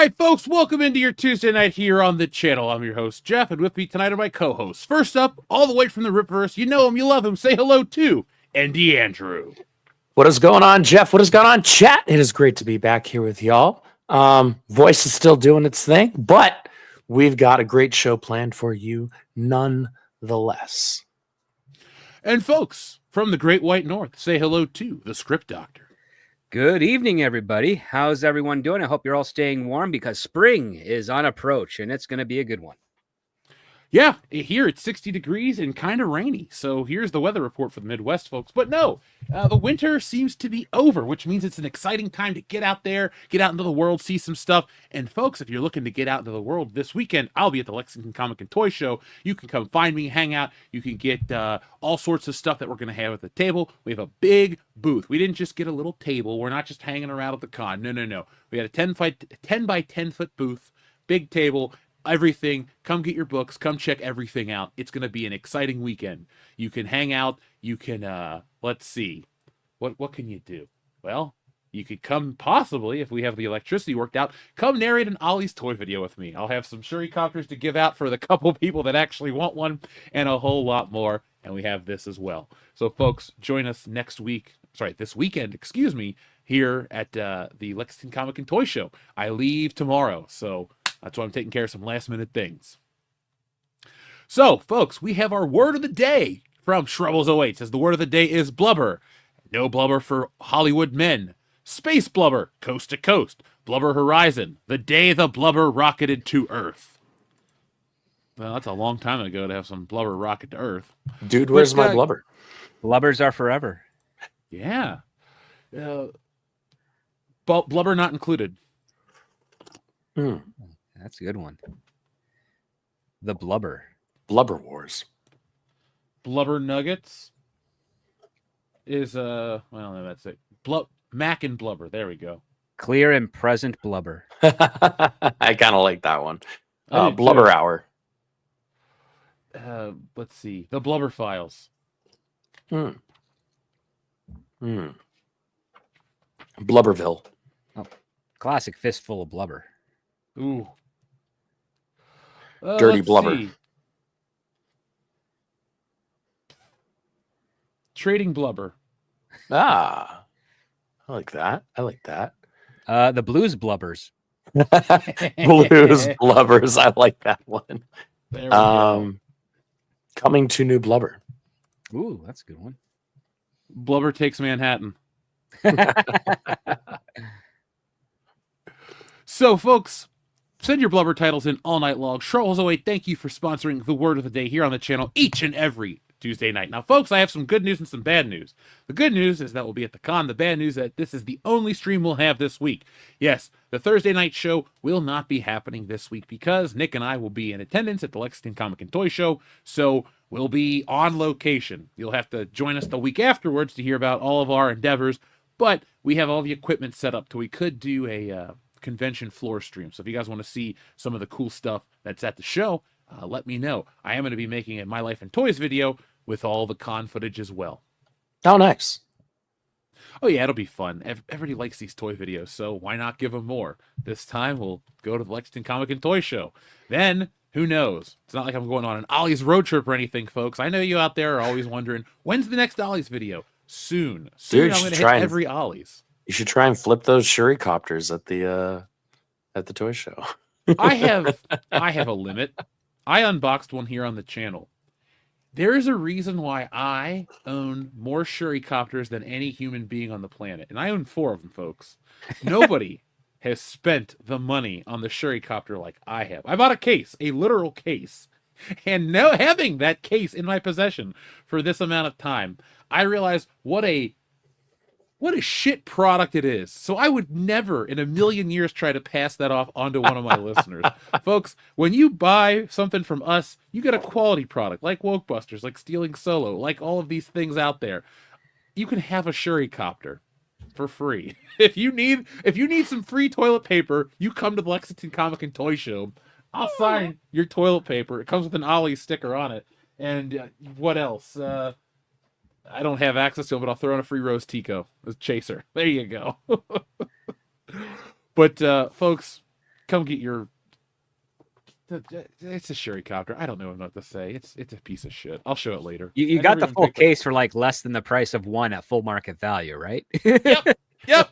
right, folks, welcome into your Tuesday night here on the channel. I'm your host, Jeff, and with me tonight are my co-hosts. First up, all the way from the Ripverse, you know him, you love him, say hello to Andy Andrew. What is going on, Jeff? What is going on, chat? It is great to be back here with y'all. Voice is still doing its thing, but we've got a great show planned for you nonetheless. And folks, from the Great White North, say hello to the Script Doctor. Good evening, everybody. How's everyone doing? I hope you're all staying warm because spring is on approach and it's going to be a good one. Yeah, here it's 60 degrees and kind of rainy. So here's the weather report for the Midwest, folks. But no, the winter seems to be over, which means it's an exciting time to get out there, get out into the world, see some stuff. And folks, if you're looking to get out into the world this weekend, I'll be at the Lexington Comic and Toy Show. You can come find me, hang out. You can get all sorts of stuff that we're going to have at the table. We have a big booth. We didn't just get a little table. We're not just hanging around at the con. No. We had a 10 by 10 foot booth, big table, everything. Come get your books, come check everything out. It's going to be an exciting weekend. You can hang out, you can let's see, what can you do? Well, you could come, possibly, if we have the electricity worked out, come narrate an Ollie's toy video with me. I'll have some Shurikopters to give out for the couple people that actually want one, and a whole lot more. And we have this as well. So folks, join us this weekend, here at the Lexington Comic and Toy Show. I leave tomorrow, so that's why I'm taking care of some last minute things. So, folks, we have our word of the day from Shrubbles08. Says the word of the day is blubber. No blubber for Hollywood men. Space blubber, coast to coast. Blubber horizon, the day the blubber rocketed to Earth. Well, that's a long time ago to have some blubber rocket to Earth. Dude, where's my blubber? Blubbers are forever. Yeah. Blubber not included. That's a good one. The blubber. Blubber Wars. Blubber Nuggets is well, no, that's it. Mac and Blubber. There we go. Clear and present blubber. I kind of like that one. Blubber Hour. Let's see. The Blubber Files. Blubberville. Oh, classic fistful of blubber. Ooh. Dirty blubber. See. Trading blubber. I like that. The blues blubbers. Blues blubbers. I like that one. There we go. Coming to new blubber. Ooh, that's a good one. Blubber takes Manhattan. So, folks, send your blubber titles in all night long. Shrubbles08, thank you for sponsoring the word of the day here on the channel each and every Tuesday night. Now, folks, I have some good news and some bad news. The good news is that we'll be at the con. The bad news is that this is the only stream we'll have this week. Yes, the Thursday night show will not be happening this week because Nick and I will be in attendance at the Lexington Comic and Toy Show, so we'll be on location. You'll have to join us the week afterwards to hear about all of our endeavors, but we have all the equipment set up so we could do a convention floor stream. So if you guys want to see some of the cool stuff that's at the show, let me know. I am going to be making a My Life in Toys video with all the con footage as well. Oh, nice. Oh yeah, it'll be fun. Everybody likes these toy videos, so why not give them more? This time we'll go to the Lexington Comic and Toy Show. Then, who knows? It's not like I'm going on an Ollie's road trip or anything, folks. I know you out there are always wondering, when's the next Ollie's video? Soon. Dude, I'm going to hit every Ollie's. You should try and flip those Shurikopters at the toy show. I have a limit. I unboxed one here on the channel. There is a reason why I own more Shurikopters than any human being on the planet. And I own 4 of them, folks. Nobody has spent the money on the Shurikopter like I have. I bought a case, a literal case. And now having that case in my possession for this amount of time, I realize what a shit product it is. So I would never in a million years try to pass that off onto one of my listeners. Folks, when you buy something from us, you get a quality product like Wokebusters, like Stealing Solo, like all of these things out there. You can have a Shurikopter for free. If you need some free toilet paper, you come to the Lexington Comic and Toy Show. I'll sign your toilet paper. It comes with an Ollie sticker on it. And what else? I don't have access to it, but I'll throw in a free Rose Tico as Chaser. There you go. But, folks, come get your. It's a Sherrycopter. I don't know what to say. It's a piece of shit. I'll show it later. You I got never the even full picked it. case for like less than the price of one at full market value, right? Yep.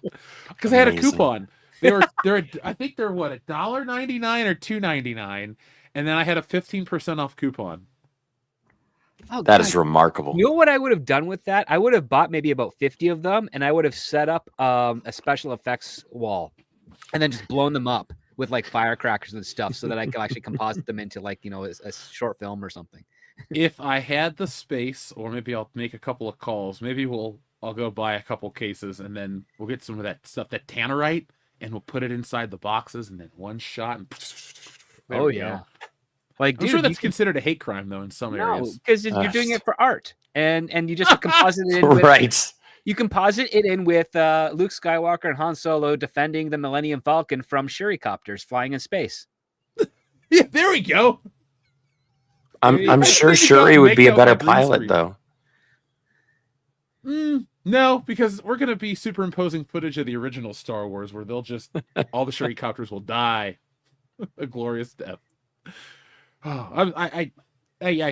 Because they had a Amazing. coupon. I think they're what, $1.99 or $2.99, and then I had a 15% off coupon. Oh, That God. is remarkable. You know what I would have done with that? I would have bought maybe about 50 of them, and I would have set up a special effects wall and then just blown them up with like firecrackers and stuff so that I could actually composite them into like, a short film or something. If I had the space, or maybe I'll make a couple of calls. Maybe I'll go buy a couple cases, and then we'll get some of that stuff, that tannerite, and we'll put it inside the boxes, and then one shot. And there we go. Like, I'm dude, sure that's considered a hate crime though in some areas. because you're doing it for art, and you just composite it in with, Right. You composite it in with Luke Skywalker and Han Solo defending the Millennium Falcon from Sherrycopters flying in space. Yeah, there we go. I'm I sure think you gotta Shuri would make be a out better that green pilot, screen. though. No, because we're gonna be superimposing footage of the original Star Wars, where they'll just all the Sherrycopters will die a glorious death. Oh, I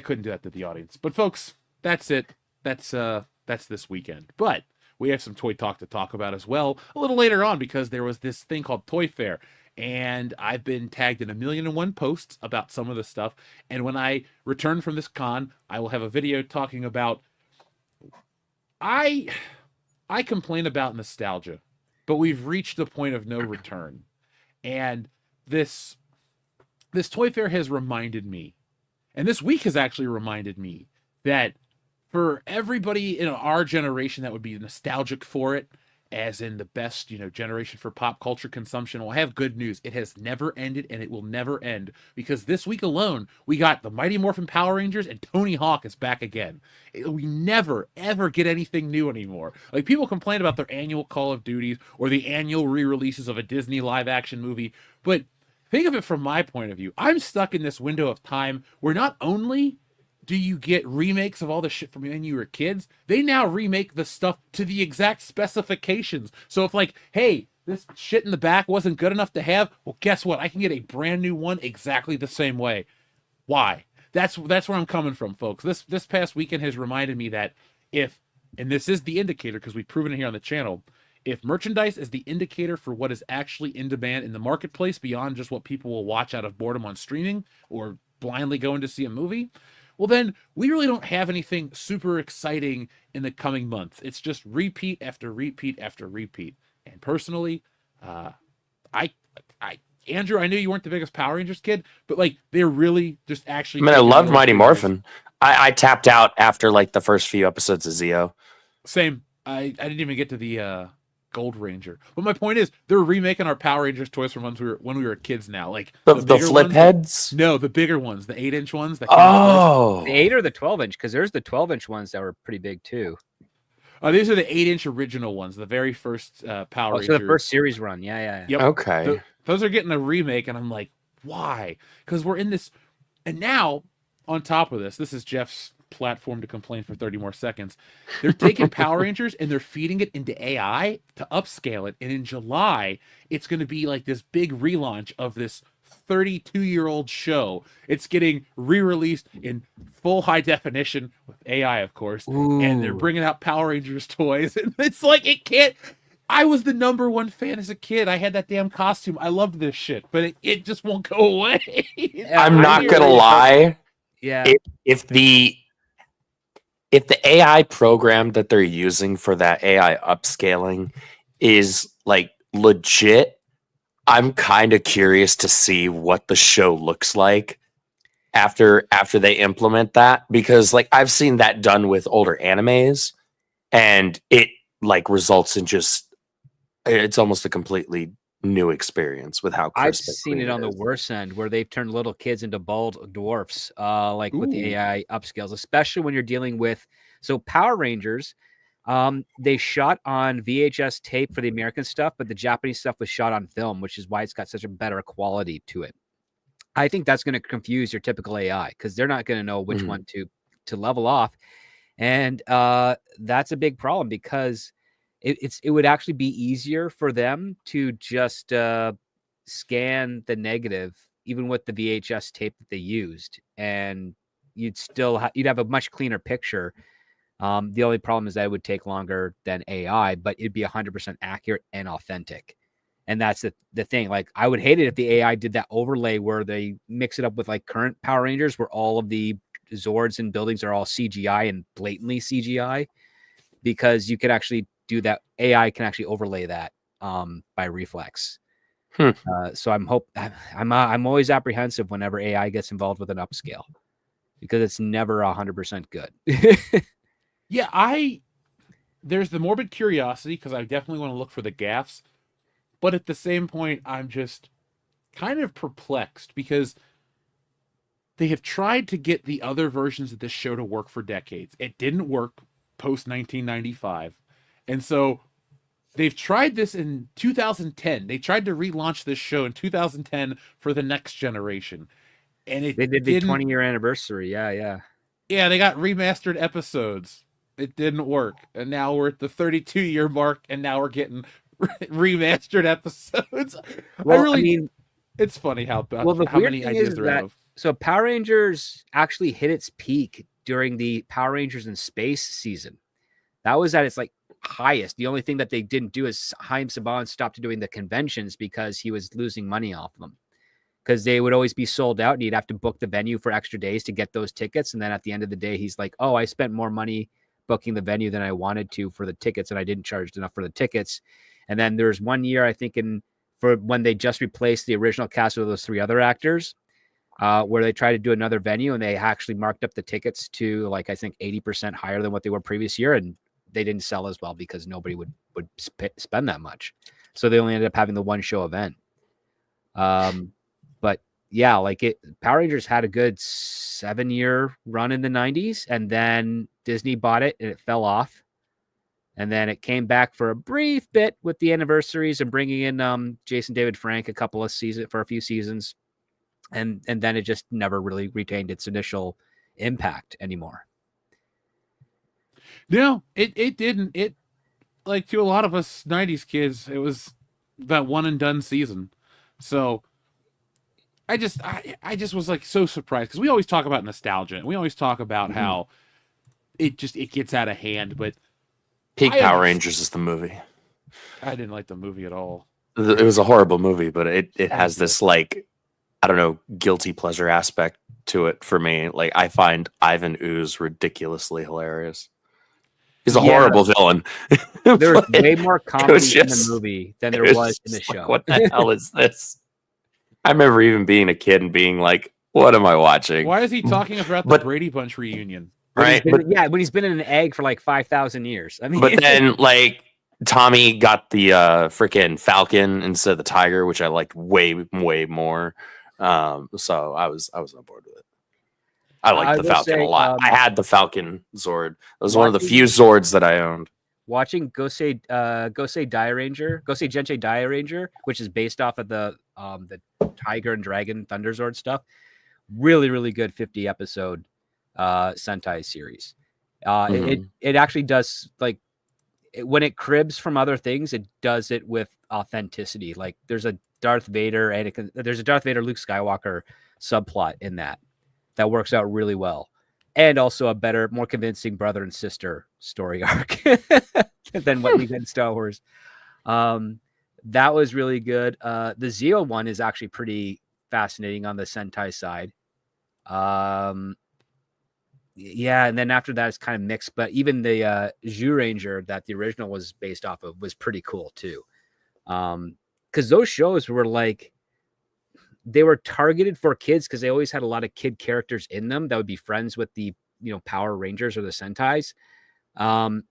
couldn't do that to the audience, but folks, that's it. That's this weekend. But we have some toy talk to talk about as well a little later on, because there was this thing called Toy Fair, and I've been tagged in 1,000,001 posts about some of the stuff. And when I return from this con, I will have a video talking about. I complain about nostalgia, but we've reached the point of no return, and this Toy Fair has reminded me, and this week has actually reminded me, that for everybody in our generation that would be nostalgic for it, as in the best, generation for pop culture consumption, well, I have good news. It has never ended, and it will never end, because this week alone, we got the Mighty Morphin Power Rangers, and Tony Hawk is back again. We never, ever get anything new anymore. Like, people complain about their annual Call of Duties or the annual re-releases of a Disney live-action movie, but think of it from my point of view. I'm stuck in this window of time where not only do you get remakes of all the shit from when you were kids, they now remake the stuff to the exact specifications. So if like, hey, this shit in the back wasn't good enough to have, well, guess what? I can get a brand new one exactly the same way. Why? That's where I'm coming from, folks. This past weekend has reminded me that and this is the indicator, because we've proven it here on the channel, if merchandise is the indicator for what is actually in demand in the marketplace beyond just what people will watch out of boredom on streaming or blindly going to see a movie, well, then we really don't have anything super exciting in the coming months. It's just repeat after repeat after repeat. And personally, Andrew, I knew you weren't the biggest Power Rangers kid, but like, they're really just actually. I mean, I loved Mighty Morphin. I tapped out after like the first few episodes of Zeo. Same. I didn't even get to the Gold Ranger. But my point is, they're remaking our Power Rangers toys from when we were kids now. Like the flip heads? No, the bigger ones, the 8-inch ones. The 8 or the 12-inch, because there's the 12-inch ones that were pretty big too. These are the 8-inch original ones, the very first Power Rangers. So the first series run, yeah. Yep. Okay. Those are getting a remake, and I'm like, why? Because we're in this, and now on top of this is Jeff's platform to complain for 30 more seconds. They're taking Power Rangers and they're feeding it into AI to upscale it, and in July it's going to be like this big relaunch of this 32-year-old show. It's getting re-released in full high definition with AI, of course. Ooh. And they're bringing out Power Rangers toys, and it's like, it can't. I was the #1 fan as a kid. I had that damn costume. I loved this shit, but it just won't go away. I'm not gonna lie. Yeah. If the AI program that they're using for that AI upscaling is like legit, I'm kind of curious to see what the show looks like after they implement that, because like I've seen that done with older animes, and it like results in it's almost a completely new experience with how I've crisp seen it on the worst end, where they've turned little kids into bald dwarfs, like with the AI upscales, especially when you're dealing with Power Rangers. They shot on VHS tape for the American stuff, but the Japanese stuff was shot on film, which is why it's got such a better quality to it. I think that's going to confuse your typical AI, because they're not going to know which one to level off, and that's a big problem, because it would actually be easier for them to just scan the negative, even with the VHS tape that they used, and you'd have a much cleaner picture. The only problem is that it would take longer than AI, but it'd be 100% accurate and authentic. And that's the thing. Like, I would hate it if the AI did that overlay where they mix it up with like current Power Rangers, where all of the Zords and buildings are all CGI and blatantly CGI, because you could actually do that. AI can actually overlay that by reflex. So I'm always apprehensive whenever AI gets involved with an upscale, because it's never 100% good. Yeah, there's the morbid curiosity because I definitely want to look for the gaffes, but at the same point, I'm just kind of perplexed because they have tried to get the other versions of this show to work for decades. It didn't work post 1995, and so they've tried this in 2010. They tried to relaunch this show in 2010 for the next generation, and it They did the didn't. 20-year anniversary. Yeah. Yeah, they got remastered episodes. It didn't work. And now we're at the 32-year mark, and now we're getting remastered episodes. Well, I mean, it's funny the how weird many thing ideas is they're out that of. so Power Rangers actually hit its peak during the Power Rangers in Space season. That was at its like highest. The only thing that they didn't do is Haim Saban stopped doing the conventions because he was losing money off them. Because they would always be sold out and you'd have to book the venue for extra days to get those tickets. And then at the end of the day, he's like, oh, I spent more money booking the venue than I wanted to for the tickets, and I didn't charge enough for the tickets. And then there's one year, I think, for when they just replaced the original cast with those 3 other actors, where they tried to do another venue and they actually marked up the tickets to like, I think 80% higher than what they were previous year. And they didn't sell as well because nobody would spend that much. So they only ended up having the one show event. But yeah, like Power Rangers had a good 7-year run in the 90s, and then Disney bought it and it fell off. And then it came back for a brief bit with the anniversaries and bringing in Jason David Frank for a few seasons. And then it just never really retained its initial impact anymore. No, it didn't. It, like, to a lot of us 90s kids, it was that one and done season. So I just was like so surprised because we always talk about nostalgia and we always talk about how it gets out of hand, but Peak Power Rangers is the movie. I didn't like the movie at all. It was a horrible movie, but it has this, like, I don't know, guilty pleasure aspect to it for me. Like, I find Ivan Ooze ridiculously hilarious. He's a horrible villain. There was way more comedy in the movie than there was in the show. Like, what the hell is this? I remember even being a kid and being like, what am I watching? Why is he talking about the Brady Bunch reunion? Right? When he's been in an egg for like 5,000 years. I mean, but then, like, Tommy got the freaking Falcon instead of the Tiger, which I liked way more. So I was on board with it. I liked the Falcon a lot. I had the Falcon Zord. It was one of the few Zords that I owned. Watching Gosei Gensei Dai Ranger, which is based off of the Tiger and Dragon Thunder Zord stuff. Really, really good 50 episode Sentai series. It actually does, like, when it cribs from other things, it does it with authenticity. Like, there's a Darth Vader Luke Skywalker subplot in that works out really well, and also a better, more convincing brother and sister story arc than what we get in Star Wars. That was really good. The Zeo one is actually pretty fascinating on the Sentai side. Yeah, and then after that it's kind of mixed, but even the Zhu Ranger that the original was based off of was pretty cool too. Because those shows were like, they were targeted for kids because they always had a lot of kid characters in them that would be friends with the, Power Rangers or the Sentais. And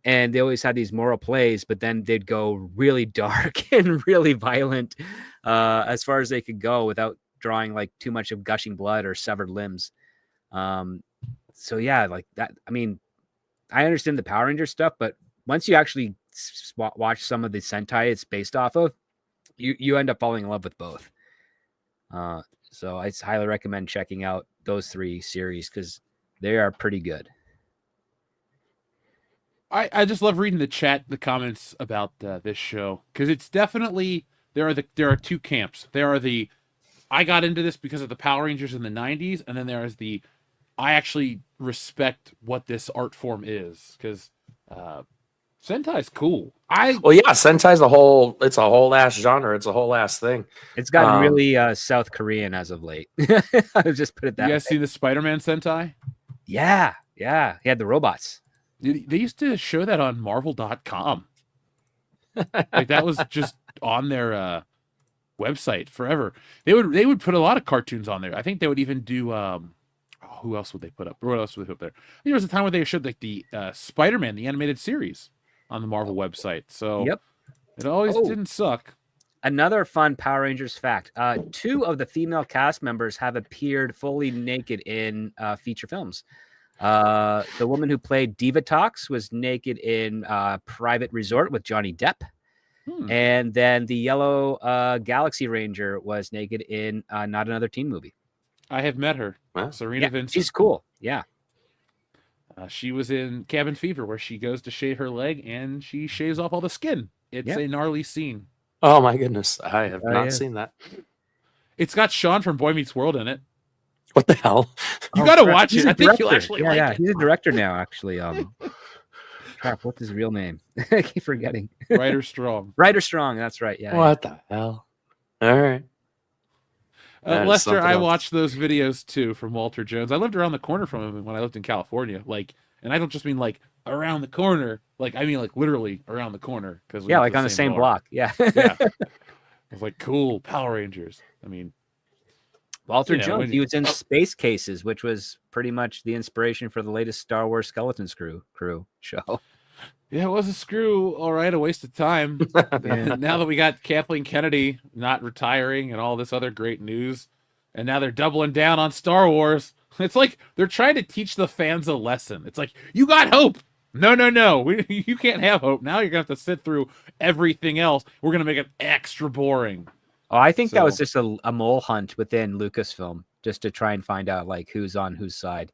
they always had these moral plays, but then they'd go really dark and really violent as far as they could go without drawing like too much of gushing blood or severed limbs. So yeah, like that. I mean, I understand the Power Ranger stuff, but once you actually watch some of the Sentai it's based off of, you end up falling in love with both. So I highly recommend checking out those 3 series because they are pretty good. I just love reading the comments about this show because it's definitely there are two camps. There are the I got into this because of the Power Rangers in the 90s, and then there is the I actually respect what this art form is, because Sentai's cool. Well, yeah, Sentai's it's a whole ass genre. It's a whole ass thing. It's gotten really South Korean as of late. I'll just put it that way. You guys see the Spider-Man Sentai? Yeah. He had the robots. They used to show that on Marvel.com. Like that was just on their website forever. They would put a lot of cartoons on there. I think they would even do who else would they put up? What else would they put up there? I think there was a time where they showed like the Spider-Man, the animated series, on the Marvel website. So yep. It always didn't suck. Another fun Power Rangers fact. 2 of the female cast members have appeared fully naked in feature films. The woman who played Diva Tox was naked in Private Resort with Johnny Depp. And then the Yellow Galaxy Ranger was naked in Not Another Teen Movie. I have met her. Serena Vincent. She's cool. Yeah. She was in Cabin Fever, where she goes to shave her leg and she shaves off all the skin. It's a gnarly scene. Oh my goodness. I have not seen that. It's got Sean from Boy Meets World in it. What the hell? You got to watch it. I think you'll actually like it. He's a director now, actually. Crap, what's his real name? I keep forgetting. Ryder Strong. Ryder Strong, that's right. Yeah. What the hell? All right. Lester, I watched those videos too from Walter Jones. I lived around the corner from him when I lived in California. And I don't just mean like around the corner. Like I mean like literally around the corner. Like on the same block. Yeah. Yeah. I was like, cool, Power Rangers. I mean, Walter Jones, he was in Space Cases, which was pretty much the inspiration for the latest Star Wars Skeleton Crew show. Yeah, it was a screw. All right, a waste of time. Now that we got Kathleen Kennedy not retiring and all this other great news, and now they're doubling down on Star Wars. It's like they're trying to teach the fans a lesson. It's like, you got hope. No. You can't have hope. Now you're going to have to sit through everything else. We're going to make it extra boring. Oh, I think that was just a mole hunt within Lucasfilm, just to try and find out like who's on whose side.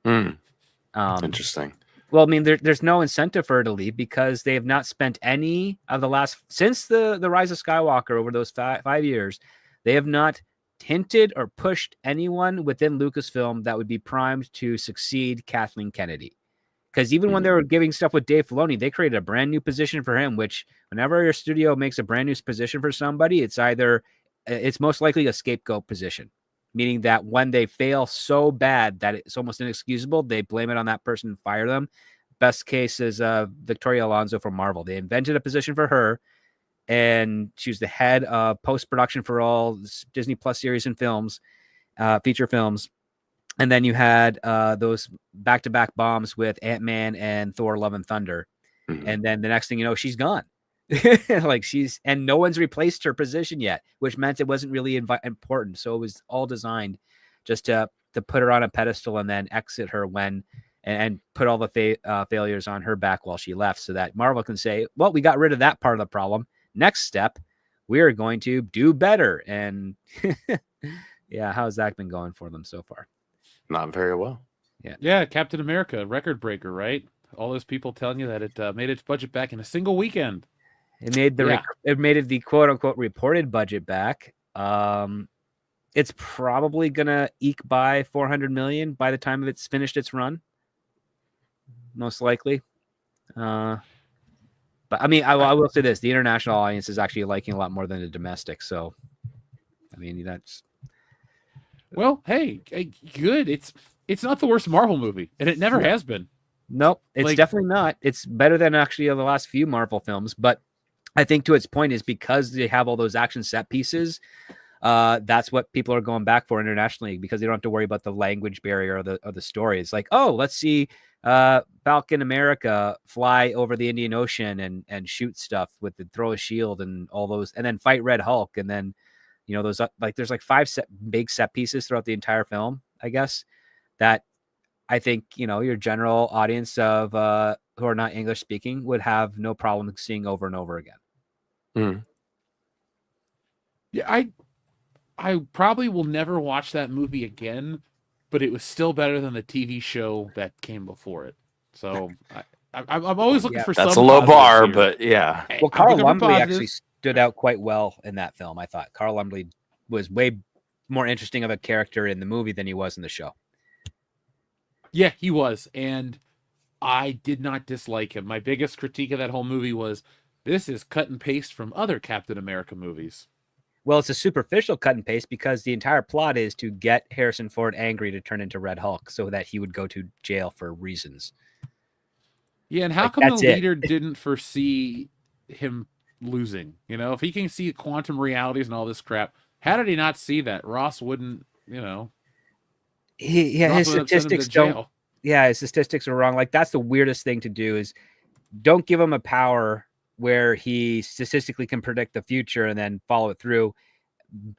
Interesting. Well, I mean, there's no incentive for her to leave because they have not spent any of since the Rise of Skywalker over those 5 years, they have not hinted or pushed anyone within Lucasfilm that would be primed to succeed Kathleen Kennedy. Because even when they were giving stuff with Dave Filoni, they created a brand new position for him, which whenever your studio makes a brand new position for somebody, it's most likely a scapegoat position, meaning that when they fail so bad that it's almost inexcusable, they blame it on that person and fire them. Best case is Victoria Alonso from Marvel. They invented a position for her, and she was the head of post-production for all Disney Plus series and films, feature films. And then you had those back-to-back bombs with Ant-Man and Thor: Love and Thunder. And then the next thing you know, she's gone. And no one's replaced her position yet, which meant it wasn't really important. So it was all designed just to put her on a pedestal and then exit her and put all the failures on her back while she left, so that Marvel can say, well, we got rid of that part of the problem. Next step, we are going to do better. And yeah, how's that been going for them so far? Not very well. Yeah, Captain America, record breaker, right? All those people telling you that it made its budget back in a single weekend. It made the quote unquote reported budget back. It's probably gonna eke by $400 million by the time it's finished its run, most likely. But I mean, I will say this: the international audience is actually liking a lot more than the domestic. So, I mean, that's. Well, hey, good. It's not the worst Marvel movie, and it never has been. Nope, it's definitely not. It's better than actually the last few Marvel films, but I think to its point is because they have all those action set pieces. That's what people are going back for internationally, because they don't have to worry about the language barrier or the story. It's like, oh, let's see Falcon America fly over the Indian Ocean and shoot stuff throw a shield and all those, and then fight Red Hulk, and then those there's like 5 big set pieces throughout the entire film, I guess, that I think your general audience of who are not English speaking would have no problem seeing over and over again. Yeah, I probably will never watch that movie again, but it was still better than the TV show that came before it. So I'm always looking for that's some a low bar, here. but yeah. Well, Carl Lumbly actually stood out quite well in that film. I thought Carl Lumbly was way more interesting of a character in the movie than he was in the show. Yeah, he was. And I did not dislike him. My biggest critique of that whole movie was this is cut and paste from other Captain America movies. Well, it's a superficial cut and paste because the entire plot is to get Harrison Ford angry to turn into Red Hulk so that he would go to jail for reasons. Yeah, and how Like, come the that's it. leader didn't foresee him losing? You know, if he can see quantum realities and all this crap, how did he not see that? Ross wouldn't, you know. His Ross would have sent him to statistics don't. jail. Yeah, his statistics are wrong. Like, that's the weirdest thing to do is don't give him a power where he statistically can predict the future and then follow it through.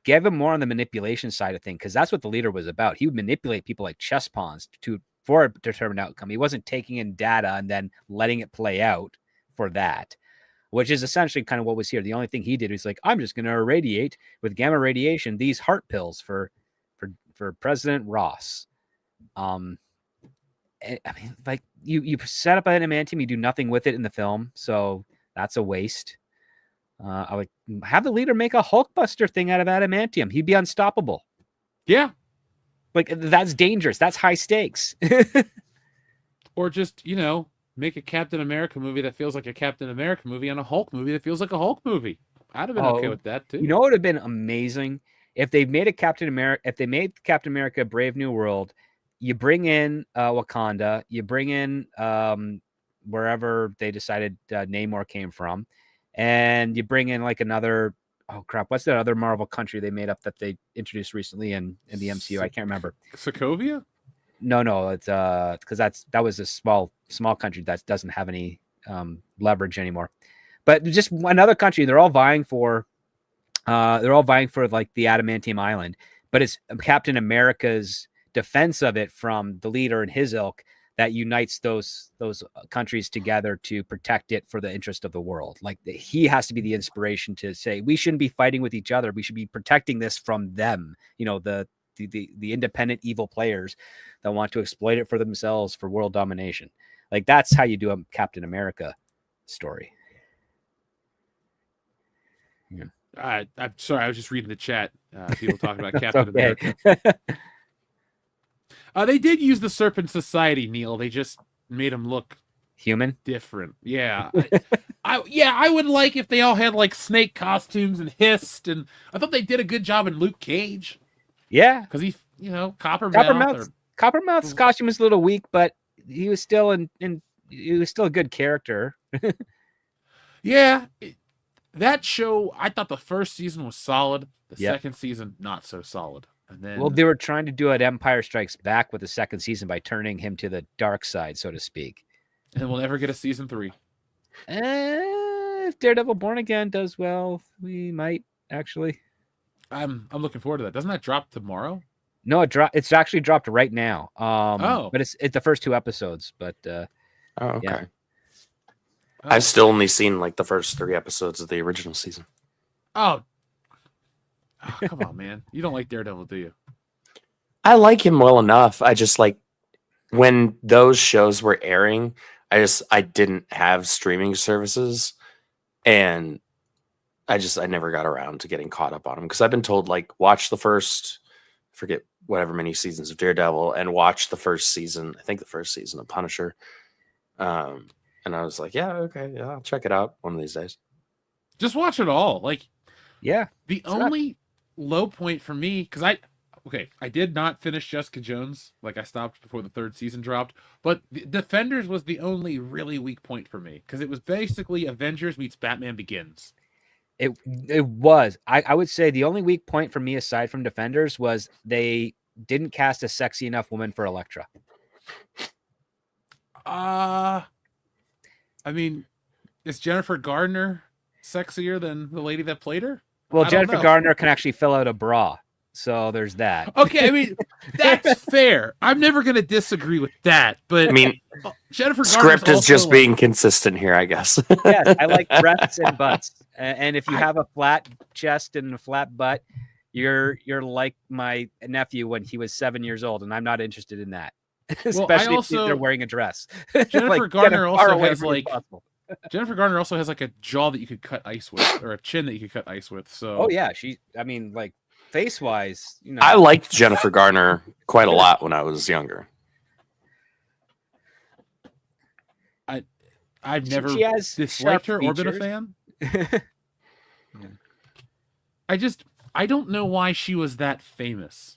Give him more on the manipulation side of things, because that's what the leader was about. He would manipulate people like chess pawns for a determined outcome. He wasn't taking in data and then letting it play out for that, which is essentially kind of what was here. The only thing he did was like, I'm just going to irradiate with gamma radiation these heart pills for President Ross. I mean, like you set up an adamantium, you do nothing with it in the film, so that's a waste. I would have the leader make a Hulkbuster thing out of adamantium. He'd be unstoppable. Yeah. Like, that's dangerous. That's high stakes. Or just, you know, make a Captain America movie that feels like a Captain America movie and a Hulk movie that feels like a Hulk movie. I'd have been okay with that too. You know what would have been amazing? If they made a Captain America, if they made Captain America Brave New World, you bring in Wakanda, you bring in wherever they decided Namor came from, and you bring in like another, oh crap, what's that other Marvel country they made up that they introduced recently in the MCU? I can't remember. Sokovia? No, it's because that was a small country that doesn't have any leverage anymore. But just another country, they're all vying for like the adamantium island, but it's Captain America's defense of it from the leader and his ilk that unites those countries together to protect it for the interest of the world. Like, he has to be the inspiration to say we shouldn't be fighting with each other. We should be protecting this from them. You know, the independent evil players that want to exploit it for themselves for world domination. Like, that's how you do a Captain America story. Yeah. I'm sorry, I was just reading the chat. People talking about Captain Okay. America. They did use the Serpent Society, Neil. They just made them look Human. different. Yeah. I would like if they all had like snake costumes and hissed, and I thought they did a good job in Luke Cage. Yeah. Because he, you know, Coppermouth's costume is a little weak, but he was still he was still a good character. Yeah. That show, I thought the first season was solid. The Yep. second season, not so solid. And then, Well, they were trying to do it Empire Strikes Back with the second season by turning him to the dark side, so to speak. and we'll never get a season 3. If Daredevil Born Again does well, we might actually. I'm looking forward to that. Doesn't that drop tomorrow? No, it's actually dropped right now. But it's the first 2 episodes. But Oh, okay. Yeah. I've still only seen like the first 3 episodes of the original season. Oh, come on, man. You don't like Daredevil, do you? I like him well enough. I just like when those shows were airing, I didn't have streaming services, and I never got around to getting caught up on them, because I've been told like watch the first, forget whatever many seasons of Daredevil, and watch the first season. I think the first season of Punisher. And I was like, yeah, okay, yeah, I'll check it out one of these days. Just watch it all. Like, yeah, the only low point for me, because I did not finish Jessica Jones. Like, I stopped before the 3rd season dropped. But Defenders was the only really weak point for me, because it was basically Avengers meets Batman Begins. It was. I would say the only weak point for me, aside from Defenders, was they didn't cast a sexy enough woman for Elektra. I mean, is Jennifer Gardner sexier than the lady that played her? Well, I don't Jennifer know. Gardner can actually fill out a bra. So there's that. Okay, I mean, that's fair. I'm never going to disagree with that. But I mean, Jennifer Gardner's script is also, just like, being consistent here, I guess. Yes, I like breasts and butts. And if you have a flat chest and a flat butt, you're like my nephew when he was 7 years old, and I'm not interested in that. Especially if they're wearing a dress. Jennifer Like, Gardner get as far also away has from me as like possible. Jennifer Garner also has like a jaw that you could cut ice with, or a chin that you could cut ice with. So Oh yeah, I mean, like face wise, I liked Jennifer Garner quite a lot when I was younger. I've never she has disliked sharp her or been a features. fan. Yeah. I don't know why she was that famous,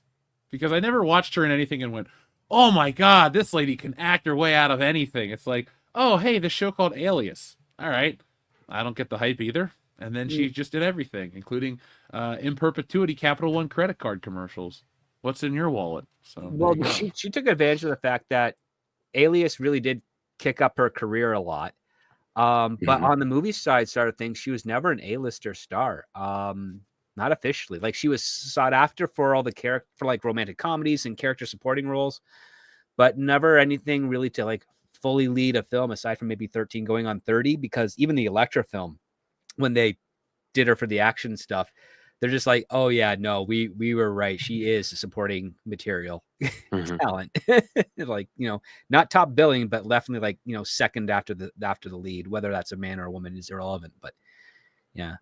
because I never watched her in anything and went, oh my God, this lady can act her way out of anything. It's like, oh, hey, this show called Alias. All right. I don't get the hype either. And then she just did everything, including in perpetuity Capital One credit card commercials. What's in your wallet? So Well, she took advantage of the fact that Alias really did kick up her career a lot. But on the movie side of things, she was never an A-lister star. Not officially. Like, she was sought after for all the for like romantic comedies and character supporting roles, but never anything really to like fully lead a film aside from maybe 13 going on 30, because even the Elektra film, when they did her for the action stuff, they're just like, oh yeah, no, we were right. She is a supporting material talent. Like, not top billing, but definitely like, second after the lead, whether that's a man or a woman is irrelevant. But yeah.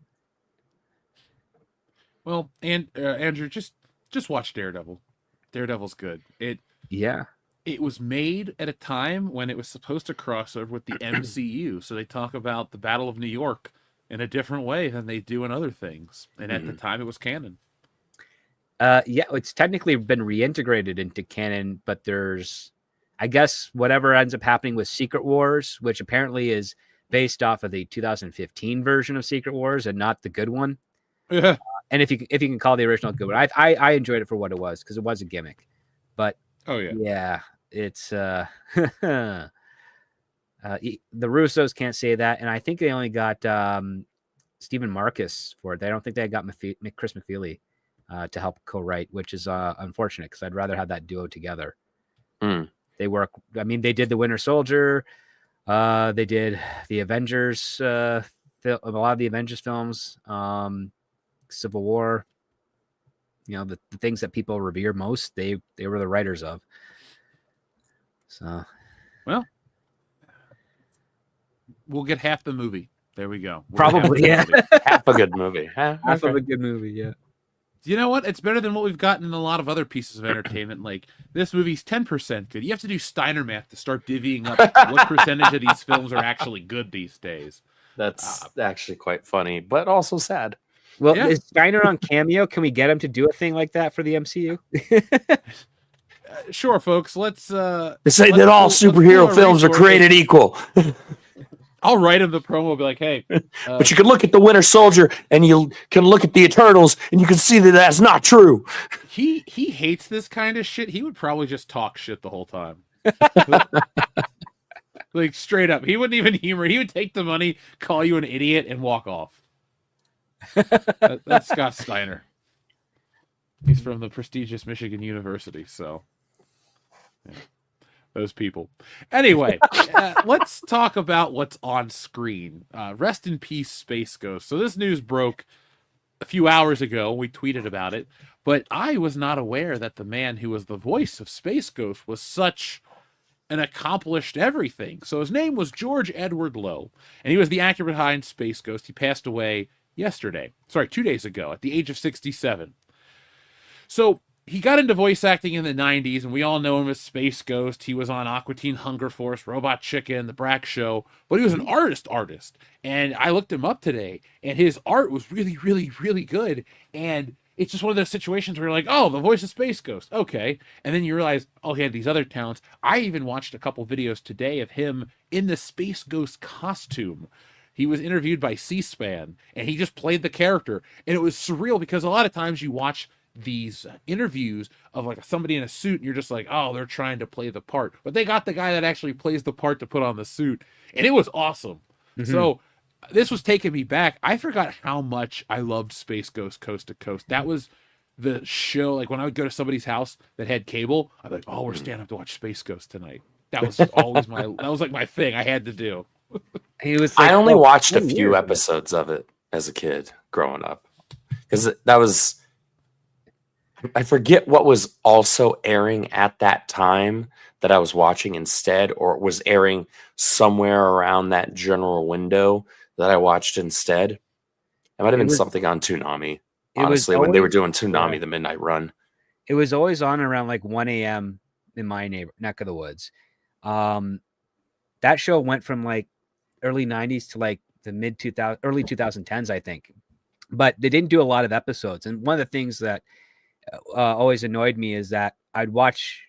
Well, and Andrew, just watch Daredevil. Daredevil's good. It was made at a time when it was supposed to cross over with the MCU. So they talk about the Battle of New York in a different way than they do in other things. And at the time, it was canon. Yeah, it's technically been reintegrated into canon, but there's, I guess, whatever ends up happening with Secret Wars, which apparently is based off of the 2015 version of Secret Wars and not the good one. Yeah. And if you can call the original good one, I enjoyed it for what it was, because it was a gimmick. But yeah, it's the Russos can't say that, and I think they only got Stephen Marcus for it. I don't think they got Chris McFeely to help co-write, which is unfortunate, because I'd rather have that duo together. They work. I mean, they did the Winter Soldier. They did the Avengers. A lot of the Avengers films. Civil War. The things that people revere most, they were the writers of. So, well, we'll get half the movie. There we go. Probably, yeah. Half a good movie. Half of a good movie, yeah. You know what? It's better than what we've gotten in a lot of other pieces of entertainment. Like, this movie's 10% good. You have to do Steiner math to start divvying up what percentage of these films are actually good these days. That's actually quite funny, but also sad. Well, is Steiner on Cameo? Can we get him to do a thing like that for the MCU? Sure, folks. Let's. They say that all superhero films are created equal. I'll write him the promo. I'll be like, hey. But you can look at the Winter Soldier, and you can look at the Eternals, and you can see that that's not true. He hates this kind of shit. He would probably just talk shit the whole time. Like, straight up. He wouldn't even humor. He would take the money, call you an idiot, and walk off. That's Scott Steiner. He's from the prestigious Michigan University, so yeah, those people. Anyway, let's talk about what's on screen. Rest in peace, Space Ghost. So this news broke a few hours ago. We tweeted about it, but I was not aware that the man who was the voice of Space Ghost was such an accomplished everything. So his name was George Edward Lowe, and he was the actor behind Space Ghost. He passed away 2 days ago, at the age of 67. So he got into voice acting in the 90s, and we all know him as Space Ghost. He was on Aqua Teen Hunger Force, Robot Chicken, The Brack Show, but he was an artist. And I looked him up today, and his art was really, really, really good. And it's just one of those situations where you're like, oh, the voice of Space Ghost. Okay. And then you realize, oh, he had these other talents. I even watched a couple videos today of him in the Space Ghost costume. He was interviewed by C-SPAN, and he just played the character. And it was surreal, because a lot of times you watch these interviews of like somebody in a suit, and you're just like, oh, they're trying to play the part. But they got the guy that actually plays the part to put on the suit. And it was awesome. So this was taking me back. I forgot how much I loved Space Ghost Coast to Coast. That was the show. Like, when I would go to somebody's house that had cable, I'd be like, oh, we're staying up to watch Space Ghost tonight. That was always that was like my thing I had to do. He was like, I only watched a few episodes of it as a kid growing up, because that was, I forget what was also airing at that time that I was watching instead, or it was airing somewhere around that general window that I watched instead. It might have It been was something on Toonami. it was Honestly, when they were always doing yeah, Toonami, the midnight run. it was always on around like 1 a.m. in my neck of the woods. That show went from like early 90s to like the mid 2000 early 2010s, I think. But they didn't do a lot of episodes. And one of the things that always annoyed me is that I'd watch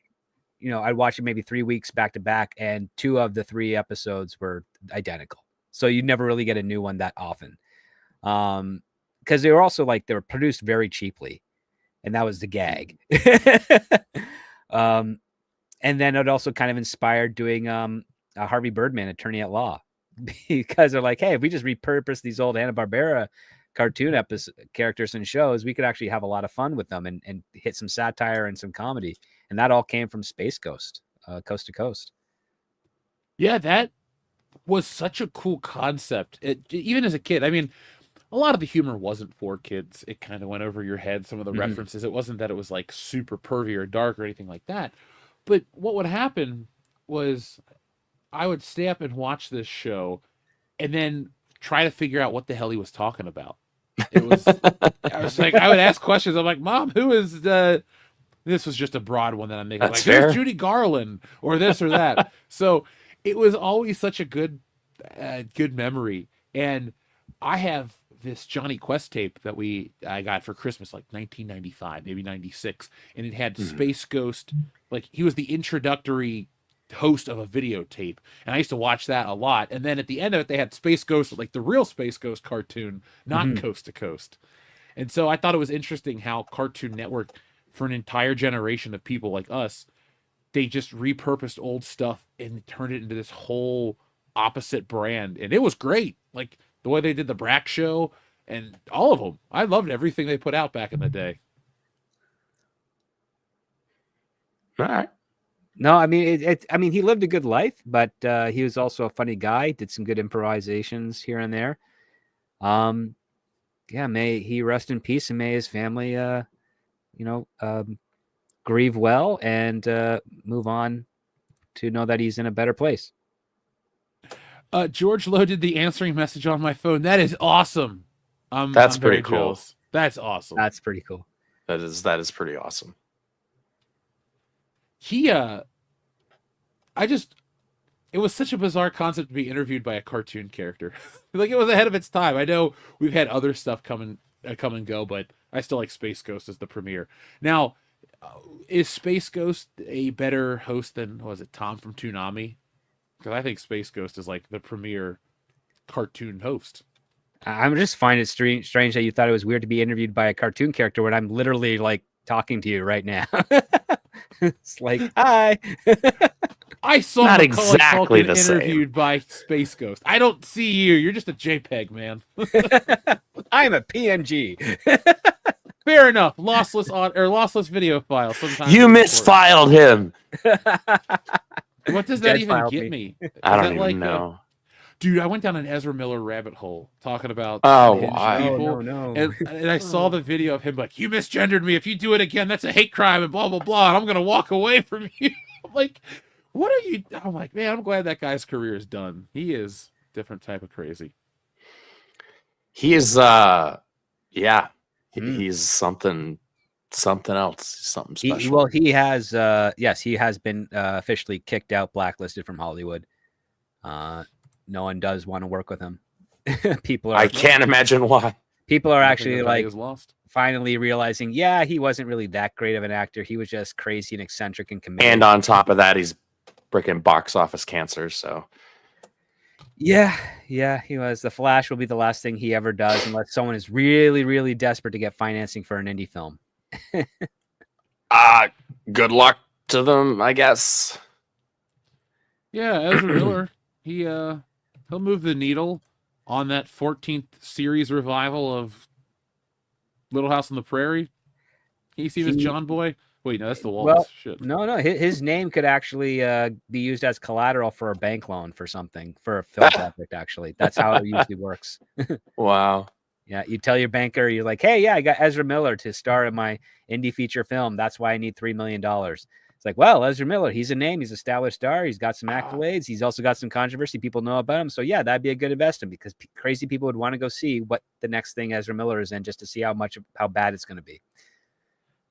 it maybe 3 weeks back to back, and 2 of the 3 episodes were identical. So you never really get a new one that often. Because they were also like they were produced very cheaply, and that was the gag. And then it also kind of inspired doing a Harvey Birdman, Attorney at Law, because they're like, hey, if we just repurpose these old Hanna-Barbera cartoon characters and shows, we could actually have a lot of fun with them and hit some satire and some comedy. And that all came from Space Ghost, Coast to Coast. Yeah, that was such a cool concept. Even as a kid, I mean, a lot of the humor wasn't for kids. It kind of went over your head. Some of the references, it wasn't that it was like super pervy or dark or anything like that. But what would happen was I would stay up and watch this show and then try to figure out what the hell he was talking about. It was, I was like, I would ask questions. I'm like, Mom, who is the, this was just a broad one that I'm making. That's Like, who's fair. Judy Garland or this or that. So it was always such a good memory. And I have this Johnny Quest tape that I got for Christmas, like 1995, maybe 96, and it had Space Ghost. Like he was the introductory host of a videotape, and I used to watch that a lot. And then at the end of it, they had Space Ghost, like the real Space Ghost cartoon, not Coast to Coast. And so I thought it was interesting how Cartoon Network, for an entire generation of people like us, they just repurposed old stuff and turned it into this whole opposite brand. And it was great. Like the way they did the Brack show and all of them. I loved everything they put out back in the day. All right. No, I mean, I mean, he lived a good life, but he was also a funny guy. Did some good improvisations here and there. Yeah, may he rest in peace, and may his family, grieve well and move on to know that he's in a better place. George loaded the answering message on my phone. That is awesome. That's I'm pretty very cool. jealous. That's awesome. That's pretty cool. That is pretty awesome. It was such a bizarre concept to be interviewed by a cartoon character. Like it was ahead of its time. I know we've had other stuff come and go, but I still like Space Ghost as the premiere. Now, is Space Ghost a better host than, was it Tom from Toonami? Because I think Space Ghost is like the premier cartoon host. I'm just find it strange that you thought it was weird to be interviewed by a cartoon character when I'm literally like talking to you right now. It's like, hi. I saw Not Macaulay exactly Culkin the same. interviewed by Space Ghost. I don't see you. You're just a JPEG, man. I'm a PNG. Fair enough. Lossless video file. Sometimes You it's important. misfiled him. What does that Dead even filed get me. me? I Is don't that even know. Dude, I went down an Ezra Miller rabbit hole talking about Oh, unhinged why? people. No. And I saw the video of him like, you misgendered me. If you do it again, that's a hate crime and blah, blah, blah. And I'm going to walk away from you. I'm like, what are you? I'm like, man, I'm glad that guy's career is done. He is a different type of crazy. He is, he's something else, something special. He has, yes, he has been officially kicked out, blacklisted from Hollywood. No one does want to work with him. I can't imagine why. People are actually like lost. finally realizing, yeah, he wasn't really that great of an actor. He was just crazy and eccentric and committed. And on top of that, he's freaking box office cancer. So yeah, he was. The Flash will be the last thing he ever does unless someone is really, really desperate to get financing for an indie film. good luck to them, I guess. Yeah, Ezra Miller, he'll move the needle on that 14th series revival of Little House on the Prairie. Can you see this John Boy? Wait, no, that's the Waltz. Well, Shit. No. His name could actually be used as collateral for a bank loan for something, for a film project, actually. That's how it usually works. Wow. Yeah, you tell your banker, you're like, hey, yeah, I got Ezra Miller to star in my indie feature film. That's why I need $3 million. It's like, well, Ezra Miller, he's a name, he's an established star, he's got some accolades, he's also got some controversy. People know about him. So yeah, that'd be a good investment because crazy people would want to go see what the next thing Ezra Miller is in just to see how bad it's going to be.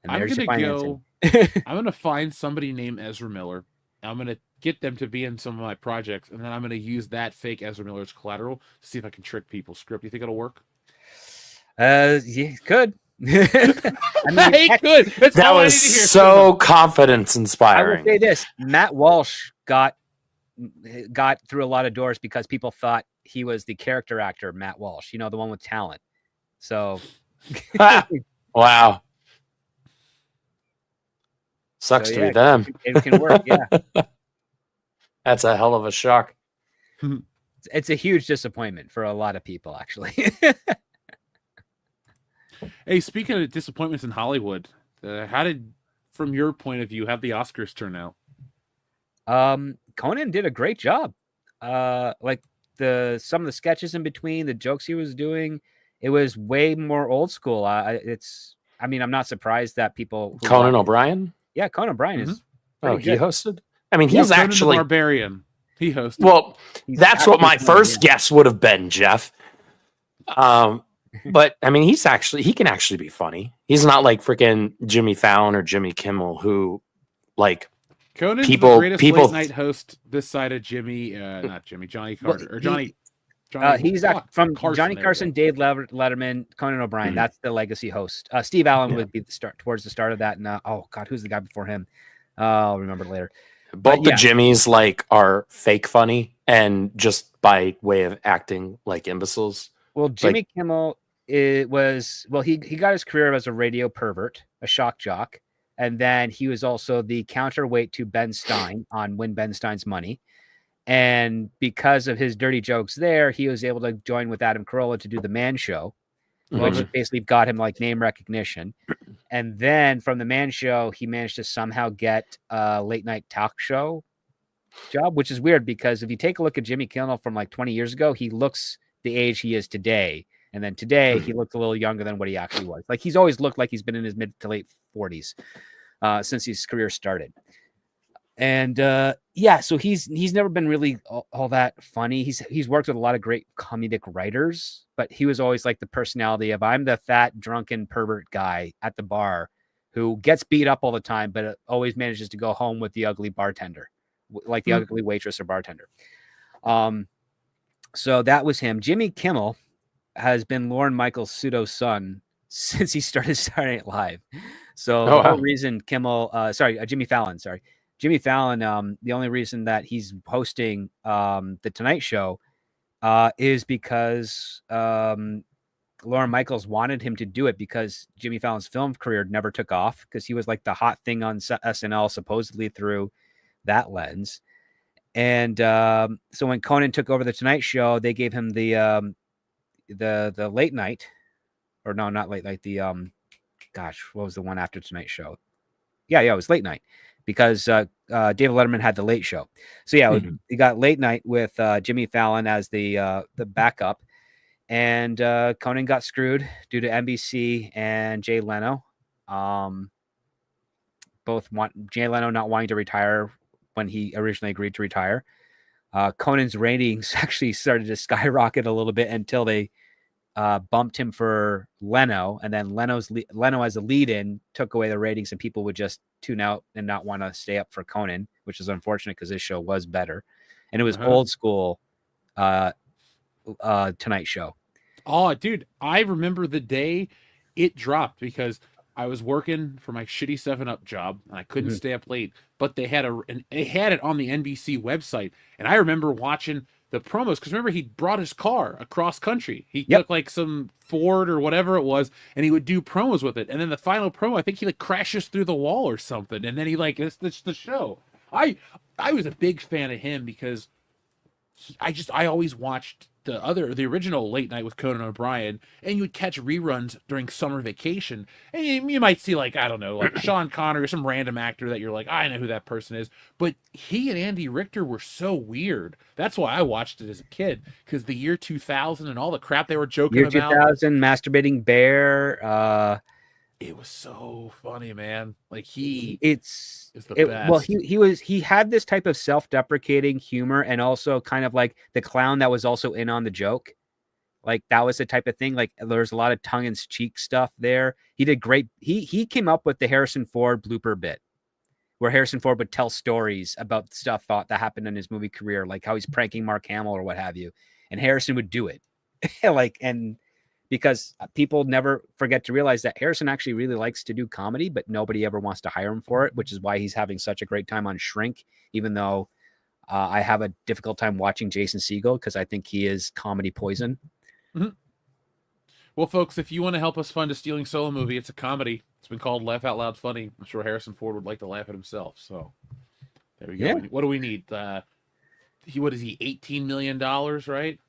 And I'm there's your gonna financing. I'm gonna find somebody named Ezra Miller. I'm gonna get them to be in some of my projects, and then I'm gonna use that fake Ezra Miller as collateral to see if I can trick people. Script, you think it'll work? Yeah, could. I mean, it could. That's That all I was need to hear. so confidence I will inspiring. say this: Matt Walsh got through a lot of doors because people thought he was the character actor Matt Walsh, the one with talent. So, wow, sucks so, to be them. It can work. Yeah, That's a hell of a shock. it's a huge disappointment for a lot of people, actually. Hey, speaking of disappointments in Hollywood, how did, from your point of view, have the Oscars turn out? Conan did a great job. Like some of the sketches in between, the jokes he was doing, it was way more old school. I'm not surprised that people Conan O'Brien. Yeah, Conan O'Brien is. Oh, he good. hosted. I mean, he's Conan actually the Barbarian. He hosted. Well, He's that's what my actually funny, first guess would have been, Jeff. But I mean, he can actually be funny. He's not like freaking Jimmy Fallon or Jimmy Kimmel, who like Conan's people the greatest late night host this side of Johnny Carter or Johnny. He's from Carson, Johnny Carson, Dave Letterman, Conan O'Brien. That's the legacy host. Steve Allen would be towards the start of that. And oh god, who's the guy before him? I'll remember later. Both the Jimmys are fake funny and just by way of acting like imbeciles. Well, Jimmy Kimmel he got his career as a radio pervert, a shock jock, and then he was also the counterweight to Ben Stein on Win Ben Stein's Money. And because of his dirty jokes there, he was able to join with Adam Carolla to do the Man Show, which basically got him like name recognition. And then from the Man Show, he managed to somehow get a late night talk show job, which is weird because if you take a look at Jimmy Kimmel from like 20 years ago, he looks the age he is today. And then today he looks a little younger than what he actually was. Like he's always looked like he's been in his mid to late 40s since his career started. And so he's never been really all that funny. He's worked with a lot of great comedic writers, but he was always like the personality of I'm the fat drunken pervert guy at the bar who gets beat up all the time, but always manages to go home with the ugly bartender, like the ugly waitress or bartender. So that was him. Jimmy Kimmel has been Lorne Michaels' pseudo son since he started Saturday Night Live. So the whole reason Jimmy Fallon, the only reason that he's hosting the Tonight Show is because Lorne Michaels wanted him to do it because Jimmy Fallon's film career never took off because he was like the hot thing on SNL supposedly through that lens. And so when Conan took over the Tonight Show, they gave him the late night, or no, not late night. What was the one after Tonight Show? Yeah, it was late night because David Letterman had the Late Show. So he got late night with Jimmy Fallon as the backup, and Conan got screwed due to NBC and Jay Leno. Jay Leno not wanting to retire when he originally agreed to retire. Conan's ratings actually started to skyrocket a little bit until they bumped him for Leno, and then Leno as a lead-in took away the ratings, and people would just tune out and not want to stay up for Conan, which is unfortunate because his show was better, and it was old school Tonight Show. Oh, dude, I remember the day it dropped because I was working for my shitty 7-Up job and I couldn't stay up late, but they had it on the NBC website, and I remember watching the promos because remember he brought his car across country. He took like some Ford or whatever it was, and he would do promos with it. And then the final promo, I think he like crashes through the wall or something, and then he like it's the show. I was a big fan of him because I always watched the original Late Night with Conan O'Brien, and you would catch reruns during summer vacation, and you might see, like, I don't know, like Sean Connery or some random actor that you're like, I know who that person is. But he and Andy Richter were so weird. That's why I watched it as a kid, because the year 2000 and all the crap they were joking Year about. 2000, Masturbating Bear. It was so funny, man. Like, he It's is the best. Well, he had this type of self-deprecating humor, and also kind of like the clown that was also in on the joke. Like, that was the type of thing. Like, there's a lot of tongue-in-cheek stuff there. He did great. He came up with the Harrison Ford blooper bit, where Harrison Ford would tell stories about stuff that happened in his movie career, like how he's pranking Mark Hamill or what have you, and Harrison would do it. And because people never forget to realize that Harrison actually really likes to do comedy, but nobody ever wants to hire him for it, which is why he's having such a great time on Shrink, even though I have a difficult time watching Jason Segel because I think he is comedy poison. Mm-hmm. Well, folks, if you want to help us fund a Stealing Solo movie, it's a comedy. It's been called Laugh Out Loud Funny. I'm sure Harrison Ford would like to laugh at himself. So there we go. Yeah. What do we need? What is he? $18 million, right?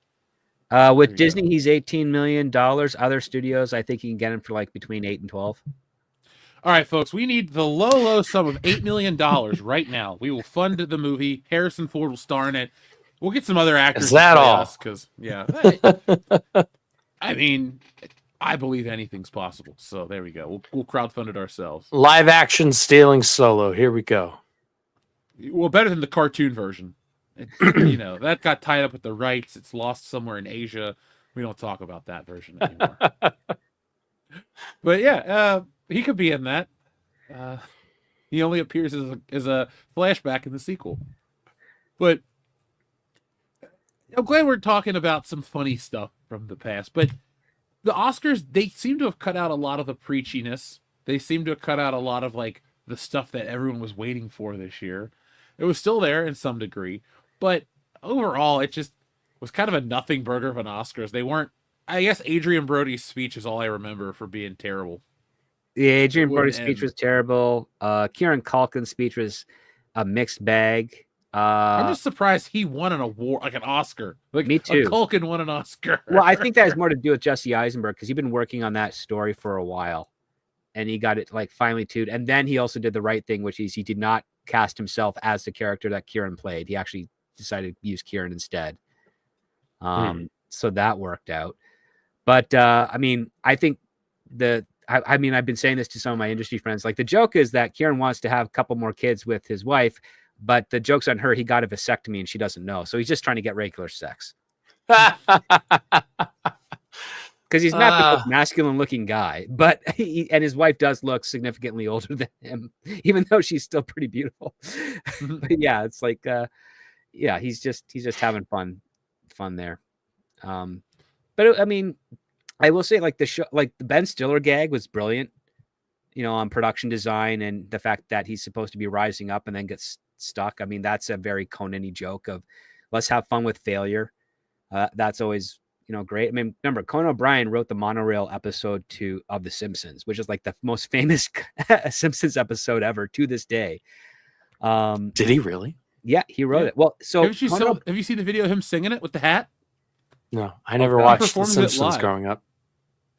With Disney, he's $18 million. Other studios, I think you can get him for like between 8 and 12. All right, folks, we need the low sum of $8 million right now. We will fund the movie. Harrison Ford will star in it. We'll get some other actors. Is that all? Because, yeah. I mean, I believe anything's possible. So there we go. We'll crowdfund it ourselves. Live action Stealing Solo. Here we go. Well, better than the cartoon version. You know, that got tied up with the rights. It's lost somewhere in Asia. We don't talk about that version anymore. But yeah, he could be in that. He only appears as a flashback in the sequel. But I'm glad we're talking about some funny stuff from the past. But the Oscars, they seem to have cut out a lot of the preachiness. They seem to have cut out a lot of like the stuff that everyone was waiting for this year. It was still there in some degree, but overall, it just was kind of a nothing burger of an Oscars. They weren't. I guess Adrian Brody's speech is all I remember for being terrible. The Adrian Brody's speech was terrible. Kieran Culkin's speech was a mixed bag. I'm just surprised he won an award, like an Oscar. Like, me too. Culkin won an Oscar. Well, I think that has more to do with Jesse Eisenberg because he's been working on that story for a while, and he got it like finely tuned. And then he also did the right thing, which is he did not cast himself as the character that Kieran played. He actually decided to use Kieran instead. So that worked out. But I mean, I think I mean, I've been saying this to some of my industry friends. Like, the joke is that Kieran wants to have a couple more kids with his wife, but the joke's on her. He got a vasectomy and she doesn't know. So he's just trying to get regular sex. Because he's not the most masculine looking guy, but and his wife does look significantly older than him, even though she's still pretty beautiful. But yeah, it's like, yeah, he's just having fun there. But I mean, I will say, like, the show, like the Ben Stiller gag was brilliant, you know, on production design and the fact that he's supposed to be rising up and then gets stuck. I mean, that's a very Conan-y joke of let's have fun with failure. That's always, you know, great. I mean, remember, Conan O'Brien wrote the monorail episode of The Simpsons, which is like the most famous Simpsons episode ever to this day. Did he really? Yeah, he wrote it. Well, so have you seen the video of him singing it with the hat? No, I never watched The Simpsons growing up.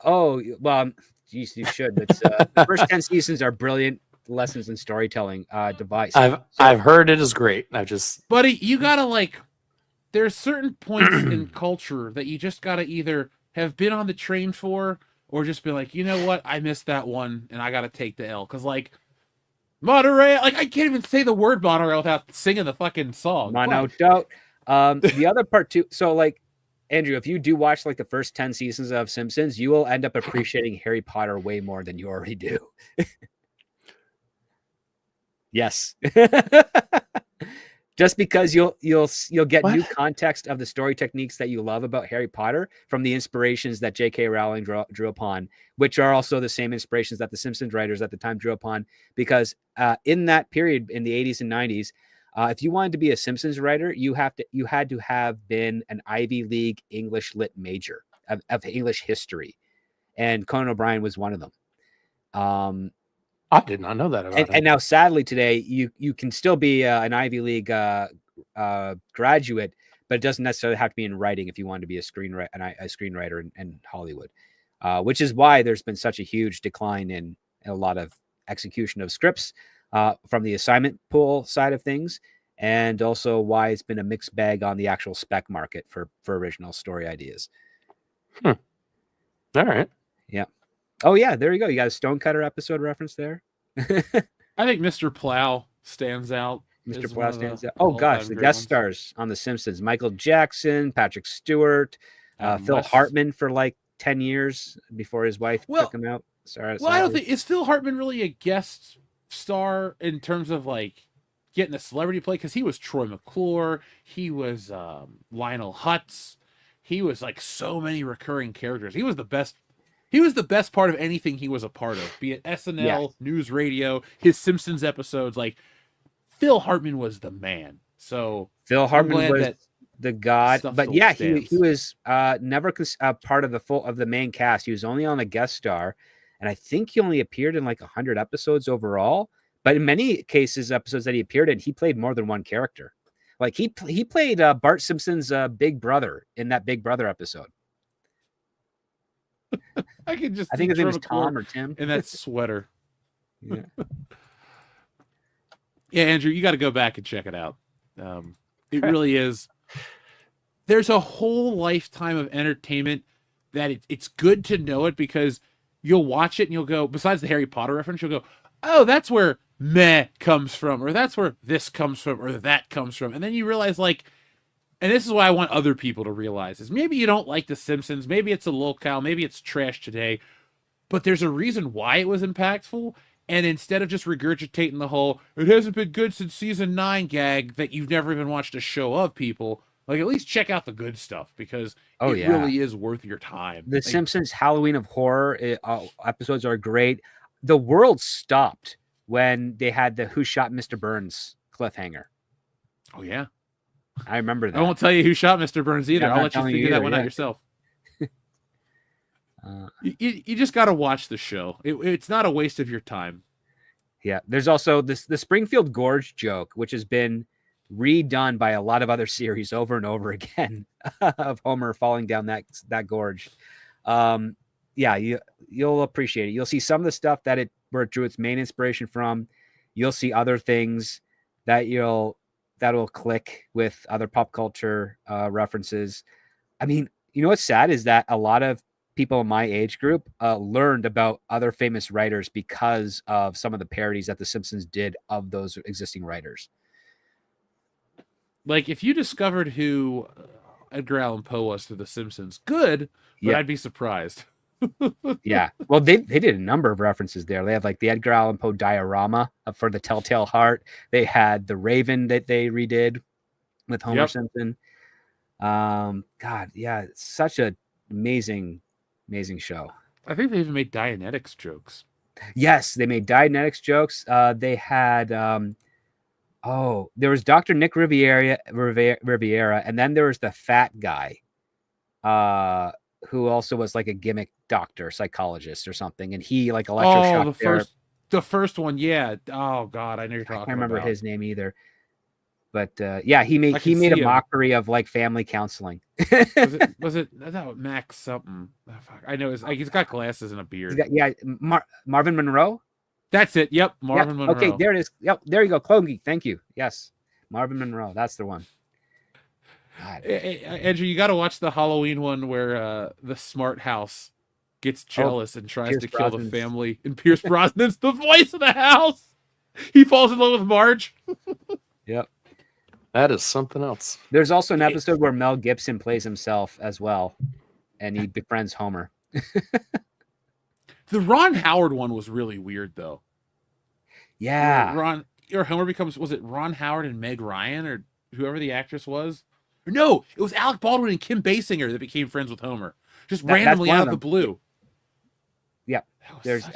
Oh, well, geez, you should. It's, the first 10 seasons are brilliant lessons in storytelling device. I've heard it is great. Buddy, you gotta, like, there's certain points in culture that you just gotta either have been on the train for or just be like, you know what, I missed that one and I gotta take the L. Because, like, monorail, like, I can't even say the word monorail without singing the fucking song. No doubt. The other part too, so, like, Andrew, if you do watch like the first 10 seasons of Simpsons, you will end up appreciating Harry Potter way more than you already do. Yes. Just because you'll get new context of the story techniques that you love about Harry Potter from the inspirations that J.K. Rowling drew upon, which are also the same inspirations that the Simpsons writers at the time drew upon. Because in that period, in the 80s and 90s, if you wanted to be a Simpsons writer, you had to have been an Ivy League English lit major of English history, and Conan O'Brien was one of them. I did not know that about him. And now, sadly, today you can still be an Ivy League graduate, but it doesn't necessarily have to be in writing if you want to be a screenwriter in Hollywood, which is why there's been such a huge decline in a lot of execution of scripts from the assignment pool side of things, and also why it's been a mixed bag on the actual spec market for original story ideas. All right. Yeah. Oh yeah, there you go. You got a Stonecutter episode reference there. I think Mr. Plow stands out. Mr. as Plow one of stands the out. Oh all-time gosh, the great guest ones. stars on The Simpsons: Michael Jackson, Patrick Stewart, Adam Phil West. Hartman for like 10 years before his wife Well- took him out. Sorry. Well, I don't think, is Phil Hartman really a guest star in terms of like getting a celebrity play? Because he was Troy McClure, he was Lionel Hutz, he was like so many recurring characters. He was the best. He was the best part of anything he was a part of, be it SNL, Yes. News Radio, his Simpsons episodes. Like Phil Hartman was the man. So Phil Hartman glad was that the god, stuff but still yeah, stands. he was never part of the main cast. He was only on a guest star, and I think he only appeared in like 100 episodes overall. But in many cases, episodes that he appeared in, he played more than one character. Like he played Bart Simpson's big brother in that Big Brother episode. I could just I think see his name Troy was McClure Tom or Tim. in that sweater. Yeah. Yeah, Andrew, you got to go back and check it out. It really is. There's a whole lifetime of entertainment that it's good to know it, because you'll watch it and you'll go, besides the Harry Potter reference, you'll go, oh, that's where meh comes from, or that's where this comes from, or that comes from. And then you realize, like, and this is what I want other people to realize, is maybe you don't like The Simpsons, maybe it's a locale, maybe it's trash today, but there's a reason why it was impactful. And instead of just regurgitating the whole, it hasn't been good since season 9 gag that you've never even watched a show of, people, like, at least check out the good stuff, because it really is worth your time. The Like, Simpsons Halloween of Horror episodes are great. The world stopped when they had the Who Shot Mr. Burns cliffhanger. oh, yeah. I remember that. I won't tell you who shot Mr. Burns either. Yeah, I'm I'll not let you telling figure you that either, one yeah. out yourself. Uh, You just got to watch the show. It's not a waste of your time. Yeah, there's also the Springfield Gorge joke, which has been redone by a lot of other series over and over again of Homer falling down that gorge. Yeah, you'll appreciate it. You'll see some of the stuff where it drew its main inspiration from. You'll see other things that'll click with other pop culture references. I mean, you know what's sad is that a lot of people in my age group learned about other famous writers because of some of the parodies that The Simpsons did of those existing writers. Like, if you discovered who Edgar Allan Poe was through The Simpsons, good, but Yeah. I'd be surprised. Yeah. Well, they did a number of references there. They had like the Edgar Allan Poe diorama for the Telltale Heart. They had the Raven that they redid with Homer Yep. Simpson. God, yeah, it's such an amazing show. I think they even made Dianetics jokes. Yes, they made Dianetics jokes. They had there was Dr. Nick Riviera, and then there was the fat guy, who also was like a gimmick doctor, psychologist or something, and he like electroshocked the first one, yeah. Oh God, I know you're talking about. I can't remember his name either. But yeah, he made a mockery of like family counseling. was it that Max something? Oh, fuck. I know he's got glasses and a beard. Marvin Monroe. That's it. Yep, Marvin Monroe. Okay, there it is. Yep, there you go. Clone Geek. Thank you. Yes, Marvin Monroe. That's the one. Andrew, you got to watch the Halloween one where the smart house gets jealous and tries to kill the family, and Pierce Brosnan's the voice of the house. He falls in love with Marge. Yep. That is something else. There's also an episode where Mel Gibson plays himself as well, and he befriends Homer. The Ron Howard one was really weird, though. Yeah. Homer becomes, was it Ron Howard and Meg Ryan or whoever the actress was? No, it was Alec Baldwin and Kim Basinger that became friends with Homer, just randomly out of the blue. Yeah. There's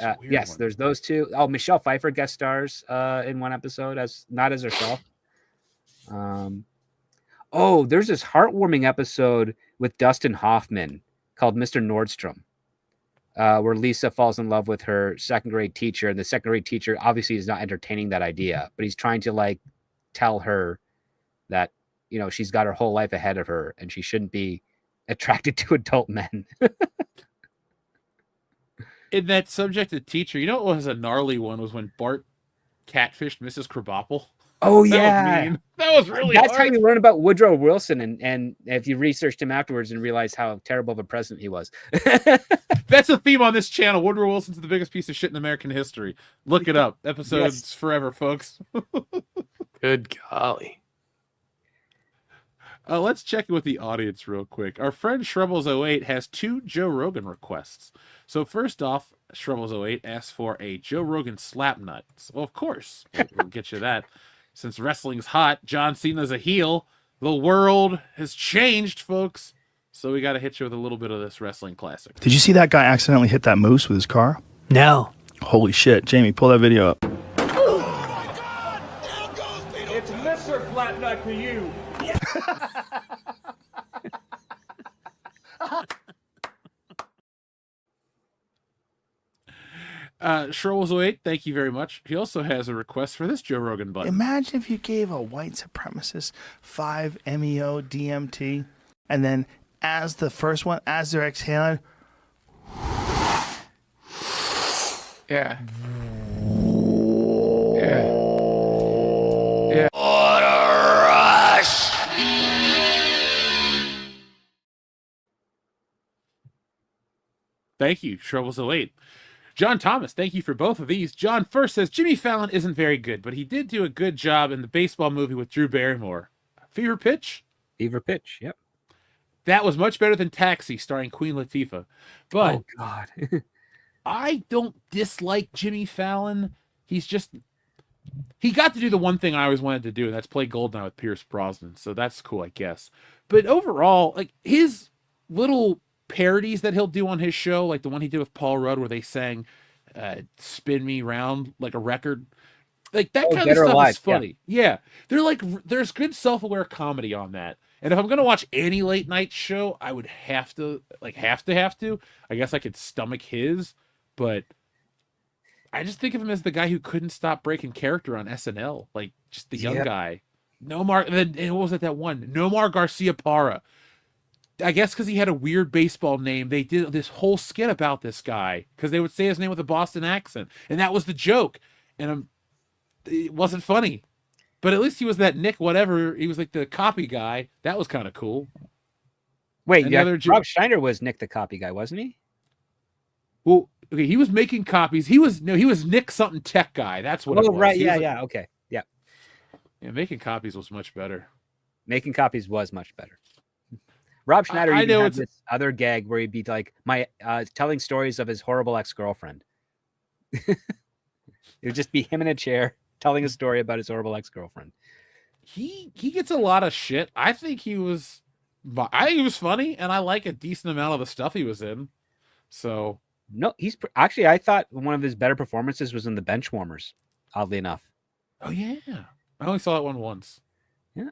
there's those two. Oh, Michelle Pfeiffer guest stars in one episode not as herself. There's this heartwarming episode with Dustin Hoffman called Mr. Nordstrom, where Lisa falls in love with her second grade teacher, and the second grade teacher obviously is not entertaining that idea, but he's trying to like tell her that she's got her whole life ahead of her and she shouldn't be attracted to adult men. In that subject of teacher, what was a gnarly one was when Bart catfished Mrs. Krabappel. Oh, That yeah. was mean. That was really That's hard. how you learn about Woodrow Wilson. And if you researched him afterwards and realized how terrible of a president he was. That's a theme on this channel. Woodrow Wilson's the biggest piece of shit in American history. Look it up. Episodes forever, folks. Good golly. Let's check in with the audience real quick. Our friend Shrubbles08 has 2 Joe Rogan requests. So first off, Shrubbles08 asks for a Joe Rogan slap nut. Well, of course, we'll get you that. Since wrestling's hot, John Cena's a heel. The world has changed, folks. So we got to hit you with a little bit of this wrestling classic. Did you see that guy accidentally hit that moose with his car? No. Holy shit. Jamie, pull that video up. It's Mr. Flatnut to you. Shrubbles08, thank you very much. He also has a request for this Joe Rogan button. Imagine if you gave a white supremacist 5-MeO DMT, and then as the first one, as they're exhaling, Yeah. Yeah. Yeah. What a rush! Thank you, Shrubbles08. John Thomas, thank you for both of these. John first says, Jimmy Fallon isn't very good, but he did do a good job in the baseball movie with Drew Barrymore. Fever Pitch? Fever Pitch, yep. That was much better than Taxi, starring Queen Latifah. But Oh, God. I don't dislike Jimmy Fallon. He got to do the one thing I always wanted to do, and that's play Goldeneye with Pierce Brosnan. So that's cool, I guess. But overall, like his little parodies that he'll do on his show, like the one he did with Paul Rudd where they sang Spin Me Round like a record. Like that kind of stuff is funny. Yeah. They're like, there's good self-aware comedy on that. And if I'm going to watch any late night show, I would have to. I guess I could stomach his, but I just think of him as the guy who couldn't stop breaking character on SNL. Like just the young guy. Nomar, and what was it, that one? Nomar Garcia Parra. I guess because he had a weird baseball name, they did this whole skit about this guy because they would say his name with a Boston accent, and that was the joke. And it wasn't funny, but at least he was that Nick whatever. He was like the copy guy. That was kind of cool. Wait, Rob Schneider was Nick the copy guy, wasn't he? Well, okay, he was making copies. He was Nick something tech guy. That's what. Oh, right, yeah, okay, yeah. Yeah, making copies was much better. Making copies was much better. Rob Schneider had this other gag where he'd be like, telling stories of his horrible ex-girlfriend. It would just be him in a chair telling a story about his horrible ex-girlfriend. He gets a lot of shit. I think he was funny, and I like a decent amount of the stuff he was in. So no, actually, I thought one of his better performances was in The Benchwarmers. Oddly enough. Oh yeah, I only saw that one once. Yeah,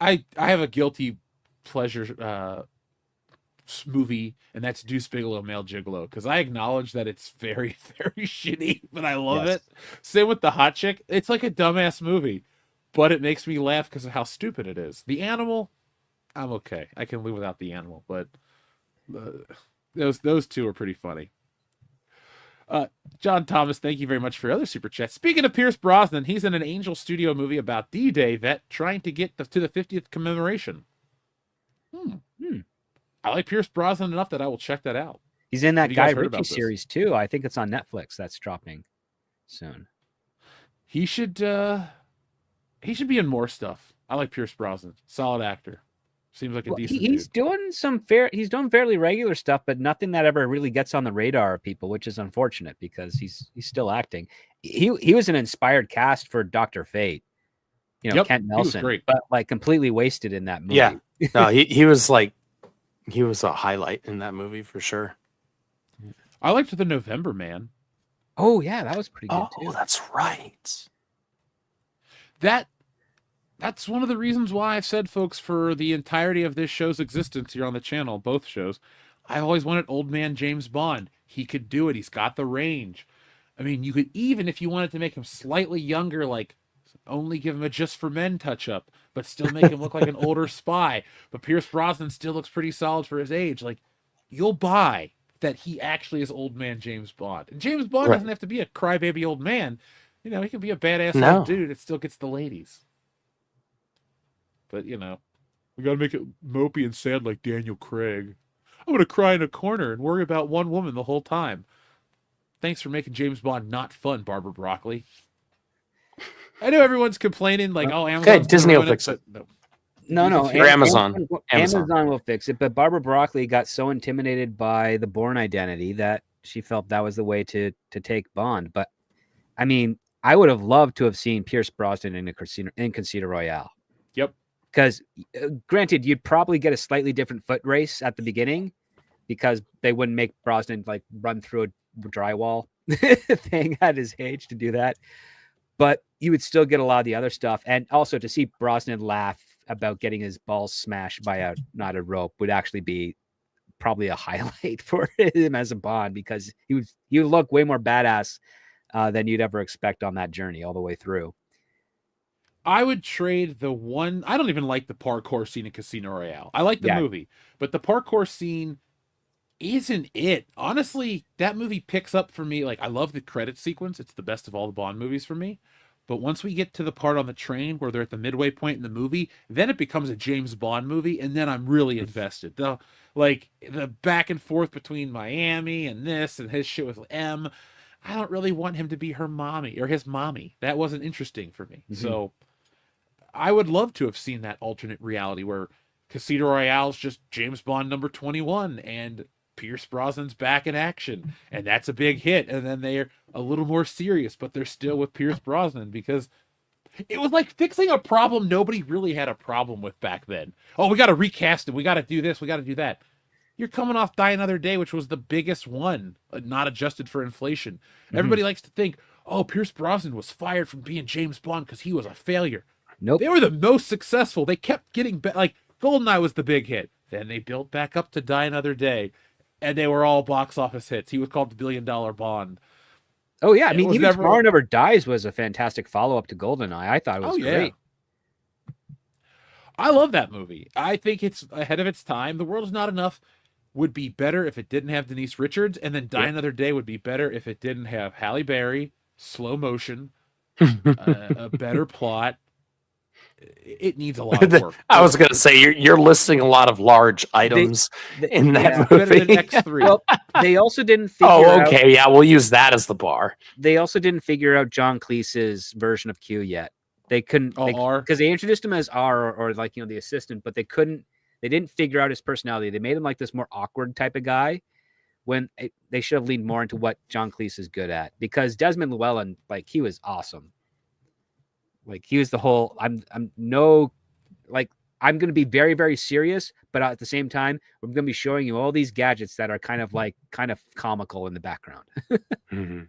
I have a guilty pleasure movie, and that's Deuce Bigelow, Male Gigolo, because I acknowledge that it's very, very shitty, but I love it. Same with The Hot Chick. It's like a dumbass movie, but it makes me laugh because of how stupid it is. The Animal, I'm okay. I can live without The Animal, but those two are pretty funny. John Thomas, thank you very much for your other super chat. Speaking of Pierce Brosnan, he's in an Angel Studio movie about D-Day vet trying to get to the 50th commemoration. I like Pierce Brosnan enough that I will check that out. He's in that Guy Ritchie series too. I think it's on Netflix. That's dropping soon. He should be in more stuff. I like Pierce Brosnan. Solid actor. Seems like a decent he's dude. He's doing fairly regular stuff, but nothing that ever really gets on the radar of people, which is unfortunate because he's still acting. He was an inspired cast for Dr. Fate. Kent Nelson, but like completely wasted in that movie. Yeah. No, he was a highlight in that movie for sure. I liked The November Man. Oh yeah, that was pretty good too. Oh, that's right. That's one of the reasons why I've said, folks, for the entirety of this show's existence here on the channel, both shows, I've always wanted old man James Bond. He could do it. He's got the range. I mean, you could even, if you wanted to make him slightly younger, like only give him a Just for Men touch-up, but still make him look like an older spy. But Pierce Brosnan still looks pretty solid for his age. Like, you'll buy that he actually is old man James Bond. And James Bond Right. doesn't have to be a crybaby old man. You know, he can be a badass No. old dude that still gets the ladies. But, you know, we gotta make it mopey and sad like Daniel Craig. I'm gonna cry in a corner and worry about one woman the whole time. Thanks for making James Bond not fun, Barbara Broccoli. I know everyone's complaining, like, oh, Amazon's Disney will ruin it, fix it. but No, no. Or Amazon. Amazon will fix it. But Barbara Broccoli got so intimidated by the Bourne Identity that she felt that was the way to take Bond. But I mean, I would have loved to have seen Pierce Brosnan in Casino Royale. Yep. Because granted, you'd probably get a slightly different foot race at the beginning because they wouldn't make Brosnan like run through a drywall thing at his age to do that. But you would still get a lot of the other stuff. And also to see Brosnan laugh about getting his balls smashed by a knotted rope would actually be probably a highlight for him as a Bond, because he would look way more badass than you'd ever expect on that journey all the way through. I would trade the one. I don't even like the parkour scene in Casino Royale. I like the movie, but the parkour scene isn't it. Honestly, that movie picks up for me. Like, I love the credit sequence. It's the best of all the Bond movies for me. But once we get to the part on the train where they're at the midway point in the movie, then it becomes a James Bond movie, and then I'm really invested. The back and forth between Miami and this and his shit with M, I don't really want him to be her mommy or his mommy. That wasn't interesting for me. Mm-hmm. So I would love to have seen that alternate reality where Casino Royale is just James Bond number 21 and Pierce Brosnan's back in action, and that's a big hit. And then they're a little more serious, but they're still with Pierce Brosnan, because it was like fixing a problem nobody really had a problem with back then. Oh, we got to recast it. We got to do this. We got to do that. You're coming off Die Another Day, which was the biggest one, not adjusted for inflation. Mm-hmm. Everybody likes to think, oh, Pierce Brosnan was fired from being James Bond because he was a failure. Nope. They were the most successful. They kept getting better. Like, GoldenEye was the big hit. Then they built back up to Die Another Day, and they were all box office hits. He was called the $1 billion Bond. Oh, yeah. I mean, even Tomorrow Never Dies was a fantastic follow-up to GoldenEye. I thought it was great. I love that movie. I think it's ahead of its time. The World Is Not Enough would be better if it didn't have Denise Richards, and then Die Another Day would be better if it didn't have Halle Berry, slow motion, a better plot. It needs a lot of work. I was going to say, you're listing a lot of large items in that movie. Better than X3. Well, they also didn't figure out... Yeah, we'll use that as the bar. They also didn't figure out John Cleese's version of Q yet. They couldn't... R? Because they introduced him as R, or like, the assistant, but they didn't figure out his personality. They made him like this more awkward type of guy, when they should have leaned more into what John Cleese is good at. Because Desmond Llewellyn, like, he was awesome. Like, he was the whole, I'm going to be very, very serious, but at the same time, we're going to be showing you all these gadgets that are kind of comical in the background. Mm-hmm.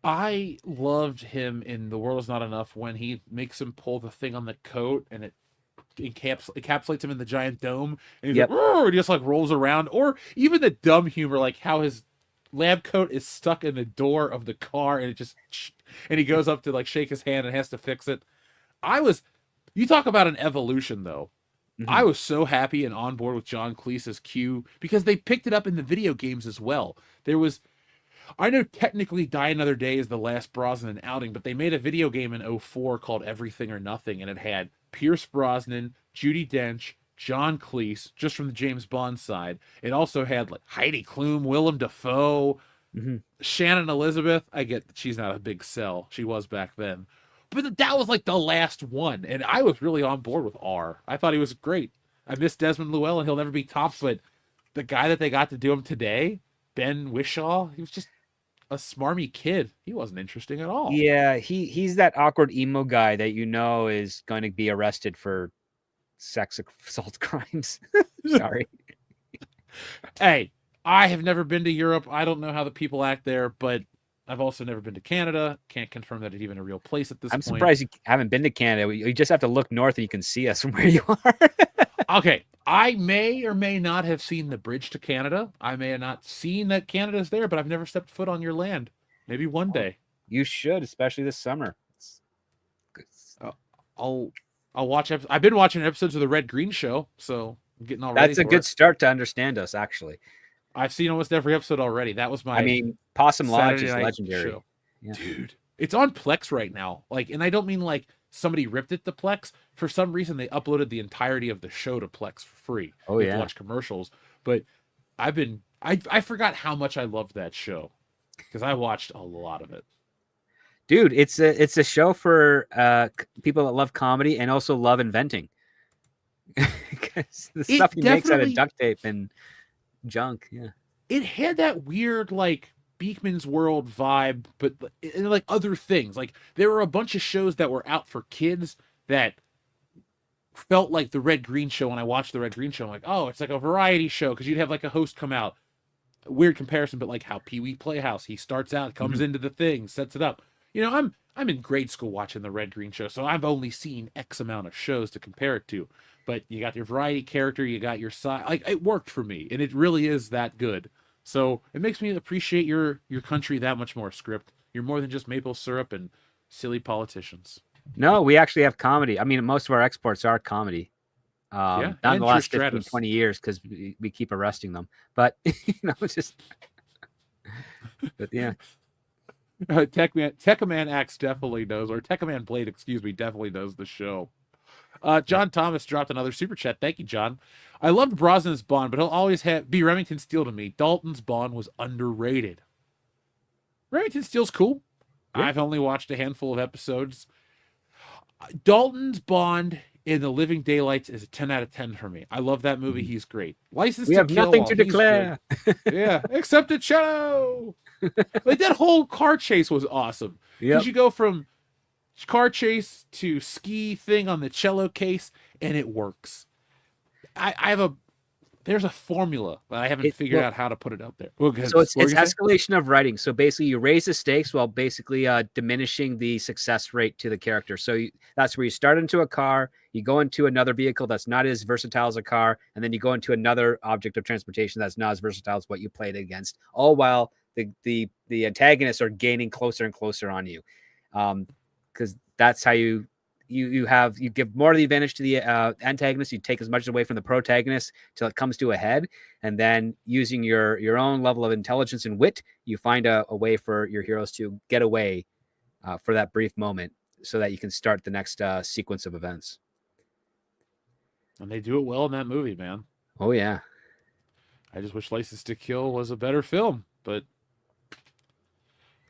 I loved him in The World Is Not Enough when he makes him pull the thing on the coat and it encapsulates him in the giant dome, and he's like, he just like rolls around. Or even the dumb humor, like how his lab coat is stuck in the door of the car and and he goes up to like shake his hand and has to fix it. You talk about an evolution though. Mm-hmm. I was so happy and on board with John Cleese's Q because they picked it up in the video games as well. I know technically Die Another Day is the last Brosnan outing, but they made a video game in 2004 called Everything or Nothing, and it had Pierce Brosnan, Judi Dench, John Cleese, just from the James Bond side. It also had like Heidi Klum, Willem Dafoe, Shannon Elizabeth. I get that she's not a big sell. She was back then. But that was like the last one, and I was really on board with R. I thought he was great. I miss Desmond Llewellyn. He'll never be topped, but the guy that they got to do him today, Ben Whishaw, he was just a smarmy kid. He wasn't interesting at all. Yeah, he's that awkward emo guy that is going to be arrested for sex assault crimes. Sorry. Hey, I have never been to Europe. I don't know how the people act there, but I've also never been to Canada. Can't confirm that it's even a real place at this point. I'm surprised you haven't been to Canada. You just have to look north and you can see us from where you are. Okay. I may or may not have seen the bridge to Canada. I may have not seen that Canada's there, but I've never stepped foot on your land. Maybe one day. You should, especially this summer. It's I'll watch. I've been watching episodes of the Red Green Show, so I'm getting all ready. That's a for good it. start to understand us, actually. I've seen almost every episode already. That was my. I mean, Possum Lodge Saturday is night legendary. show. Yeah. Dude, it's on Plex right now. Like, and I don't mean like somebody ripped it to Plex. For some reason, they uploaded the entirety of the show to Plex for free. Oh, You have to yeah. watch commercials, but I forgot how much I loved that show because I watched a lot of it. Dude, it's a show for people that love comedy and also love inventing. 'Cause the stuff he makes out of definitely- duct tape and junk. Yeah. It had that weird like Beekman's World vibe, but and, like other things. Like there were a bunch of shows that were out for kids that felt like the Red Green Show. When I watched the Red Green Show, I'm like, oh, it's like a variety show because you'd have like a host come out. Weird comparison, but like how Pee-wee Playhouse, he starts out, comes into the thing, sets it up. You know, I'm in grade school watching the Red Green Show, so I've only seen X amount of shows to compare it to. But you got your variety character, you got your side. Like it worked for me, and it really is that good. So it makes me appreciate your country that much more. Script, you're more than just maple syrup and silly politicians. No, we actually have comedy. I mean, most of our exports are comedy. Yeah, Not in and the last Trish 15, Stratus. 20 years because we keep arresting them. But, it's just. But yeah. Techman Axe definitely knows, or Techman Blade, excuse me, definitely knows the show. John Thomas dropped another super chat. Thank you, John. I loved Brosnan's Bond, but he'll always be Remington Steele to me. Dalton's Bond was underrated. Remington Steele's cool. Yeah. I've only watched a handful of episodes. Dalton's Bond in The Living Daylights is a 10 out of 10 for me. I love that movie. He's great. License We to have Kill, nothing while to he's declare. good. Yeah, except a cello. Like that whole car chase was awesome. Because Yep. you go from car chase to ski thing on the cello case, and it works. There's a formula, but I haven't figured out how to put it out there. Well, So it's escalation of writing. So basically, you raise the stakes while basically diminishing the success rate to the character. So that's where you start into a car, you go into another vehicle that's not as versatile as a car, and then you go into another object of transportation that's not as versatile as what you played against. All while the antagonists are gaining closer and closer on you, because that's how you give more of the advantage to the antagonist. You take as much away from the protagonist till it comes to a head, and then using your own level of intelligence and wit, you find a way for your heroes to get away for that brief moment, so that you can start the next sequence of events. And they do it well in that movie, man. Oh yeah, I just wish License to Kill was a better film, but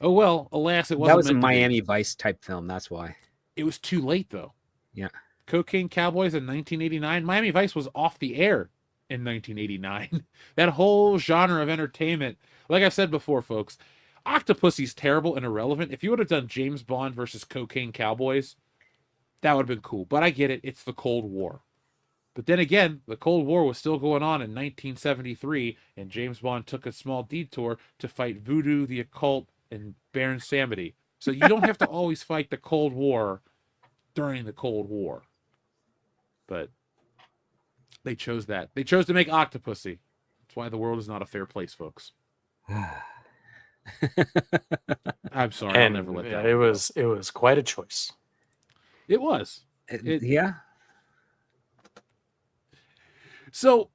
oh well. Alas, it wasn't. that was a meant to be. Miami Vice type film. That's why. It was too late, though. Yeah. Cocaine Cowboys in 1989. Miami Vice was off the air in 1989. That whole genre of entertainment, like I've said before, folks, Octopussy's terrible and irrelevant. If you would have done James Bond versus Cocaine Cowboys, that would have been cool. But I get it. It's the Cold War. But then again, the Cold War was still going on in 1973, and James Bond took a small detour to fight voodoo, the occult, and Baron Samedi. So you don't have to always fight the Cold War during the Cold War. But they chose that. They chose to make Octopussy. That's why the world is not a fair place, folks. I'm sorry. And I'll never let that. it was quite a choice. It was. Yeah. So,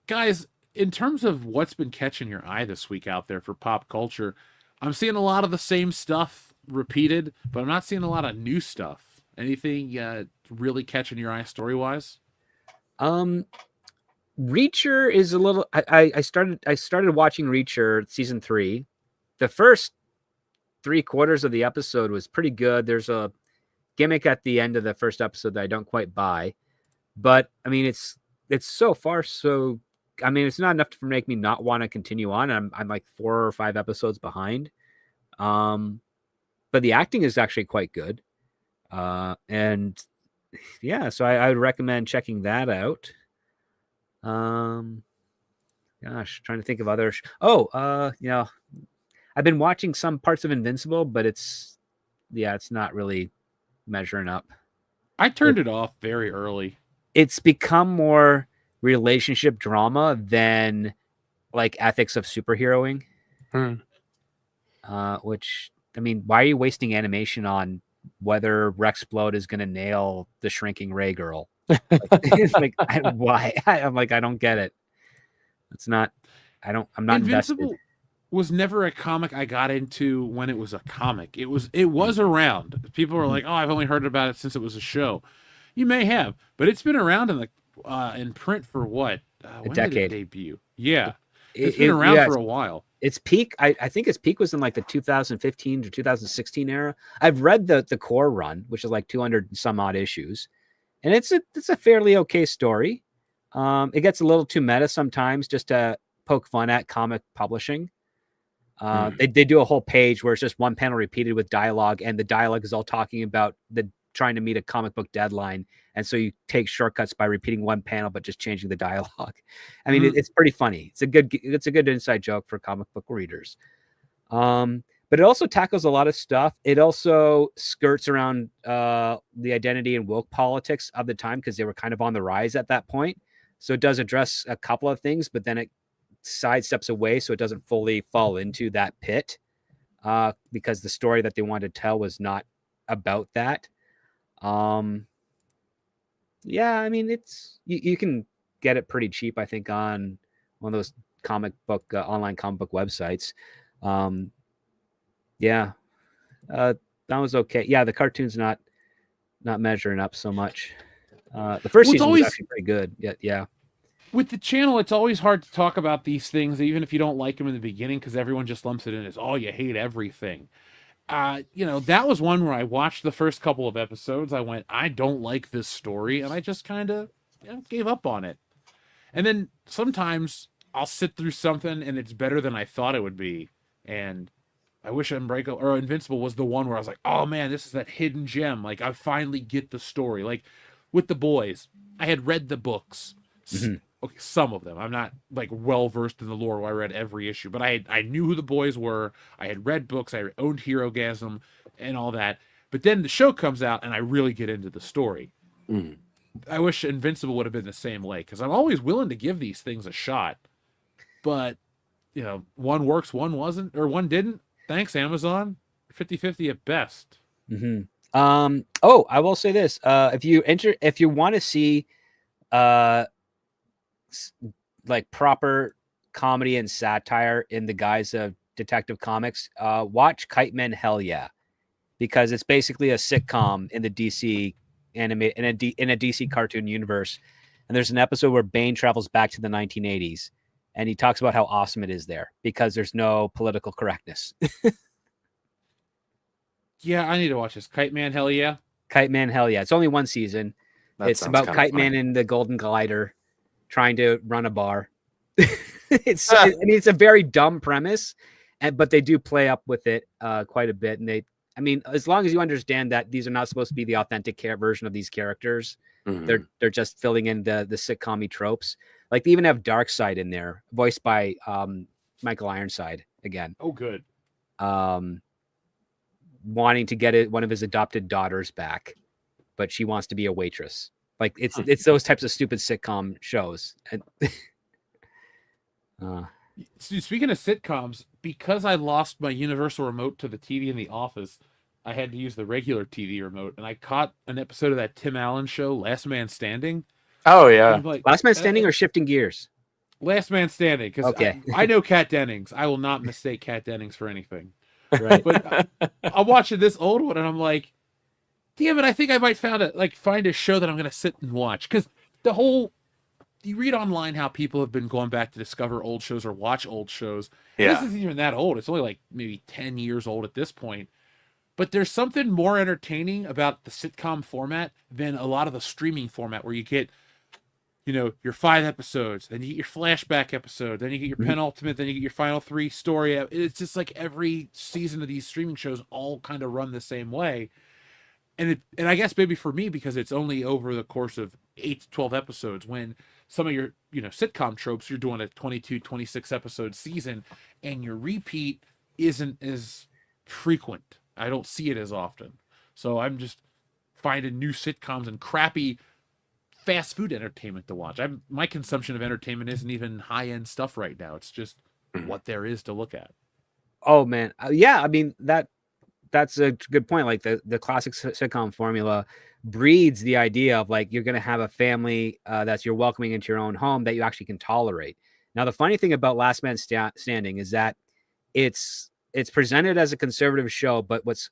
guys, in terms of what's been catching your eye this week out there for pop culture, I'm seeing a lot of the same stuff repeated, but I'm not seeing a lot of new stuff. Anything really catching your eye story-wise? Reacher is a little. I started watching Reacher season 3. The first 3/4 of the episode was pretty good. There's a gimmick at the end of the first episode that I don't quite buy, but I mean it's so far so. I mean, it's not enough to make me not want to continue on. I'm like 4 or 5 episodes behind. But the acting is actually quite good. And yeah, so I would recommend checking that out. Gosh, trying to think of other. I've been watching some parts of Invincible, but it's not really measuring up. I turned it off very early. It's become more relationship drama than like ethics of superheroing. Which, I mean, why are you wasting animation on whether Rexplode is going to nail the Shrinking Ray girl. Like, why? I'm like, I don't get it. It's not. I'm not Invincible invested. was never a comic I got into when it was a comic. It was around. People were like, "Oh, I've only heard about it since it was a show." You may have, but it's been around in print for what? When did decade. it debut? Yeah, it's been around for a while. Its peak, I think its peak was in like the 2015 to 2016 era. I've read the core run, which is like 200 and some odd issues, and it's a fairly okay story. It gets a little too meta sometimes, just to poke fun at comic publishing. They do a whole page where it's just one panel repeated with dialogue, and the dialogue is all talking about trying to meet a comic book deadline, and so you take shortcuts by repeating one panel but just changing the dialogue. I mean, it's pretty funny. It's a good inside joke for comic book readers. But it also tackles a lot of stuff. It also skirts around the identity and woke politics of the time, because they were kind of on the rise at that point. So it does address a couple of things, but then it sidesteps away so it doesn't fully fall into that pit, because the story that they wanted to tell was not about that. Yeah, I mean, you can get it pretty cheap, I think, on one of those comic book online comic book websites. Yeah, that was okay. Yeah, the cartoon's not measuring up so much. The first season was actually pretty good. Yeah. With the channel, it's always hard to talk about these things, even if you don't like them in the beginning, because everyone just lumps it in as, "Oh, you hate everything." That was one where I watched the first couple of episodes. I went, "I don't like this story," and I just kind of gave up on it. And then sometimes I'll sit through something and it's better than I thought it would be. And I wish Invincible was the one where I was like, "Oh man, this is that hidden gem. Like, I finally get the story." Like with The Boys, I had read the books. Okay, some of them. I'm not like well versed in the lore where I read every issue, but I knew who the boys were. I had read books. I owned Herogasm and all that. But then the show comes out and I really get into the story. I wish Invincible would have been the same way, because I'm always willing to give these things a shot. But one works, one wasn't, or one didn't. Thanks, Amazon. 50-50 at best. Oh, I will say this: if you want to see like proper comedy and satire in the guise of Detective Comics, watch Kite Men Hell Yeah, because it's basically a sitcom in the DC in a DC cartoon universe. And there's an episode where Bane travels back to the 1980s, and he talks about how awesome it is there because there's no political correctness. Yeah, I need to watch this. Kite Man Hell Yeah. Kite Man Hell Yeah. It's only one season. It's about Kite Man and the Golden Glider trying to run a bar. It's a very dumb premise, but they do play up with it quite a bit. And as long as you understand that these are not supposed to be the authentic version of these characters, they're just filling in the sitcom-y tropes. Like they even have Darkseid in there, voiced by Michael Ironside again. Oh, good. Wanting to get one of his adopted daughters back, but she wants to be a waitress. Like it's those types of stupid sitcom shows. Speaking of sitcoms, because I lost my universal remote to the TV in the office, I had to use the regular TV remote, and I caught an episode of that Tim Allen show, Last Man Standing. Oh yeah, Like, Last Man Standing or Shifting Gears? Last Man Standing, because okay. I know Kat Dennings. I will not mistake Kat Dennings for anything. Right. But I'm watching this old one, and I'm like, damn it, I think I might find a show that I'm going to sit and watch. Because you read online how people have been going back to discover old shows or watch old shows. Yeah. This isn't even that old. It's only like maybe 10 years old at this point. But there's something more entertaining about the sitcom format than a lot of the streaming format, where you get, your 5 episodes, then you get your flashback episode, then you get your penultimate, then you get your final 3 story. It's just like every season of these streaming shows all kind of run the same way. And I guess maybe for me, because it's only over the course of 8 to 12 episodes, when some of your, sitcom tropes, you're doing a 22, 26 episode season, and your repeat isn't as frequent. I don't see it as often. So I'm just finding new sitcoms and crappy fast food entertainment to watch. My consumption of entertainment isn't even high-end stuff right now. It's just what there is to look at. Oh man. Yeah. I mean, that that's a good point. Like the classic sitcom formula breeds the idea of like you're going to have a family that's you're welcoming into your own home that you actually can tolerate. Now, the funny thing about Last Man Standing is that it's presented as a conservative show, but what's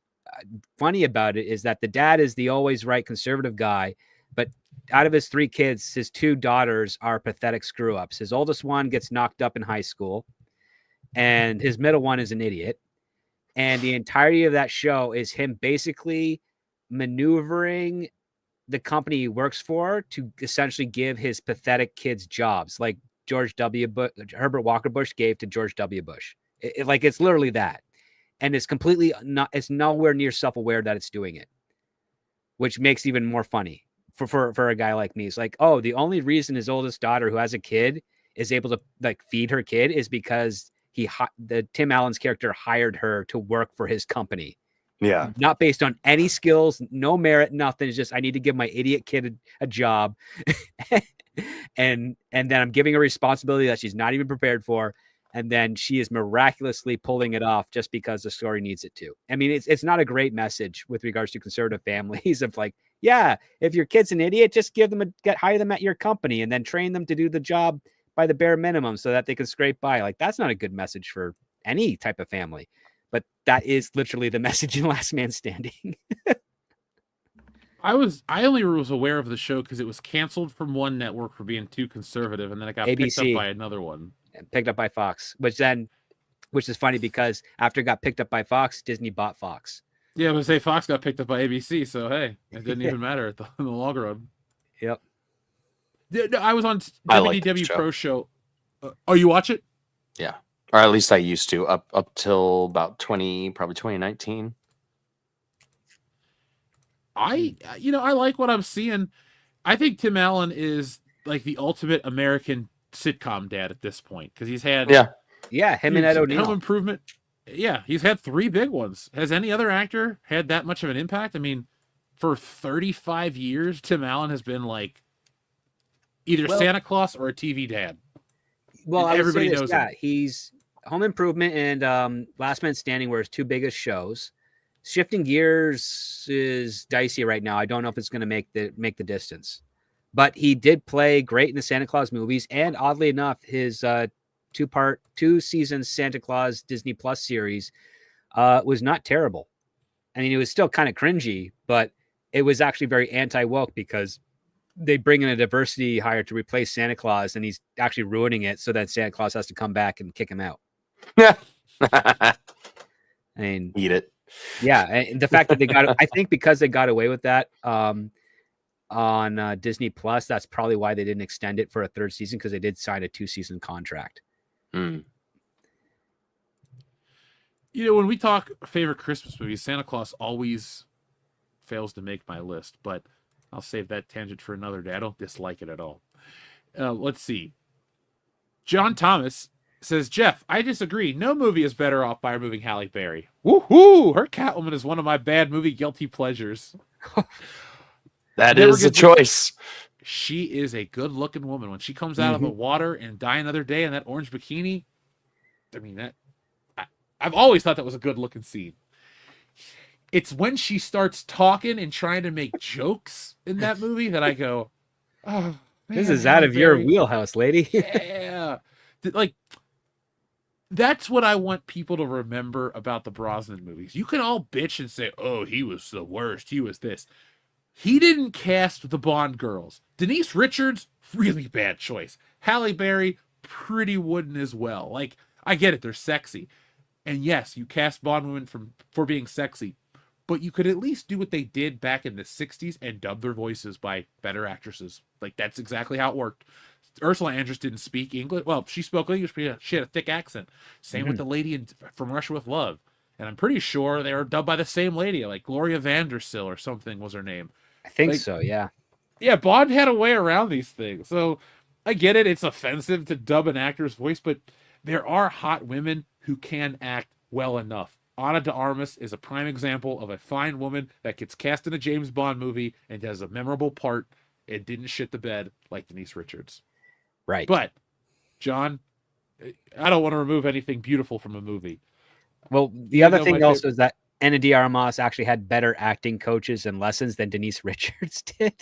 funny about it is that the dad is the always right conservative guy, but out of his 3 kids, his 2 daughters are pathetic screw ups. His oldest one gets knocked up in high school, and his middle one is an idiot. And the entirety of that show is him basically maneuvering the company he works for to essentially give his pathetic kids jobs, like Herbert Walker Bush gave to George W. Bush. It's literally that. And it's completely not, it's nowhere near self-aware that it's doing it, which makes it even more funny for a guy like me. It's like, oh, the only reason his oldest daughter who has a kid is able to like feed her kid is because Tim Allen's character hired her to work for his company. Yeah. Not based on any skills, no merit, nothing. It's just, I need to give my idiot kid a job. and then I'm giving a responsibility that she's not even prepared for. And then she is miraculously pulling it off just because the story needs it to. I mean, it's not a great message with regards to conservative families of like, yeah, if your kid's an idiot, just hire them at your company and then train them to do the job by the bare minimum so that they can scrape by. Like, that's not a good message for any type of family. But that is literally the message in Last Man Standing. I only was aware of the show because it was canceled from one network for being too conservative, and then it got picked ABC. up by another one. And picked up by Fox, which is funny because after it got picked up by Fox, Disney bought Fox. Yeah, but say Fox got picked up by ABC, so hey, it didn't even matter in the long run. Yep. I was on I like WDW that Pro Show. Oh, you watch it? Yeah. Or at least I used to up till about 2019. I like what I'm seeing. I think Tim Allen is like the ultimate American sitcom dad at this point because he's had him and Ed O'Neill. Home Improvement. Yeah, he's had 3 big ones. Has any other actor had that much of an impact? I mean, for 35 years, Tim Allen has been like either Santa Claus or a TV dad. Well, everybody knows him. He's Home Improvement and Last Man Standing were his 2 biggest shows. Shifting Gears is dicey right now. I don't know if it's going to make the distance. But he did play great in the Santa Claus movies, and oddly enough, his 2-season Santa Claus Disney Plus series was not terrible. I mean, it was still kind of cringy, but it was actually very anti-woke because they bring in a diversity hire to replace Santa Claus, and he's actually ruining it so that Santa Claus has to come back and kick him out. Yeah. I mean, eat it. Yeah, and the fact that they got, I think because they got away with that on Disney Plus, that's probably why they didn't extend it for a 3rd season, because they did sign a 2-season contract. Mm. When we talk favorite Christmas movies, Santa Claus always fails to make my list, but I'll save that tangent for another day. I don't dislike it at all. Let's see. John Thomas says, Jeff, I disagree. No movie is better off by removing Halle Berry. Woohoo! Her Catwoman is one of my bad movie guilty pleasures. That is a choice. She is a good-looking woman. When she comes out of the water and Die Another Day in that orange bikini, I mean, I've always thought that was a good-looking scene. It's when she starts talking and trying to make jokes in that movie that I go, oh, man, this is out of your wheelhouse, lady. Yeah. Like, that's what I want people to remember about the Brosnan movies. You can all bitch and say, oh, he was the worst. He was this. He didn't cast the Bond girls. Denise Richards, really bad choice. Halle Berry, pretty wooden as well. Like, I get it. They're sexy. And yes, you cast Bond women for being sexy. But you could at least do what they did back in the 60s and dub their voices by better actresses. Like, that's exactly how it worked. Ursula Andress didn't speak English. Well, she spoke English, but she had a thick accent. Same with the lady from Russia with Love. And I'm pretty sure they were dubbed by the same lady, like Gloria Vandersill or something was her name. I think so, yeah. Yeah, Bond had a way around these things. So I get it. It's offensive to dub an actor's voice, but there are hot women who can act well enough. Ana de Armas is a prime example of a fine woman that gets cast in a James Bond movie and has a memorable part and didn't shit the bed like Denise Richards. Right. But, John, I don't want to remove anything beautiful from a movie. Well, the other thing also is that Anna de Armas actually had better acting coaches and lessons than Denise Richards did.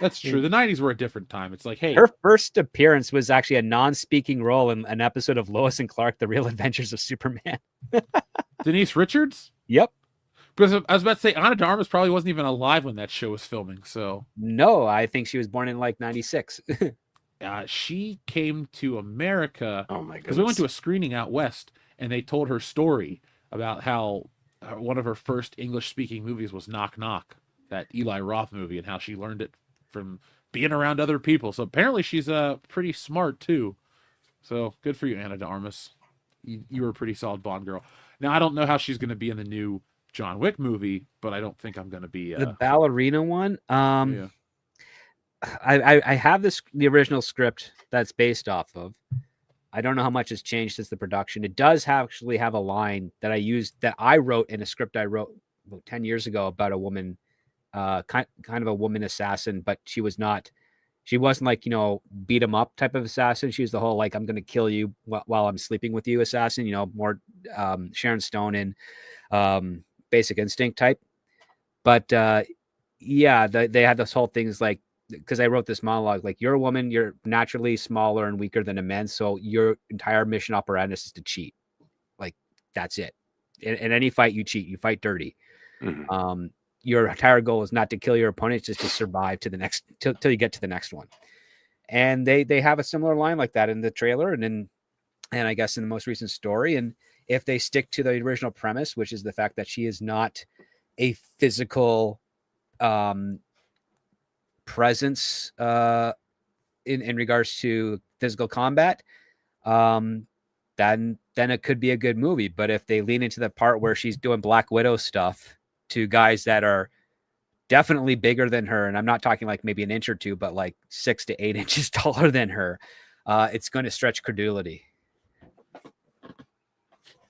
That's true. The 90s were a different time. It's like, hey, Her first appearance was actually a non-speaking role in an episode of Lois and Clark: The Real Adventures of Superman. Denise Richards? Yep. Because I was about to say, Ana de Armas probably wasn't even alive when that show was filming. So No, I think she was born in like 96. she came to America Oh my because we went goodness. to a screening out west, and they told her story about how one of her first English-speaking movies was Knock Knock, that Eli Roth movie, and how she learned it from being around other people. So apparently she's pretty smart too. So good for you, Ana de Armas. You were a pretty solid Bond girl. Now I don't know how she's going to be in the new John Wick movie, but I don't think I'm going to be. The ballerina one. Yeah. I have the original script that's based off of. I don't know how much has changed since the production. It does actually have a line that I wrote in a script I wrote about 10 years ago about a woman, kind of a woman assassin, but she wasn't like, beat 'em up type of assassin. She was the whole, like, I'm going to kill you while I'm sleeping with you assassin, more Sharon Stone and Basic Instinct type. But yeah, they had this whole thing is like, because I wrote this monologue, like, you're a woman, you're naturally smaller and weaker than a man, so your entire mission operandus is to cheat. Like, that's it. In any fight, you cheat, you fight dirty. Mhm. Your entire goal is not to kill your opponent, it's just to survive to the next till you get to the next one. And they have a similar line like that in the trailer, and I guess in the most recent story. And if they stick to the original premise, which is the fact that she is not a physical presence in regards to physical combat, then it could be a good movie. But if they lean into the part where she's doing Black Widow stuff to guys that are definitely bigger than her, and I'm not talking like maybe an inch or two, but like 6 to 8 inches taller than her, it's going to stretch credulity.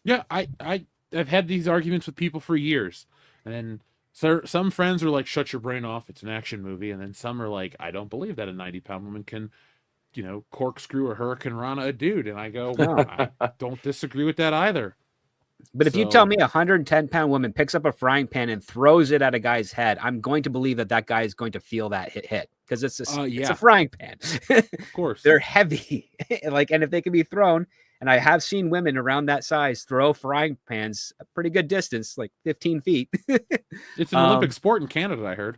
Yeah, I've had these arguments with people for years, and then some friends are like, "Shut your brain off! It's an action movie," and then some are like, "I don't believe that a 90-pound woman can, corkscrew a Hurricane Rana a dude," and I go, "No, I don't disagree with that either." But if you So- tell me a 110-pound woman picks up a frying pan and throws it at a guy's head, I'm going to believe that guy is going to feel that hit because it's a yeah. frying pan. Of course, They're heavy, and if they can be thrown, and I have seen women around that size throw frying pans a pretty good distance, like 15 feet. it's an Olympic sport in Canada, I heard.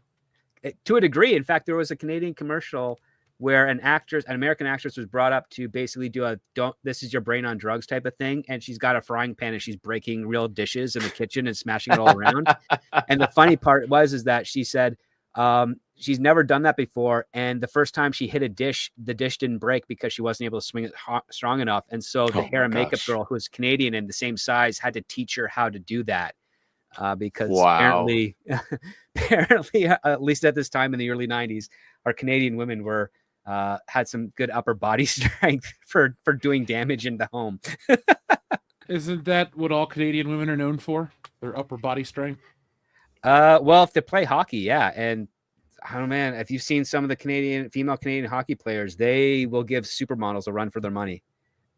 To a degree. In fact, there was a Canadian commercial where an American actress was brought up to basically do this is your brain on drugs type of thing. And she's got a frying pan and she's breaking real dishes in the kitchen and smashing it all around. And the funny part is that she said she's never done that before. And the first time she hit a dish, the dish didn't break because she wasn't able to swing it strong enough. And so the hair and makeup girl, who was Canadian and the same size, had to teach her how to do that. Because apparently, at least at this time in the early 90s, our Canadian women had some good upper body strength for doing damage in the home. Isn't that what all Canadian women are known for? Their upper body strength? Well, if they play hockey, yeah. And I don't know, man, if you've seen some of the female Canadian hockey players, they will give supermodels a run for their money.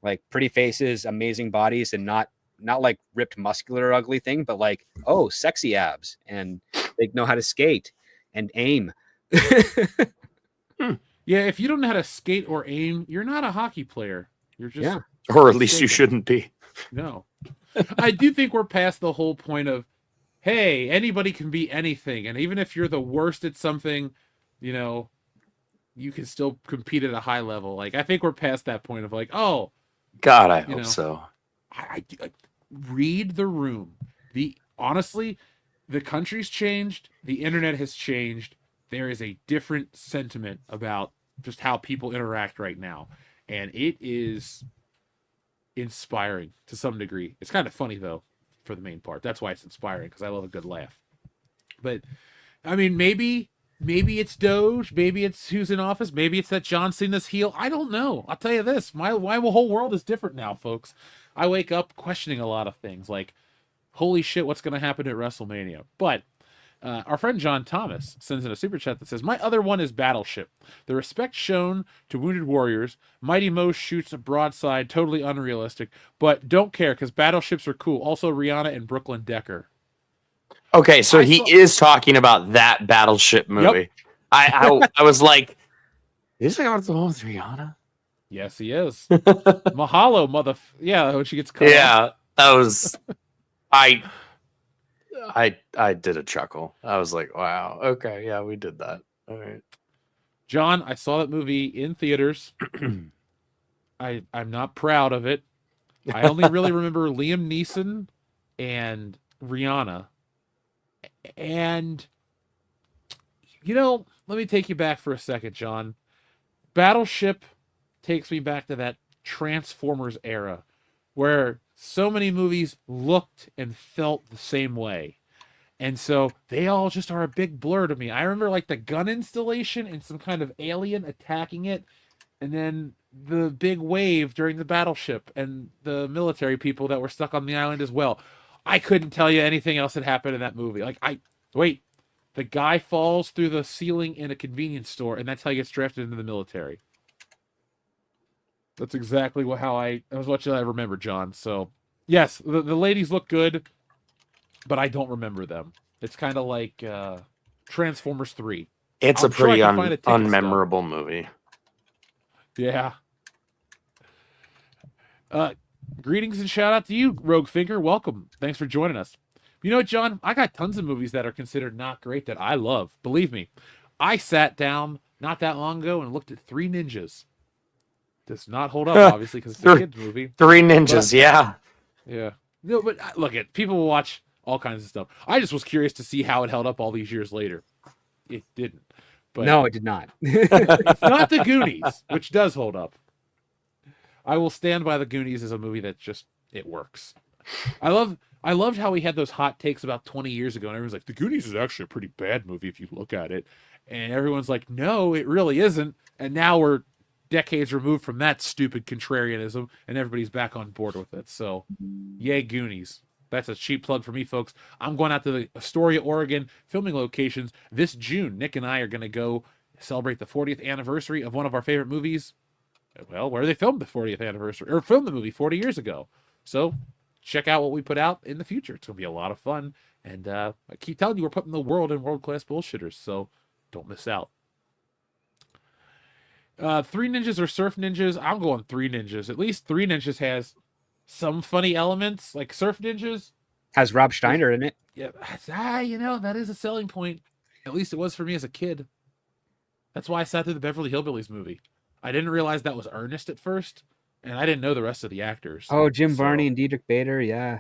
Like pretty faces, amazing bodies, and not like ripped muscular ugly thing, but like, oh, sexy abs, and they know how to skate and aim. Yeah, if you don't know how to skate or aim, you're not a hockey player. You're just or at least you shouldn't be. No. I do think we're past the whole point of, hey, anybody can be anything, and even if you're the worst at something, you can still compete at a high level. Like, I think we're past that point of like, oh, God, I hope so. I read the room. Honestly, the country's changed. The internet has changed. There is a different sentiment about just how people interact right now. And it is inspiring to some degree. It's kind of funny, though, for the main part. That's why it's inspiring, because I love a good laugh. But, I mean, maybe it's Doge. Maybe it's who's in office. Maybe it's that John Cena's heel. I don't know. I'll tell you this. My whole world is different now, folks. I wake up questioning a lot of things. Like, holy shit, what's going to happen at WrestleMania? But our friend John Thomas sends in a super chat that says, my other one is Battleship. The respect shown to wounded warriors. Mighty Mo shoots a broadside, totally unrealistic, but don't care because battleships are cool. Also Rihanna and Brooklyn Decker. Okay, so I he saw- is talking about that Battleship movie. I was like, is he about the one with Rihanna? Yes, he is. Mahalo, yeah, when she gets cut off. Yeah, that was I did a chuckle. I was like, wow, okay, yeah, we did that. All right. John, I saw that movie in theaters. I'm not proud of it. I only really remember Liam Neeson and Rihanna. And let me take you back for a second, John. Battleship takes me back to that Transformers era where so many movies looked and felt the same way. And so they all just are a big blur to me. I remember like the gun installation and some kind of alien attacking it, and then the big wave during the battleship and the military people that were stuck on the island as well. I couldn't tell you anything else that happened in that movie. Wait, the guy falls through the ceiling in a convenience store, and that's how he gets drafted into the military. That's exactly that was what I remember, John. So, yes, the ladies look good, but I don't remember them. It's kind of like Transformers 3. It's I'm a pretty sure I can find a ticket stub. unmemorable movie. Yeah. Greetings and shout out to you, Rogue Thinker. Welcome. Thanks for joining us. You know what, John? I got tons of movies that are considered not great that I love. Believe me, I sat down not that long ago and looked at Three Ninjas. Does not hold up, obviously, because it's a kid's movie. Three Ninjas, yeah. Yeah. No, but look, people will watch all kinds of stuff. I just was curious to see how it held up all these years later. It didn't. But No, it did not. it's not The Goonies, which does hold up. I will stand by The Goonies as a movie that it works. I loved how we had those hot takes about 20 years ago, and everyone's like, The Goonies is actually a pretty bad movie if you look at it. And everyone's like, no, it really isn't. And now we're decades removed from that stupid contrarianism, and everybody's back on board with it. So, yay, Goonies. That's a cheap plug for me, folks. I'm going out to the Astoria, Oregon filming locations this June. Nick and I are going to go celebrate the 40th anniversary of one of our favorite movies. Well, where they filmed the 40th anniversary, or filmed the movie 40 years ago. So check out what we put out in the future. It's going to be a lot of fun. And I keep telling you, we're putting the world in world-class bullshitters, so don't miss out. Three Ninjas or Surf Ninjas? I'm going Three Ninjas. At least Three Ninjas has some funny elements, like Surf Ninjas. Has Rob Schneider in it. Yeah, that is a selling point. At least it was for me as a kid. That's why I sat through the Beverly Hillbillies movie. I didn't realize that was Ernest at first, and I didn't know the rest of the actors. Oh, Jim Varney and Diedrich Bader, yeah.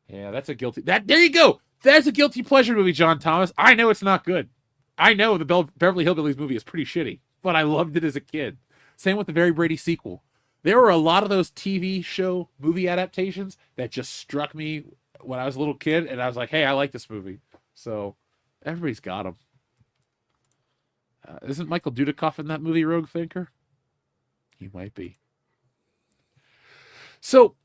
Yeah, that's a guilty... There you go! That's a guilty pleasure movie, John Thomas. I know it's not good. I know the Beverly Hillbillies movie is pretty shitty, but I loved it as a kid. Same with the Very Brady sequel. There were a lot of those TV show movie adaptations that just struck me when I was a little kid, and I was like, hey, I like this movie. So, everybody's got them. Isn't Michael Dudikoff in that movie, Rogue Thinker? He might be. So,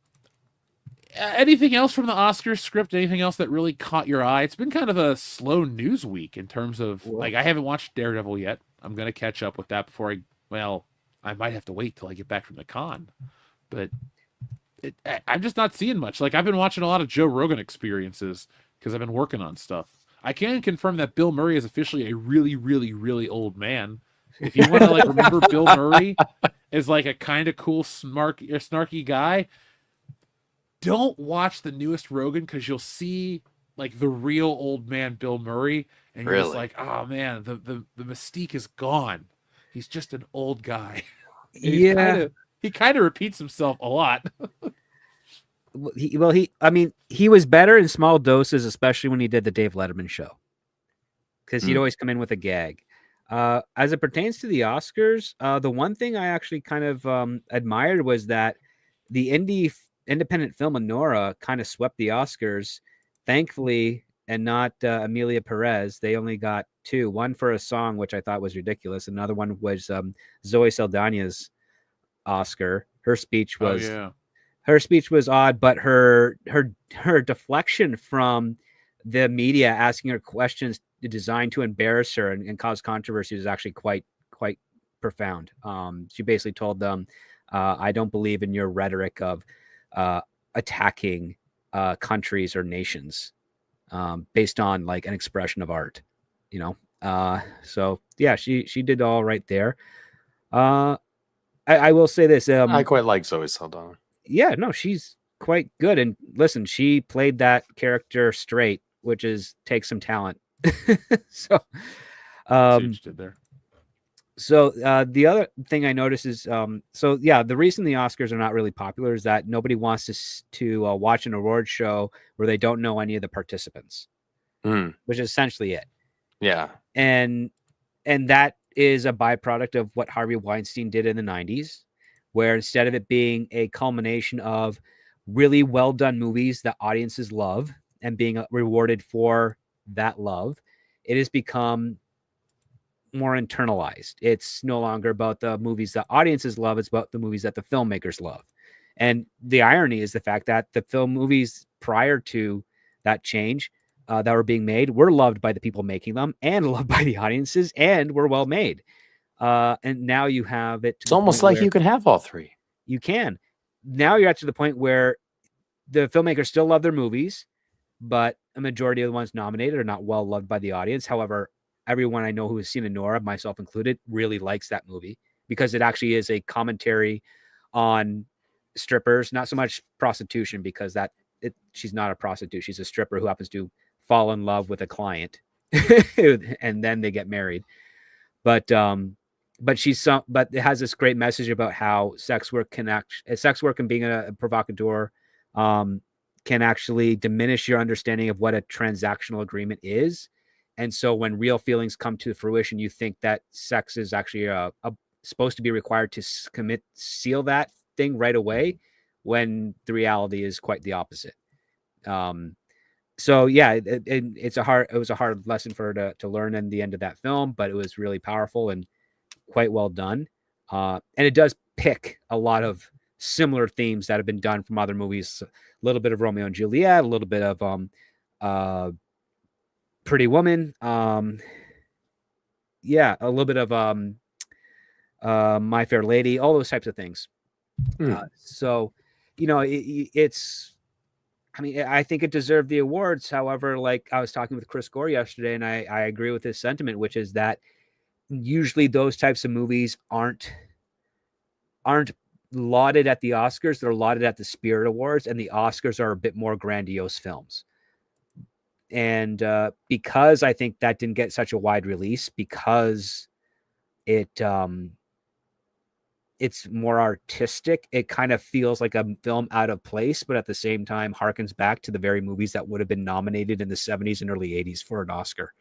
anything else from the Oscars script? Anything else that really caught your eye? It's been kind of a slow news week in terms of, I haven't watched Daredevil yet. I'm going to catch up with that before I might have to wait till I get back from the con. But I'm just not seeing much. I've been watching a lot of Joe Rogan experiences because I've been working on stuff. I can confirm that Bill Murray is officially a really, really, really old man. If you want to remember Bill Murray as a kind of cool, snarky guy, don't watch the newest Rogan because you'll see the real old man Bill Murray, and you're just like, oh man, the mystique is gone. He's just an old guy. Yeah, he kind of repeats himself a lot. He was better in small doses, especially when he did the Dave Letterman show, because he'd always come in with a gag. As it pertains to the Oscars, the one thing I actually kind of admired was that the independent film Anora kind of swept the Oscars, thankfully, and not Amelia Perez. They only got two, one for a song, which I thought was ridiculous. Another one was Zoe Saldana's Oscar. Her speech was odd, but her deflection from the media asking her questions designed to embarrass her and cause controversy was actually quite profound. She basically told them, I don't believe in your rhetoric of attacking countries or nations. based on like an expression of art, you know. So yeah, she did all right there. I will say this. I quite like Zoe Saldana. Yeah, no, she's quite good. And listen, she played that character straight, which takes some talent. So, See what um, you did there. so the other thing I noticed is, so yeah, the reason the Oscars are not really popular is that nobody wants to watch an award show where they don't know any of the participants, which is essentially it. Yeah. And that is a byproduct of what Harvey Weinstein did in the 90s, where instead of it being a culmination of really well done movies that audiences love and being rewarded for that love, it has become more internalized. It's no longer about the movies that audiences love, it's about the movies that the filmmakers love. And the irony is the fact that the film movies prior to that change that were being made were loved by the people making them and loved by the audiences and were well made. And now you have it. It's almost like you can have all three. You can. Now you're at to the point where the filmmakers still love their movies, but a majority of the ones nominated are not well loved by the audience. However, everyone I know who has seen Anora, myself included, really likes that movie because it actually is a commentary on strippers, not so much prostitution, because she's not a prostitute. She's a stripper who happens to fall in love with a client and then they get married. But it has this great message about how sex work and being a provocateur can actually diminish your understanding of what a transactional agreement is. And so when real feelings come to fruition, you think that sex is actually supposed to be required to seal that thing right away, when the reality is quite the opposite. So yeah, it was a hard lesson for her to learn in the end of that film, but it was really powerful and quite well done. And it does pick a lot of similar themes that have been done from other movies. A little bit of Romeo and Juliet, a little bit of Pretty Woman. Yeah, a little bit of My Fair Lady, all those types of things. So, it's, I mean, I think it deserved the awards. However, like I was talking with Chris Gore yesterday, and I agree with his sentiment, which is that usually those types of movies aren't lauded at the Oscars. They're lauded at the Spirit Awards, and the Oscars are a bit more grandiose films. And because I think that didn't get such a wide release, because it's more artistic, it kind of feels like a film out of place, but at the same time harkens back to the very movies that would have been nominated in the 70s and early 80s for an Oscar,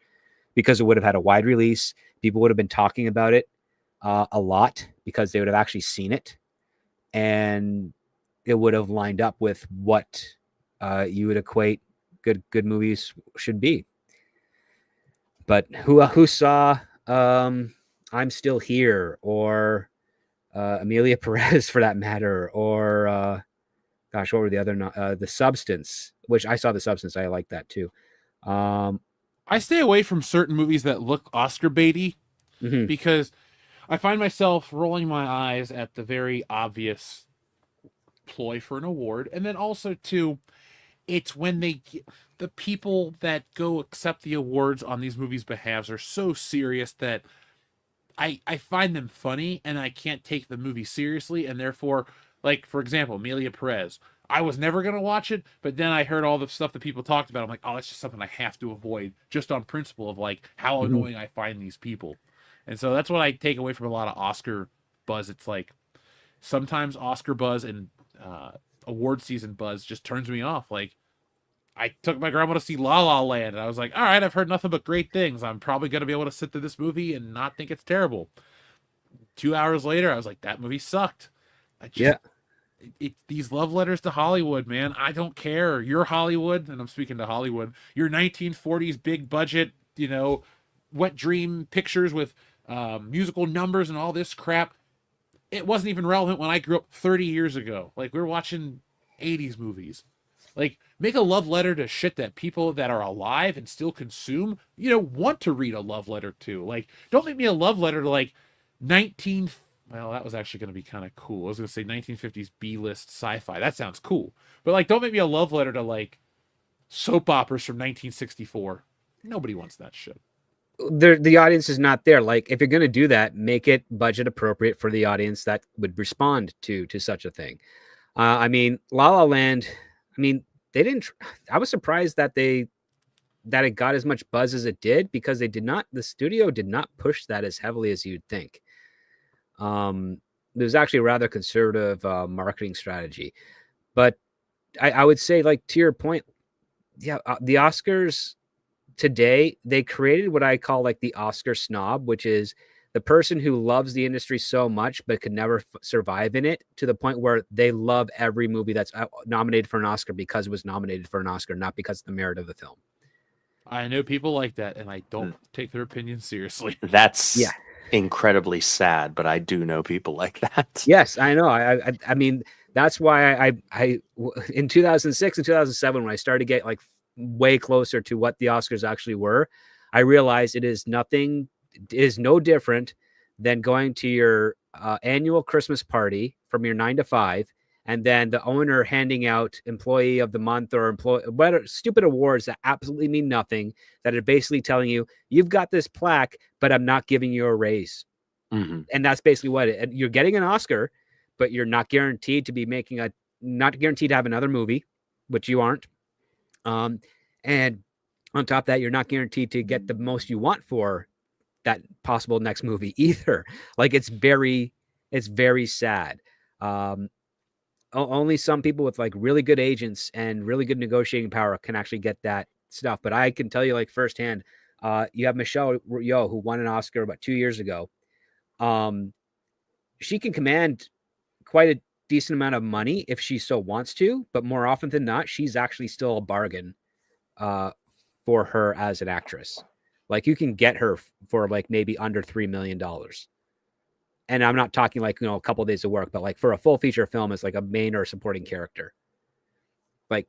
because it would have had a wide release. People would have been talking about it a lot because they would have actually seen it, and it would have lined up with what you would equate good movies should be. But who saw I'm Still Here, or Amelia Perez for that matter, or gosh, what were the other The Substance, which I saw The Substance. I like that too. I stay away from certain movies that look Oscar baity because I find myself rolling my eyes at the very obvious ploy for an award. And then also too, it's when the people that go accept the awards on these movies' behalves are so serious that I find them funny and I can't take the movie seriously. And therefore, like, for example, Amelia Perez, I was never going to watch it, but then I heard all the stuff that people talked about. I'm like, oh, that's just something I have to avoid, just on principle of like how annoying I find these people. And so that's what I take away from a lot of Oscar buzz. It's like sometimes Oscar buzz and award season buzz just turns me off. Like, I took my grandma to see La La Land, and I was like, all right, I've heard nothing but great things. I'm probably going to be able to sit through this movie and not think it's terrible. 2 hours later, I was like, that movie sucked. These love letters to Hollywood, man. I don't care. You're Hollywood, and I'm speaking to Hollywood. Your 1940s big budget, wet dream pictures with musical numbers and all this crap. It wasn't even relevant when I grew up 30 years ago. Like, we were watching 80s movies. Like, make a love letter to shit that people that are alive and still consume, want to read a love letter to. Like, don't make me a love letter to, like, well, that was actually going to be kind of cool. I was going to say 1950s B-list sci-fi. That sounds cool. But, like, don't make me a love letter to, like, soap operas from 1964. Nobody wants that shit. The audience is not there. Like, if you're going to do that, make it budget appropriate for the audience that would respond to such a thing. I mean, La La Land, I mean, they didn't, I was surprised that it got as much buzz as it did, because the studio did not push that as heavily as you'd think. It was actually a rather conservative marketing strategy. But I would say, like, to your point, yeah, the Oscars today, they created what I call like the Oscar snob, which is the person who loves the industry so much but could never survive in it, to the point where they love every movie that's nominated for an Oscar because it was nominated for an Oscar, not because of the merit of the film. I know people like that, and I don't take their opinions seriously. That's incredibly sad, but I do know people like that. Yes, I know. I mean, that's why I in 2006 and 2007, when I started to get like way closer to what the Oscars actually were, I realized it is no different than going to your annual Christmas party from your 9 to 5, and then the owner handing out employee of the month or stupid awards that absolutely mean nothing, that are basically telling you, you've got this plaque, but I'm not giving you a raise. Mm-hmm. And that's basically what you're getting an Oscar, but you're not guaranteed to be not guaranteed to have another movie, which you aren't. And on top of that, you're not guaranteed to get the most you want for that possible next movie either. Like, it's very sad. Only some people with like really good agents and really good negotiating power can actually get that stuff. But I can tell you, like, firsthand, you have Michelle Yeoh, who won an Oscar about 2 years ago. She can command quite a decent amount of money if she so wants to, but more often than not, she's actually still a bargain for her as an actress. Like, you can get her for like maybe under $3 million. And I'm not talking like, a couple of days of work, but like for a full feature film as like a main or supporting character. Like,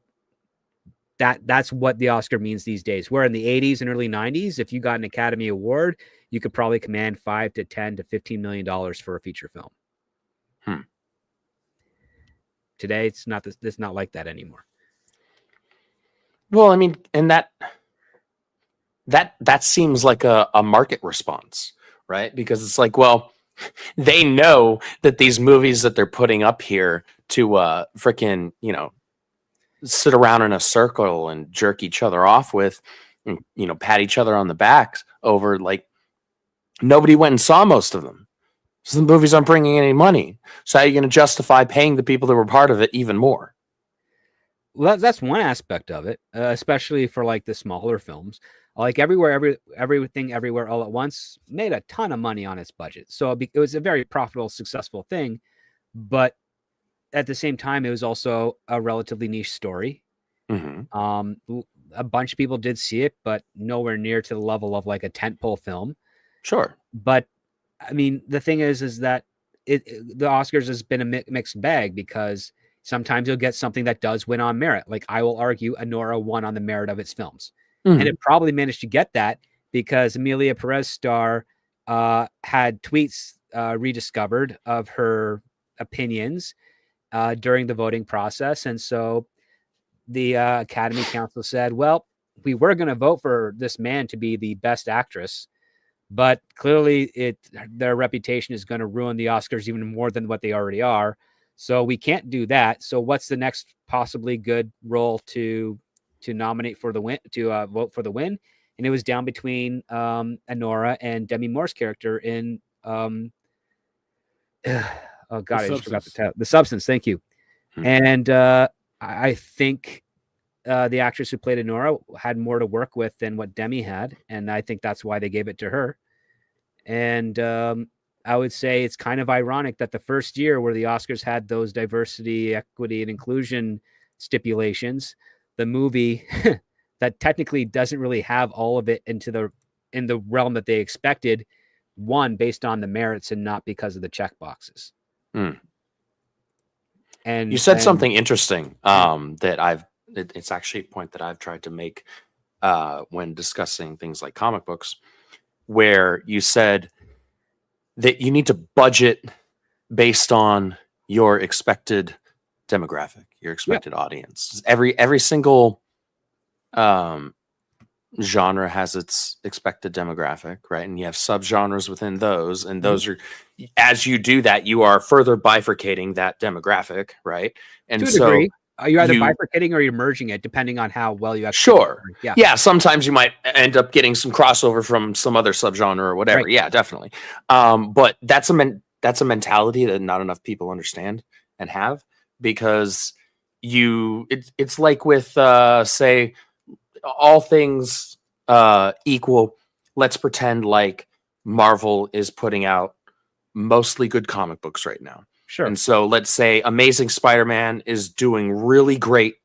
that's what the Oscar means these days. Where in the 80s and early 90s, if you got an Academy Award, you could probably command $5 to $10 to $15 million for a feature film. Today, it's not like that anymore. Well, I mean, and that seems like a market response, right? Because it's like, well, they know that these movies that they're putting up here to freaking, sit around in a circle and jerk each other off with, and, pat each other on the backs over, like, nobody went and saw most of them. So the movies aren't bringing any money. So how are you going to justify paying the people that were part of it even more? Well, that's one aspect of it, especially for like the smaller films. Like Everything Everywhere All at Once made a ton of money on its budget. So it was a very profitable, successful thing. But at the same time, it was also a relatively niche story. Mm-hmm. A bunch of people did see it, but nowhere near to the level of like a tentpole film. Sure. But I mean, the thing is that the Oscars has been a mixed bag, because sometimes you'll get something that does win on merit. Like, I will argue Anora won on the merit of its films. Mm-hmm. And it probably managed to get that because Emilia Perez star had tweets rediscovered of her opinions during the voting process. And so the Academy Council said, well, we were going to vote for this man to be the best actress, but clearly their reputation is going to ruin the Oscars even more than what they already are. So we can't do that. So what's the next possibly good role to nominate for the win, to vote for the win? And it was down between Anora and Demi Moore's character in oh god, I just forgot the title. The Substance. Thank you. And I think the actress who played Anora had more to work with than what Demi had, and I think that's why they gave it to her. And I would say it's kind of ironic that the first year where the Oscars had those diversity, equity, and inclusion stipulations, the movie that technically doesn't really have all of it in the realm that they expected won based on the merits and not because of the check boxes. And you said something interesting that it's actually a point that I've tried to make when discussing things like comic books, where you said that you need to budget based on your expected demographic, your expected audience. Every single um, genre has its expected demographic, right? And you have subgenres within those, and those are, as you do that, you are further bifurcating that demographic, right? And To a so degree, you're either you- bifurcating or you're merging it, depending on how well you execute. sure, Yeah. yeah. Sometimes you might end up getting some crossover from some other subgenre or whatever. Right. Yeah, definitely. But that's a mentality that not enough people understand and have, because it's like with say, all things equal, let's pretend like Marvel is putting out mostly good comic books right now. Sure. And so let's say Amazing Spider-Man is doing really great.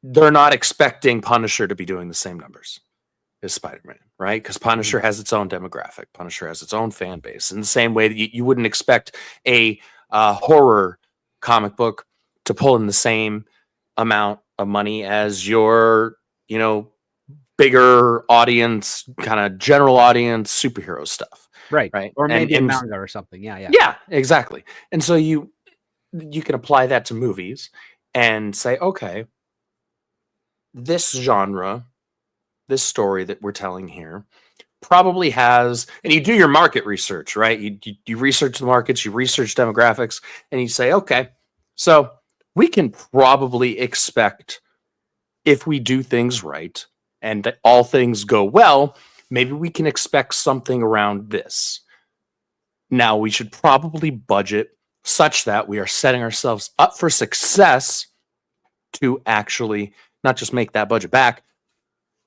They're not expecting Punisher to be doing the same numbers as Spider-Man, right? Because Punisher has its own demographic. Punisher has its own fan base. In the same way that you wouldn't expect a horror comic book to pull in the same amount of money as your, bigger audience, kind of general audience superhero stuff. Right. Right. Or maybe a and manga or something. Yeah. yeah, exactly. And so you can apply that to movies and say, okay, this genre, this story that we're telling here probably has, and you do your market research, right? You research the markets, you research demographics, and you say, okay, so we can probably expect, if we do things right and that all things go well, maybe we can expect something around this. Now, we should probably budget such that we are setting ourselves up for success to actually not just make that budget back,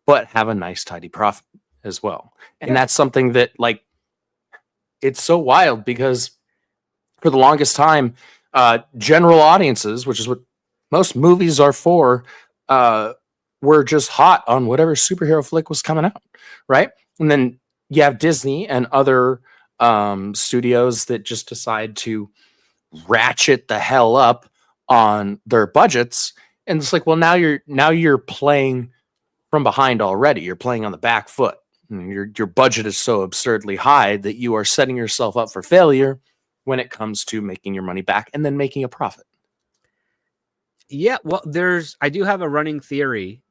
but have a nice, tidy profit as well. And that's something that, like, it's so wild because for the longest time, general audiences, which is what most movies are for, were just hot on whatever superhero flick was coming out, right? And then you have Disney and other studios that just decide to ratchet the hell up on their budgets, and it's like, well, now you're playing from behind already. You're playing on the back foot. Your budget is so absurdly high that you are setting yourself up for failure when it comes to making your money back and then making a profit. Yeah, well, I do have a running theory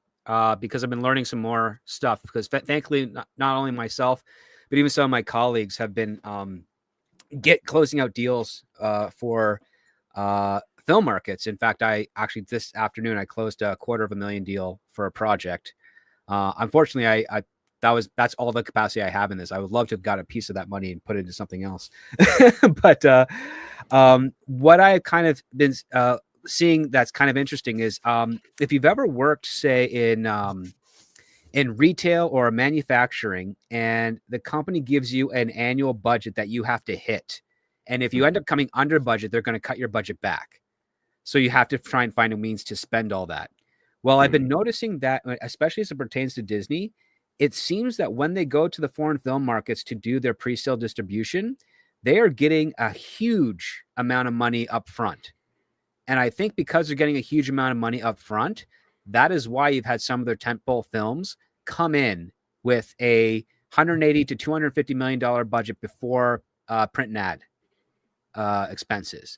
because I've been learning some more stuff, because thankfully not only myself, but even some of my colleagues have been closing out deals for film markets. In fact, I actually this afternoon I closed a $250,000 deal for a project. Unfortunately, that's all the capacity I have in this. I would love to have got a piece of that money and put it into something else. But what I've kind of been seeing that's kind of interesting is if you've ever worked, say, in retail or manufacturing, and the company gives you an annual budget that you have to hit, and if you end up coming under budget, they're going to cut your budget back. So you have to try and find a means to spend all that. Well, I've been noticing that, especially as it pertains to Disney, it seems that when they go to the foreign film markets to do their pre-sale distribution, they are getting a huge amount of money up front. And I think because they're getting a huge amount of money up front, that is why you've had some of their tentpole films come in with a $180 to $250 million budget before print and ad expenses.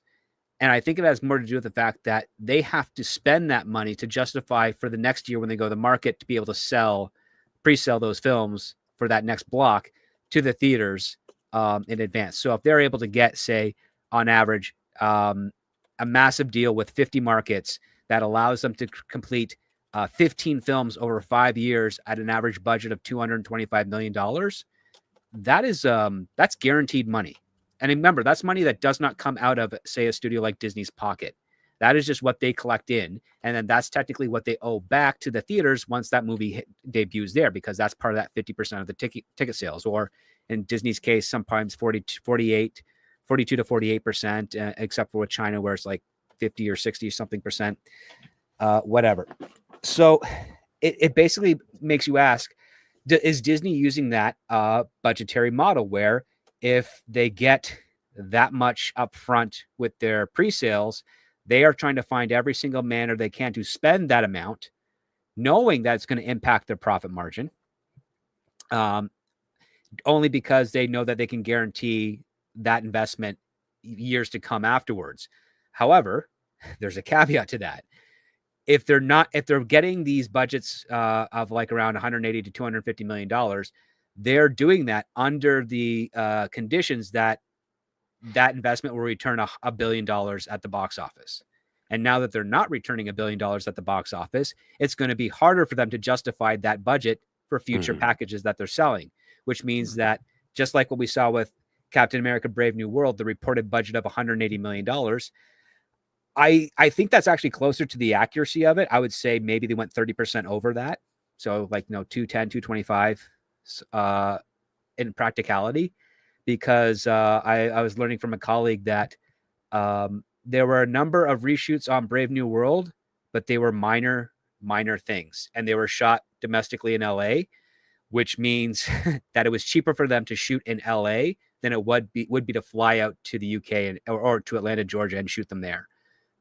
And I think it has more to do with the fact that they have to spend that money to justify for the next year when they go to the market to be able to pre-sell those films for that next block to the theaters in advance. So if they're able to get, say, on average, a massive deal with 50 markets that allows them to complete 15 films over 5 years at an average budget of $225 million, that's guaranteed money. And remember, that's money that does not come out of, say, a studio like Disney's pocket. That is just what they collect in. And then that's technically what they owe back to the theaters once that movie debuts there, because that's part of that 50% of the ticket sales. Or in Disney's case, sometimes 42 to 48%, except for with China, where it's like 50 or 60 something percent, whatever. So it basically makes you ask, is Disney using that budgetary model where if they get that much upfront with their pre-sales, they are trying to find every single manner they can to spend that amount, knowing that it's going to impact their profit margin, only because they know that they can guarantee that investment years to come afterwards. However, there's a caveat to that. if they're getting these budgets of like around 180 to 250 million dollars, they're doing that under the conditions that investment will return $1 billion at the box office. And now that they're not returning $1 billion at the box office, it's going to be harder for them to justify that budget for future packages that they're selling, which means that just like what we saw with Captain America Brave New World, the reported budget of $180 million, I think that's actually closer to the accuracy of it. I would say maybe they went 30% over that. So like, 210, 225 in practicality, because I was learning from a colleague that there were a number of reshoots on Brave New World, but they were minor things, and they were shot domestically in LA, which means that it was cheaper for them to shoot in LA than it would be to fly out to the UK or to Atlanta, Georgia, and shoot them there.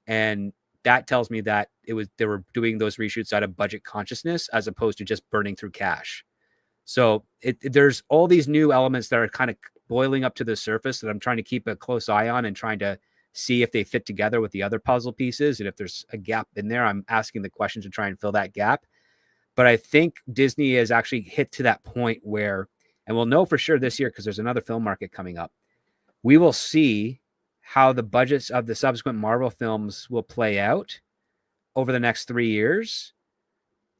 And that tells me that they were doing those reshoots out of budget consciousness as opposed to just burning through cash. So there's all these new elements that are kind of boiling up to the surface that I'm trying to keep a close eye on and trying to see if they fit together with the other puzzle pieces. And if there's a gap in there, I'm asking the question to try and fill that gap. But I think Disney has actually hit to that point where, and we'll know for sure this year because there's another film market coming up, we will see how the budgets of the subsequent Marvel films will play out over the next 3 years.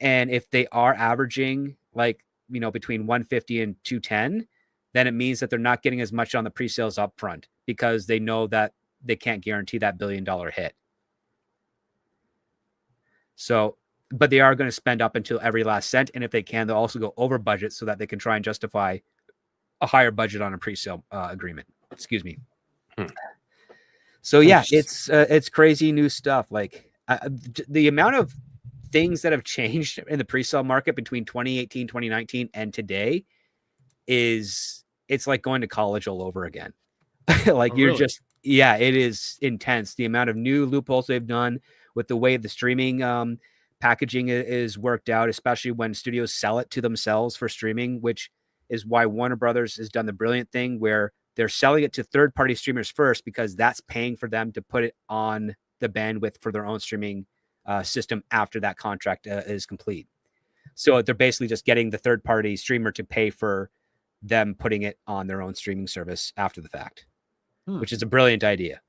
And if they are averaging like, between 150 and 210, then it means that they're not getting as much on the pre-sales upfront because they know that they can't guarantee that $1 billion hit. So, but they are going to spend up until every last cent. And if they can, they'll also go over budget so that they can try and justify a higher budget on a pre-sale agreement. Excuse me. So yeah, it's crazy new stuff. Like the amount of things that have changed in the pre-sale market between 2018, 2019, and today it's like going to college all over again. Like you're really? It is intense. The amount of new loopholes they've done with the way the streaming packaging is worked out, especially when studios sell it to themselves for streaming, which is why Warner Brothers has done the brilliant thing where they're selling it to third-party streamers first because that's paying for them to put it on the bandwidth for their own streaming system after that contract is complete. So they're basically just getting the third-party streamer to pay for them putting it on their own streaming service after the fact, which is a brilliant idea.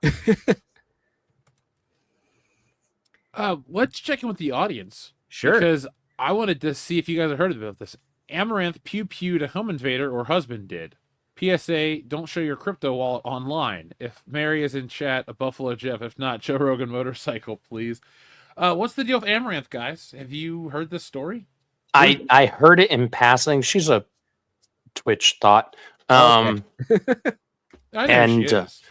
Let's check in with the audience. Sure. Because I wanted to see if you guys have heard about this. Amaranth pew-pewed a home invader or husband did. PSA, don't show your crypto wallet online. If Mary is in chat, a Buffalo Jeff. If not, Joe Rogan motorcycle, please. What's the deal with Amaranth, guys? Have you heard this story? I heard it in passing. She's a Twitch thought. Okay. I know and she is.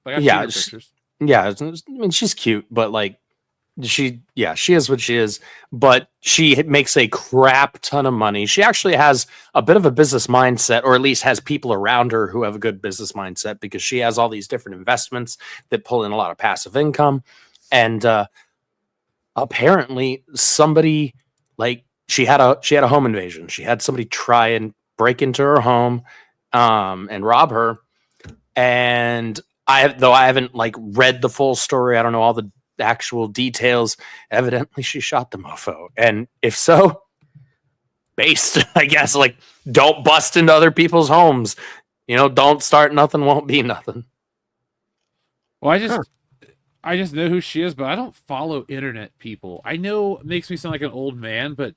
Like, I've seen her pictures. I mean, she's cute, but like she is what she is, but she makes a crap ton of money. She actually has a bit of a business mindset, or at least has people around her who have a good business mindset, because she has all these different investments that pull in a lot of passive income. And apparently somebody, like, she had a home invasion. She had somebody try and break into her home and rob her. And I haven't like read the full story, I don't know all the actual details. Evidently she shot the mofo, and if so, based, I guess, like, don't bust into other people's homes, don't start nothing, won't be nothing. Well, I just know who she is, but I don't follow internet people. I know it makes me sound like an old man, but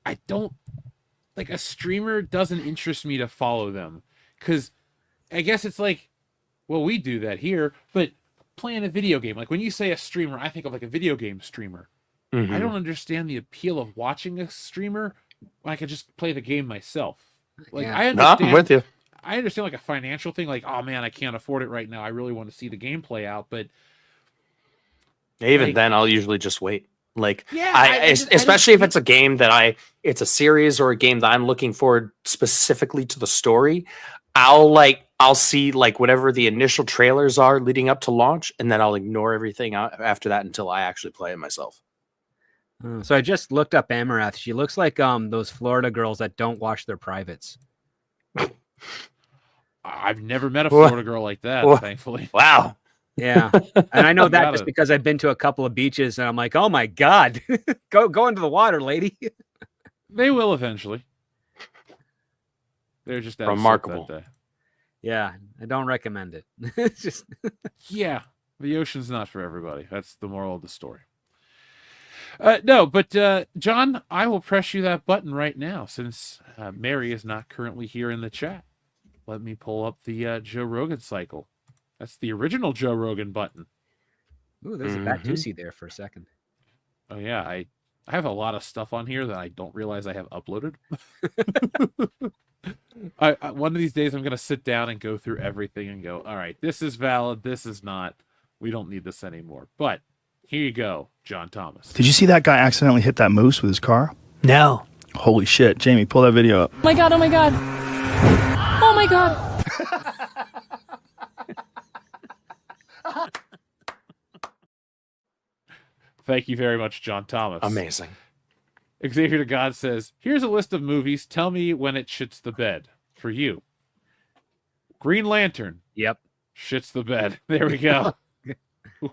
I don't, like, a streamer doesn't interest me to follow them, because I guess it's like, well, we do that here, but playing a video game, like when you say a streamer, I think of like a video game streamer. I don't understand the appeal of watching a streamer when I could just play the game myself. Like, I understand. I'm with you. I understand like a financial thing, like, oh man, I can't afford it right now. I really want to see the game play out, but even like, then I'll usually just wait. Like, especially if it's a game that it's a series or a game that I'm looking forward specifically to the story, I'll see like whatever the initial trailers are leading up to launch, and then I'll ignore everything after that until I actually play it myself. So I just looked up Amaranth. She looks like those Florida girls that don't wash their privates. I've never met a Florida girl like that, thankfully. Wow. Yeah. And I know that Got just it. because I've been to a couple of beaches and I'm like, oh my God, go into the water, lady. They will eventually. They're just out of Remarkable. soap that day. Yeah, I don't recommend it. It's just Yeah, the ocean's not for everybody. That's the moral of the story. No, but John, I will press you that button right now since Mary is not currently here in the chat. Let me pull up the Joe Rogan cycle. That's the original Joe Rogan button. ooh, there's a Batusi there for a second. Oh yeah, I have a lot of stuff on here that I don't realize I have uploaded. One of these days I'm gonna sit down and go through everything and go, all right, this is valid, this is not. We don't need this anymore. But here you go, John Thomas. Did you see that guy accidentally hit that moose with his car? No. Holy shit. Jamie, pull that video up. Oh my god, oh my god. Oh my god. Thank you very much, John Thomas. Amazing. Xavier to God says, here's a list of movies. Tell me when it shits the bed. For you. Green Lantern. Yep. Shits the bed. There we go.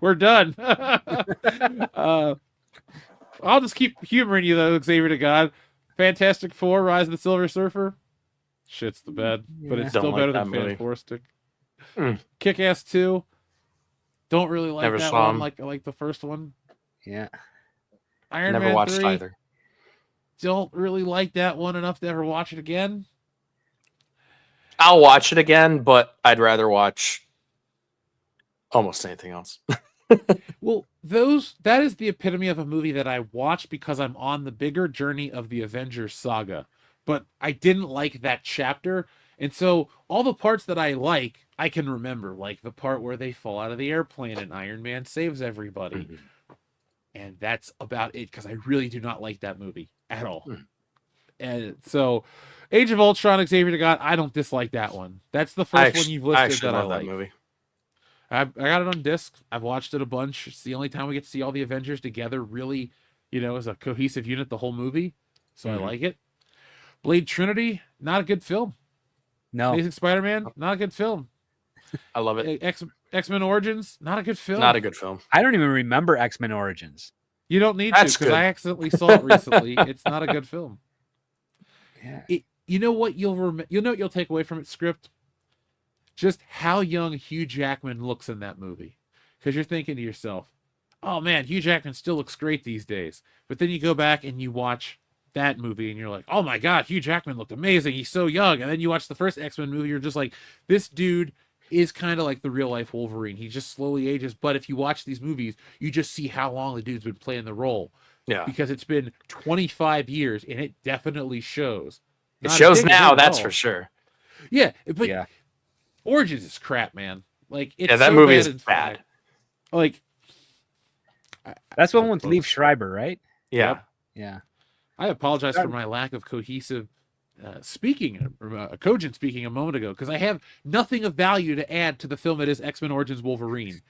We're done. I'll just keep humoring you, though, Xavier to God. Fantastic Four, Rise of the Silver Surfer. Shits the bed. But it's Don't still like better that than movie. Fantastic. Mm. Kick-Ass 2. Don't really like Never that saw one him. like the first one. Yeah. Iron Never Man watched 3. either. Don't really like that one enough to ever watch it again. I'll watch it again, but I'd rather watch almost anything else. Well, that is the epitome of a movie that I watch because I'm on the bigger journey of the Avengers saga. But I didn't like that chapter. And so all the parts that I like, I can remember. Like the part where they fall out of the airplane and Iron Man saves everybody. Mhm. And that's about it because I really do not like that movie at all. Hmm. And so Age of Ultron, Xavier to God, I don't dislike that one. That's the first one you've listed that I love like. that movie. I got it on disc. I've watched it a bunch. It's the only time we get to see all the Avengers together, really, as a cohesive unit, the whole movie. So I like it. Blade Trinity, not a good film. No. Amazing Spider-Man, not a good film. I love it. X-Men Origins, not a good film. Not a good film. I don't even remember X-Men Origins. You don't need That's to because good. I accidentally saw it recently. It's not a good film. Yeah. You know what you'll take away from its script? Just how young Hugh Jackman looks in that movie. Because you're thinking to yourself, oh man, Hugh Jackman still looks great these days. But then you go back and you watch that movie and you're like, oh my God, Hugh Jackman looked amazing. He's so young. And then you watch the first X-Men movie, you're just like, this dude is kind of like the real life Wolverine. He just slowly ages. But if you watch these movies, you just see how long the dude's been playing the role. Yeah. Because it's been 25 years and it definitely shows. It Not a shows dig at now, him at that's all. for sure. Yeah, but Yeah. Origins is crap, man. Like it's Yeah, that so movie bad is and bad. Like That's one with Liev Schreiber, right? Yeah. Yep. Yeah. I apologize for my lack of cohesive cogent speaking a moment ago because I have nothing of value to add to the film that is X-Men Origins Wolverine.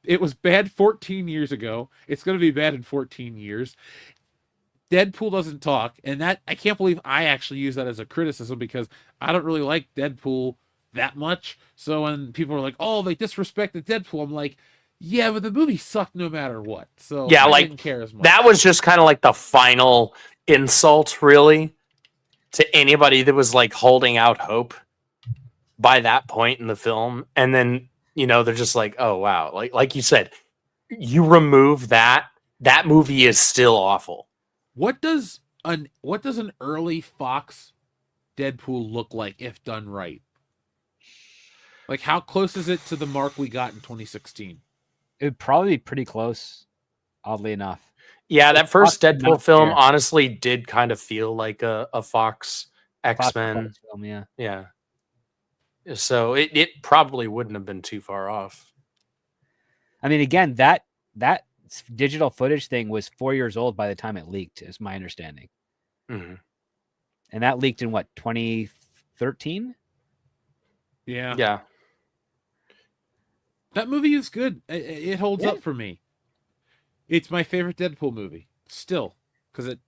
It was bad 14 years ago. It's going to be bad in 14 years. Deadpool doesn't talk, and that I can't believe I actually use that as a criticism because I don't really like Deadpool that much. So when people are like, "Oh, they disrespected Deadpool," I'm like, "Yeah, but the movie sucked no matter what." So Yeah, I like, didn't care as much. That was just kind of like the final insult, really, to anybody that was like holding out hope by that point in the film. And then, they're just like, oh wow. Like you said, you remove that movie is still awful. What does an early Fox Deadpool look like if done right? Like how close is it to the mark we got in 2016? It would probably be pretty close, oddly enough. Yeah, that first Fox did Deadpool not film care. honestly did kind of feel like a Fox Fox X-Men. film, yeah. Yeah. So it probably wouldn't have been too far off. I mean, again, that digital footage thing was 4 years old by the time it leaked, is my understanding. Mhm. And that leaked in what, 2013? Yeah. Yeah. That movie is good. It holds Yeah. up for me. It's my favorite Deadpool movie still because it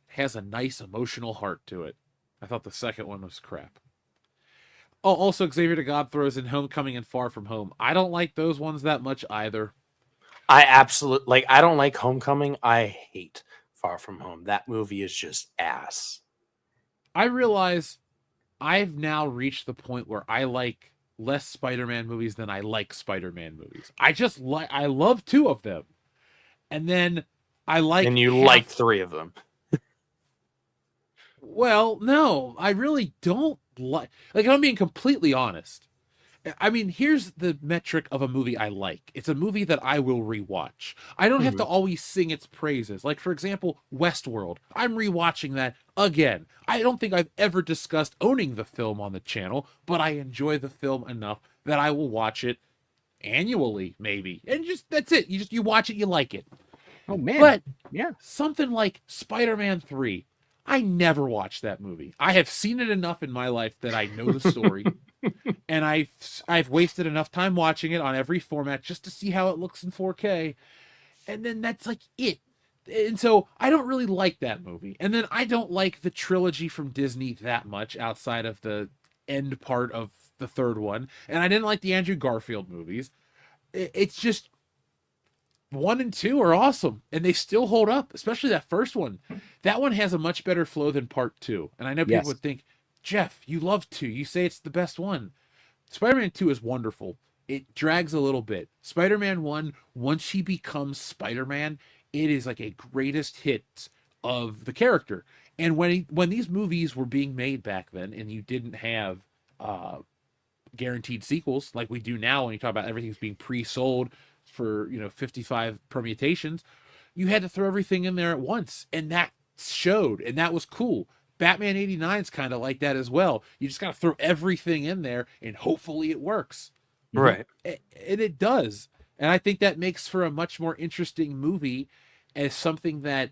has a nice emotional heart to it. I thought the second one was crap. Oh, also Xavier to God throws in Homecoming and Far From Home. I don't like those ones that much either. I absolutely like. I don't like Homecoming. I hate Far From Home. That movie is just ass. I realize I've now reached the point where I like less Spider-Man movies than I like Spider-Man movies. I love two of them. And then I like And you half... like three of them. Well, no, I really don't like if I'm being completely honest. I mean, here's the metric of a movie I like. It's a movie that I will rewatch. I don't have to always sing its praises. Like, for example, Westworld. I'm rewatching that again. I don't think I've ever discussed owning the film on the channel, but I enjoy the film enough that I will watch it annually, maybe. And just that's it. You watch it, you like it. Oh man. But yeah. something like Spider-Man 3, I never watched that movie. I have seen it enough in my life that I know the story. And I've wasted enough time watching it on every format just to see how it looks in 4K. And then that's like it. And so I don't really like that movie. And then I don't like the trilogy from Disney that much outside of the end part of the third one. And I didn't like the Andrew Garfield movies. It's just 1 and 2 are awesome and they still hold up, especially that first one. That one has a much better flow than part 2. And I know people would think, Jeff, you love 2. You say it's the best one. Spider-Man 2 is wonderful. It drags a little bit. Spider-Man 1, once he becomes Spider-Man, it is like a greatest hit of the character. And when these movies were being made back then and you didn't have guaranteed sequels like we do now when you talk about everything's being pre-sold for 55 permutations, you had to throw everything in there at once. And that showed, and that was cool. Batman 89 is kind of like that as well. You just got to throw everything in there and hopefully it works. Right. And it does. And I think that makes for a much more interesting movie as something that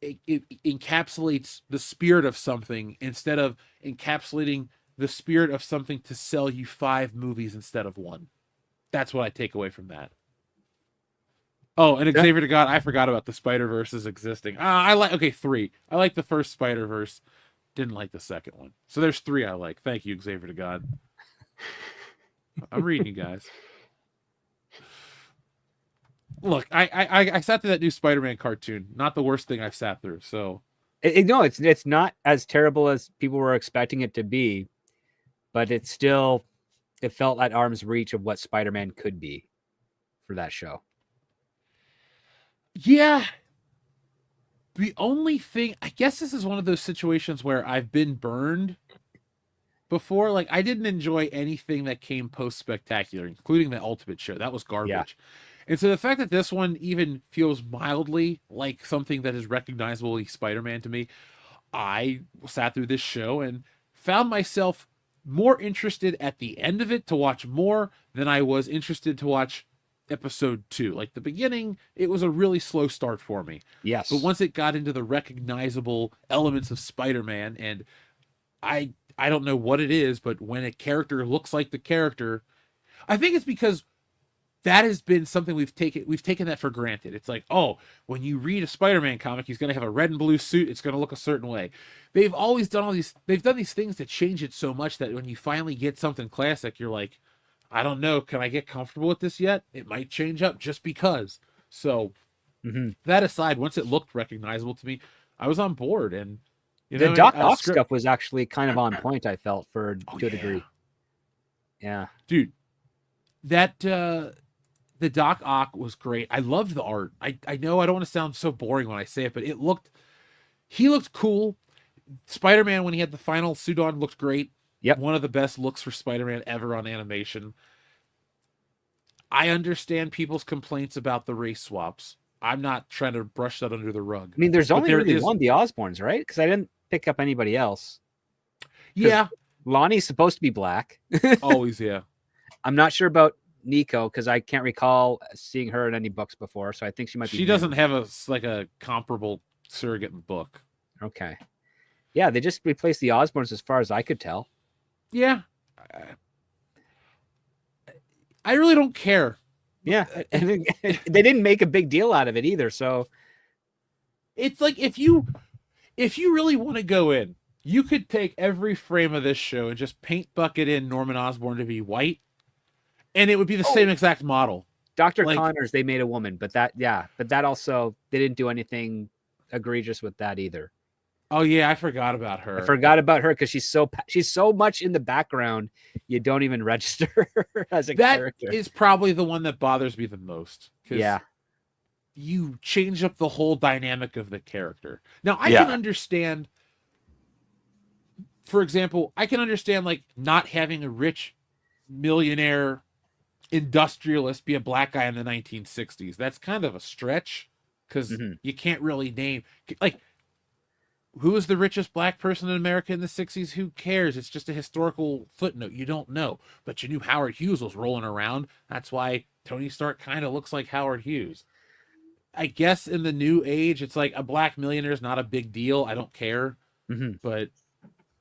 it encapsulates the spirit of something instead of encapsulating the spirit of something to sell you 5 movies instead of 1. That's what I take away from that. Oh, and Xavier to God, I forgot about the Spider-Verse existing. I like 3. I like the first Spider-Verse. Didn't like the second one. So there's 3 I like. Thank you, Xavier to God. I'm reading you guys. Look, I sat through that new Spider-Man cartoon. Not the worst thing I've sat through. So No, it's not as terrible as people were expecting it to be, but it felt at arm's reach of what Spider-Man could be for that show. Yeah. The only thing, I guess this is one of those situations where I've been burned before. Like, I didn't enjoy anything that came post-Spectacular, including the Ultimate show. That was garbage. Yeah. And so the fact that this one even feels mildly like something that is recognizably Spider-Man to me, I sat through this show and found myself more interested at the end of it to watch more than I was interested to watch episode 2. Like the beginning, it was a really slow start for me. Yes. But once it got into the recognizable elements of Spider-Man, and I don't know what it is, but when a character looks like the character, I think it's because that has been something we've taken that for granted. It's like, oh, when you read a Spider-Man comic, he's going to have a red and blue suit. It's going to look a certain way. They've done these things to change it so much that when you finally get something classic, you're like, I don't know, can I get comfortable with this yet? It might change up just because. So that aside, once it looked recognizable to me, I was on board. And the Doc Ock stuff was actually kind of on point, I felt, to a degree. Yeah. Dude, that the Doc Ock was great. I loved the art. I know I don't want to sound so boring when I say it, but he looked cool. Spider-Man, when he had the final suit on, looked great. Yep. One of the best looks for Spider-Man ever on animation. I understand people's complaints about the race swaps. I'm not trying to brush that under the rug. I mean, there's only really one, the Osborns, right? Because I didn't pick up anybody else. Yeah. Lonnie's supposed to be black. Always, yeah. I'm not sure about Nico because I can't recall seeing her in any books before, so I think she might be. She doesn't have a comparable surrogate in the book. Okay. Yeah, they just replaced the Osborns as far as I could tell. Yeah. I really don't care. Yeah. And they didn't make a big deal out of it either, so it's like if you really want to go in You could take every frame of this show and just paint bucket in Norman Osborn to be white, and it would be the same exact model. Dr. Like- Connors, they made a woman, but that also, they didn't do anything egregious with that either. Oh yeah, I forgot about her. I forgot about her because she's so much in the background, you don't even register her as a That character. is probably the one that bothers me the most. 'Cause Yeah. you change up the whole dynamic of the character. Now, I Yeah. can understand, for example, I can understand like not having a rich millionaire industrialist be a black guy in the 1960s. That's kind of a stretch because Mhm. you can't really name, like, who was the richest black person in America in the 60s? Who cares? It's just a historical footnote. You don't know. But you knew Howard Hughes was rolling around. That's why Tony Stark kind of looks like Howard Hughes. I guess in the new age, it's like a black millionaire is not a big deal. I don't care. Mhm. But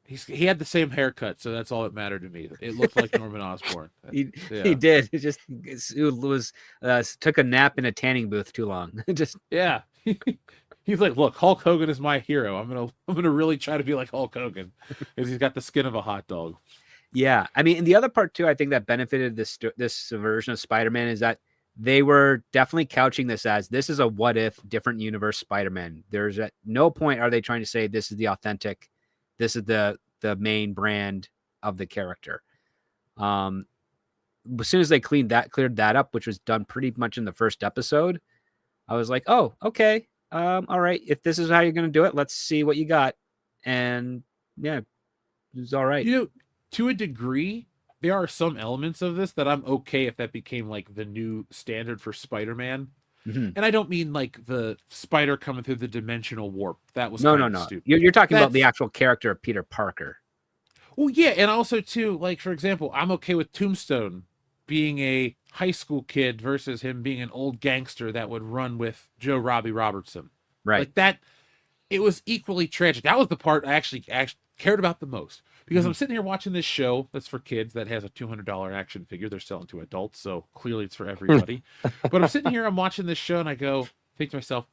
he had the same haircut, so that's all that mattered to me. It looked like Norman Osborn. He Yeah. did. It was took a nap in a tanning booth too long. Just Yeah. He's like, look, Hulk Hogan is my hero. I'm gonna really try to be like Hulk Hogan because he's got the skin of a hot dog. Yeah, I mean, and the other part too, I think that benefited this version of Spider-Man is that they were definitely couching this as this is a what if different universe Spider-Man. There's at no point are they trying to say this is the authentic, this is the main brand of the character. As soon as they cleared that up, which was done pretty much in the first episode, I was like, oh, okay. All right. If this is how you're going to do it, let's see what you got. And yeah, it was all right. You know, to a degree, there are some elements of this that I'm okay if that became like the new standard for Spider-Man. Mhm. And I don't mean like the spider coming through the dimensional warp. That was No. stupid. You're talking about the That's- actual character of Peter Parker. Well, yeah, and also too, like for example, I'm okay with Tombstone being a high school kid versus him being an old gangster that would run with Joe Robbie Robertson. Right. Like that, it was equally tragic. That was the part I actually cared about the most because I'm sitting here watching this show that's for kids that has a $200 action figure. They're selling to adults, so clearly it's for everybody. But I'm sitting here, I'm watching this show, and I think to myself,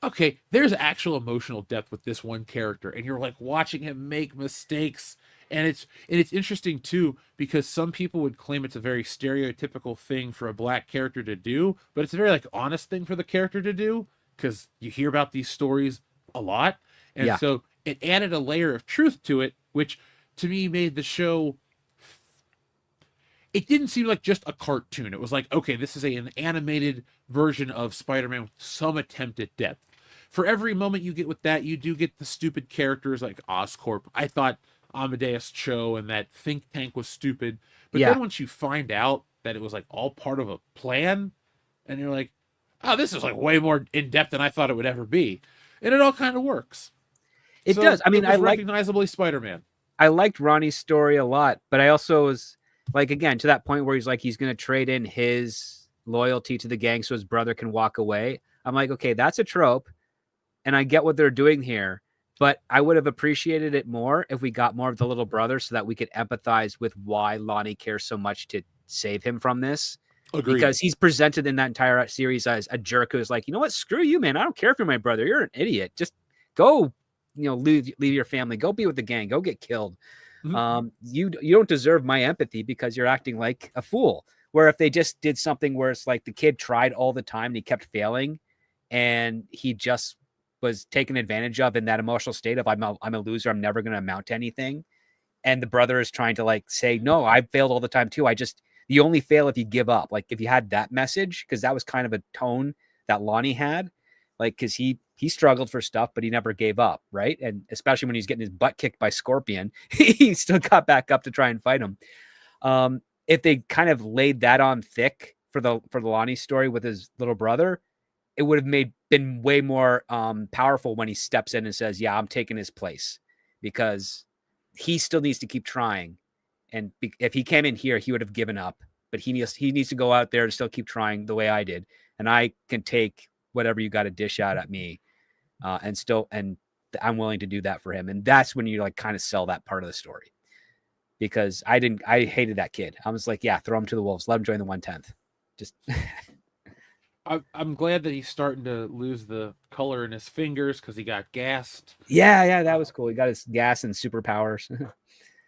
okay, there's actual emotional depth with this one character, and you're like watching him make mistakes. And it's interesting too because some people would claim it's a very stereotypical thing for a black character to do, but it's a very like honest thing for the character to do because you hear about these stories a lot, and Yeah. so it added a layer of truth to it, which to me made the show. It didn't seem like just a cartoon. It was like, okay, this is an animated version of Spider-Man with some attempt at depth. For every moment you get with that, you do get the stupid characters like Oscorp. I thought Amadeus Cho and that think tank was stupid. But Yeah. then once you find out that it was like all part of a plan, and you're like, oh, this is like way more in depth than I thought it would ever be. And it all kind of works. It So does. I mean, it was I like recognizably Spider-Man. I liked Ronnie's story a lot, but I also was like, again, to that point where he's like, he's going to trade in his loyalty to the gang so his brother can walk away. I'm like, okay, that's a trope. And I get what they're doing here, but I would have appreciated it more if we got more of the little brother so that we could empathize with why Lonnie cares so much to save him from this. Agreed. Because he's presented in that entire series as a jerk who's like, you know what, screw you, man. I don't care if you're my brother. You're an idiot. Just go, leave your family. Go be with the gang. Go get killed. Mhm. You don't deserve my empathy because you're acting like a fool. Where if they just did something where it's like the kid tried all the time and he kept failing, and he just was taken advantage of in that emotional state of I'm a loser. I'm never going to amount to anything. And the brother is trying to like say, no, I failed all the time too. You only fail if you give up. Like if you had that message, because that was kind of a tone that Lonnie had, like, because he struggled for stuff, but he never gave up. Right. And especially when he's getting his butt kicked by Scorpion, he still got back up to try and fight him. If they kind of laid that on thick for the Lonnie story with his little brother, it would have been way more powerful when he steps in and says, yeah, I'm taking his place, because he still needs to keep trying. And if he came in here, he would have given up, but he needs to go out there and still keep trying the way I did. And I can take whatever you got to dish out at me. And I'm willing to do that for him. And that's when you like kind of sell that part of the story, because I hated that kid. I was like, yeah, throw him to the wolves. Let him join the 110th. Just I'm glad that he's starting to lose the color in his fingers because he got gassed. Yeah, that was cool. He got his gas and superpowers.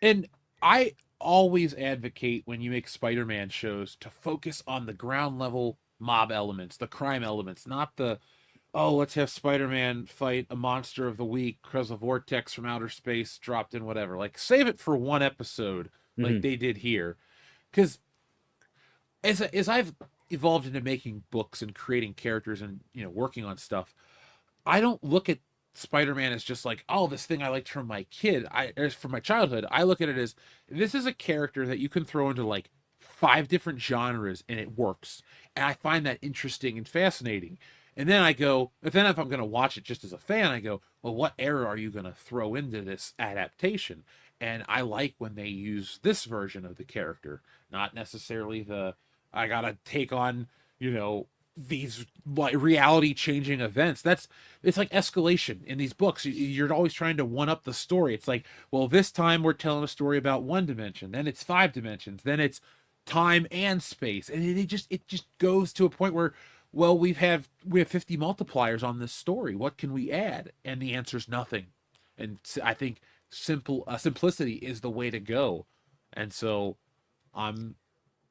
And I always advocate when you make Spider-Man shows to focus on the ground level mob elements, the crime elements, not the, oh, let's have Spider-Man fight a monster of the week because a vortex from outer space dropped in whatever. Like, save it for one episode like they did here. Because as I've evolved into making books and creating characters and, you know, working on stuff, I don't look at Spider-Man as just like, oh, this thing I liked from my from my childhood. I look at it as, this is a character that you can throw into like 5 different genres and it works. And I find that interesting and fascinating. And then I go, if I'm going to watch it just as a fan, I go, well, what era are you going to throw into this adaptation? And I like when they use this version of the character, not necessarily I got to take on, you know, these like reality changing events. It's like escalation in these books. You're always trying to one up the story. It's like, well, this time we're telling a story about 1 dimension, then it's 5 dimensions, then it's time and space, and it just goes to a point where, well, we have 50 multipliers on this story, what can we add? And the answer is nothing. And I think simplicity is the way to go. And so I'm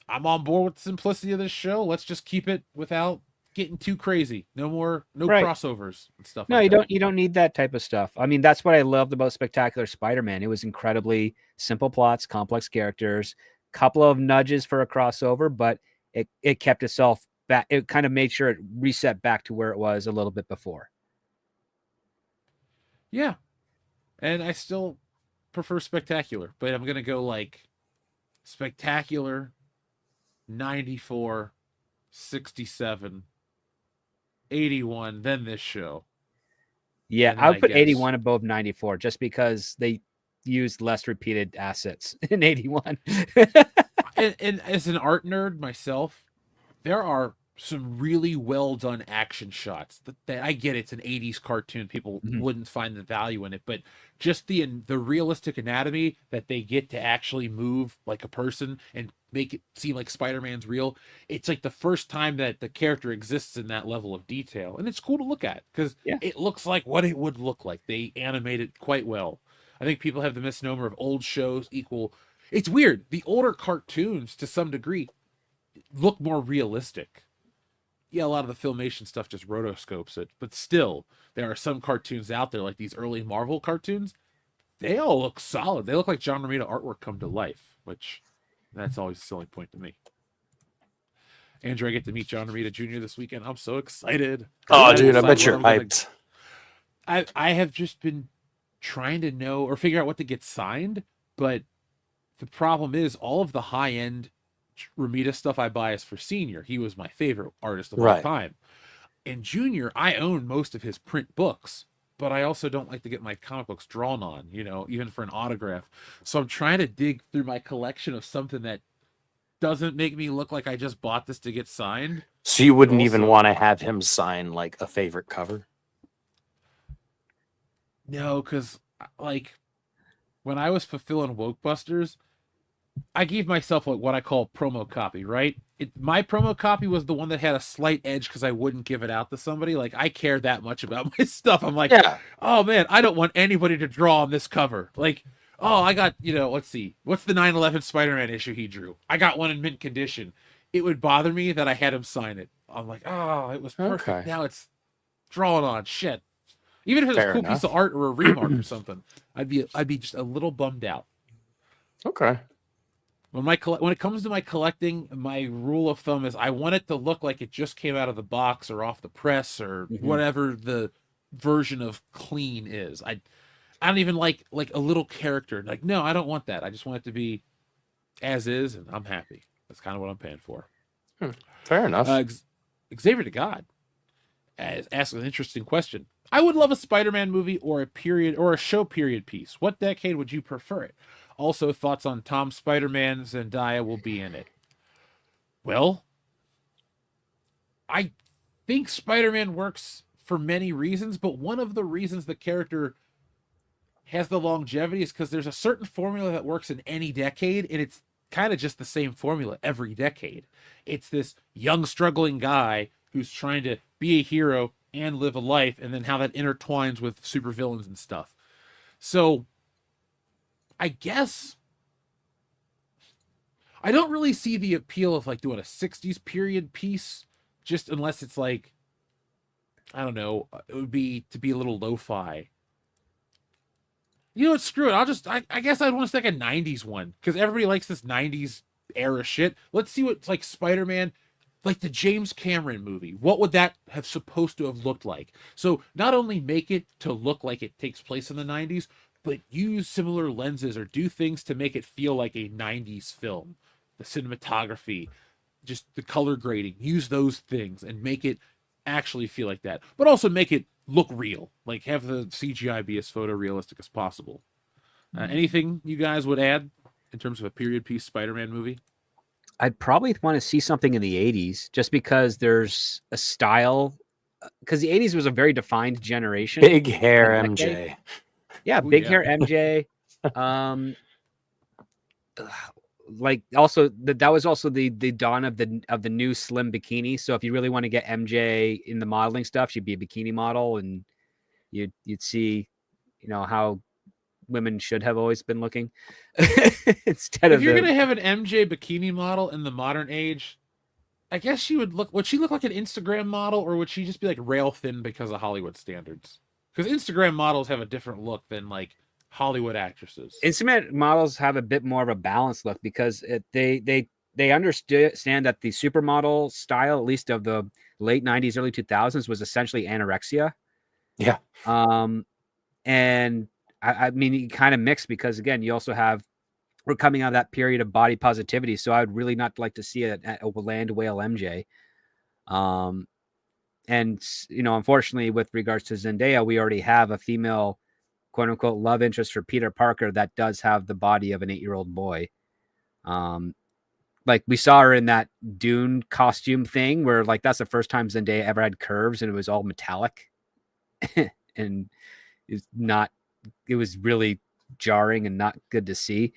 on board with the simplicity of this show. Let's just keep it without getting too crazy. No Right. crossovers and stuff. No, like that. you don't need that type of stuff. I mean, that's what I loved about Spectacular Spider-Man. It was incredibly simple plots, complex characters, couple of nudges for a crossover, but it kept itself back. It kind of made sure it reset back to where it was a little bit before. Yeah. And I still prefer Spectacular, but I'm gonna go like Spectacular, 94, 67, 81, then this show. Yeah, And then I would put guess- 81 above 94 just because they used less repeated assets in 81. and as an art nerd myself, there are some really well done action shots that I get it's an 80s cartoon, people wouldn't find the value in it, but just the realistic anatomy that they get to actually move like a person and make it seem like Spider-Man's real. It's like the first time that the character exists in that level of detail, and it's cool to look at because it looks like what it would look like. They animate it quite well. I think people have the misnomer of old shows equal. It's weird. The older cartoons, to some degree, look more realistic. Yeah, a lot of the filmation stuff just rotoscopes it, but still, there are some cartoons out there, like these early Marvel cartoons. They all look solid. They look like John Romita artwork come to life, which that's always a selling point to me. Andrew, I get to meet John Romita Jr. this weekend. I'm so excited. Oh, dude, I decide bet what you're I'm gonna- hyped. I have just been trying to know or figure out what to get signed, but the problem is all of the high end Ramita stuff I buy is for Senior. He was my favorite artist of all Right. time. And Junior, I own most of his print books, but I also don't like to get my comic books drawn on, you know, even for an autograph. So I'm trying to dig through my collection of something that doesn't make me look like I just bought this to get signed. So you wouldn't even Also- want to have him sign like a favorite cover? No, because like when I was fulfilling Woke Busters, I gave myself like what I call promo copy, right? My promo copy was the one that had a slight edge because I wouldn't give it out to somebody. Like I care that much about my stuff. I'm like, Yeah. oh man, I don't want anybody to draw on this cover. Like, oh, I got, you know, let's see, what's the 9/11 Spider-Man issue he drew? I got one in mint condition. It would bother me that I had him sign it. I'm like, oh, it was perfect. Okay. Now it's drawn on. Shit. Even if it was Fair a cool piece enough. of art or a remark or something, I'd be just a little bummed out. Okay. When it comes to my collecting, my rule of thumb is I want it to look like it just came out of the box or off the press or whatever the version of clean is. I don't even like a little character. Like, no, I don't want that. I just want it to be as is, and I'm happy. That's kind of what I'm paying for. Fair enough. Xavier to God asks an interesting question. I would love a Spider-Man movie or a show period piece. What decade would you prefer it? Also, thoughts on Tom Spider-Man, Zendaya will be in it. Well, I think Spider-Man works for many reasons, but one of the reasons the character has the longevity is because there's a certain formula that works in any decade, and it's kind of just the same formula every decade. It's this young, struggling guy who's trying to be a hero and live a life, and then how that intertwines with supervillains and stuff. So I guess I don't really see the appeal of like doing a 60s period piece, just unless it's like, I don't know, it would be to be a little lo-fi. You know what? Screw it. I guess I'd want to stick a 90s one because everybody likes this 90s era shit. Let's see what like Spider-Man, like the James Cameron movie. What would that have supposed to have looked like? So not only make it to look like it takes place in the 90s, but use similar lenses or do things to make it feel like a 90s film. The cinematography, just the color grading, use those things and make it actually feel like that. But also make it look real. Like have the CGI be as photorealistic as possible. Anything you guys would add in terms of a period piece Spider-Man movie? I'd probably want to see something in the 80s just because there's a style. Because the 80s was a very defined generation. Big hair Like that MJ. Yeah, Ooh, big yeah. hair MJ. Like also that was also the dawn of the new slim bikini. So if you really want to get MJ in the modeling stuff, she'd be a bikini model, and you'd see, how women should have always been looking instead If of you're gonna have an MJ bikini model in the modern age, I guess she would she look like an Instagram model, or would she just be like rail thin because of Hollywood standards? Because Instagram models have a different look than like Hollywood actresses. Instagram models have a bit more of a balanced look because they understand that the supermodel style, at least of the late 90s, early 2000s, was essentially anorexia. Yeah. And I mean, you kind of mix because again, you also we're coming out of that period of body positivity. So I would really not like to see a land whale MJ. And unfortunately, with regards to Zendaya, we already have a female quote unquote love interest for Peter Parker that does have the body of an 8-year-old boy. Like we saw her in that Dune costume thing where like that's the first time Zendaya ever had curves and it was all metallic. And it was really jarring and not good to see.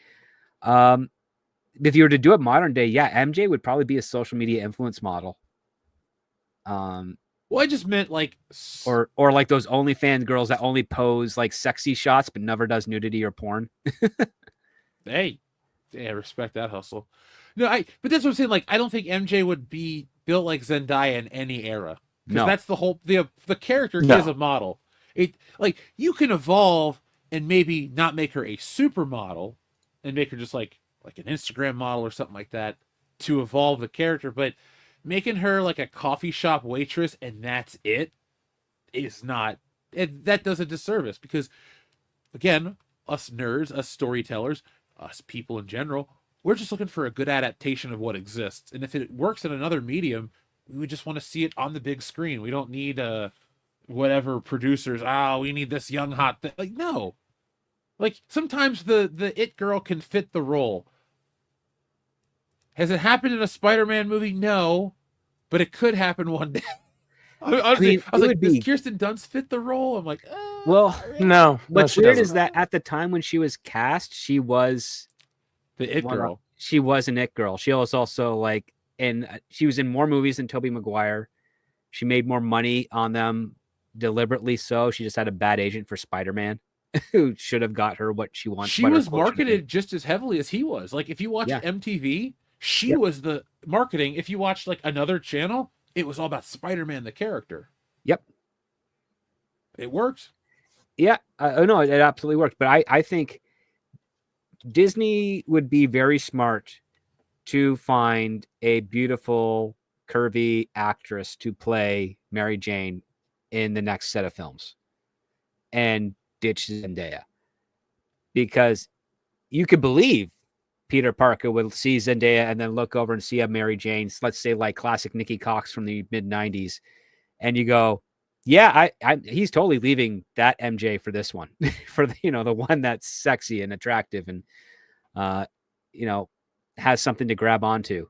If you were to do it modern day, yeah, MJ would probably be a social media influence model. Well, I just meant like, or like those OnlyFans girls that only pose like sexy shots but never does nudity or porn. hey, yeah, respect that hustle. No, but that's what I'm saying. Like, I don't think MJ would be built like Zendaya in any era because No. that's the whole the character No. is a model. It like you can evolve and maybe not make her a supermodel and make her just like an Instagram model or something like that to evolve the character, but making her like a coffee shop waitress and that's it is not that does a disservice because again, us nerds, us storytellers, us people in general, we're just looking for a good adaptation of what exists. And if it works in another medium, we just want to see it on the big screen. We don't need whatever producers, we need this young hot thing. Like, no. Like sometimes the it girl can fit the role. Has it happened in a Spider-Man movie? No, but it could happen one day. I was like, does Kirsten Dunst fit the role? I'm like, well, no. What's weird is that at the time when she was cast, she was the it girl. She was an it girl. She was also like, she was in more movies than Tobey Maguire. She made more money on them deliberately. So she just had a bad agent for Spider-Man who should have got her what she wanted. She was marketed just as heavily as he was. Like if you watch MTV, she was the marketing. If you watched like another channel, it was all about Spider-Man, the character. Yep. It worked. Yeah. No, it absolutely worked. But I think Disney would be very smart to find a beautiful, curvy actress to play Mary Jane in the next set of films and ditch Zendaya. Because you could believe Peter Parker would see Zendaya and then look over and see a Mary Jane, let's say like classic Nikki Cox from the mid-90s. And you go, yeah, he's totally leaving that MJ for this one, for the one that's sexy and attractive and, has something to grab onto.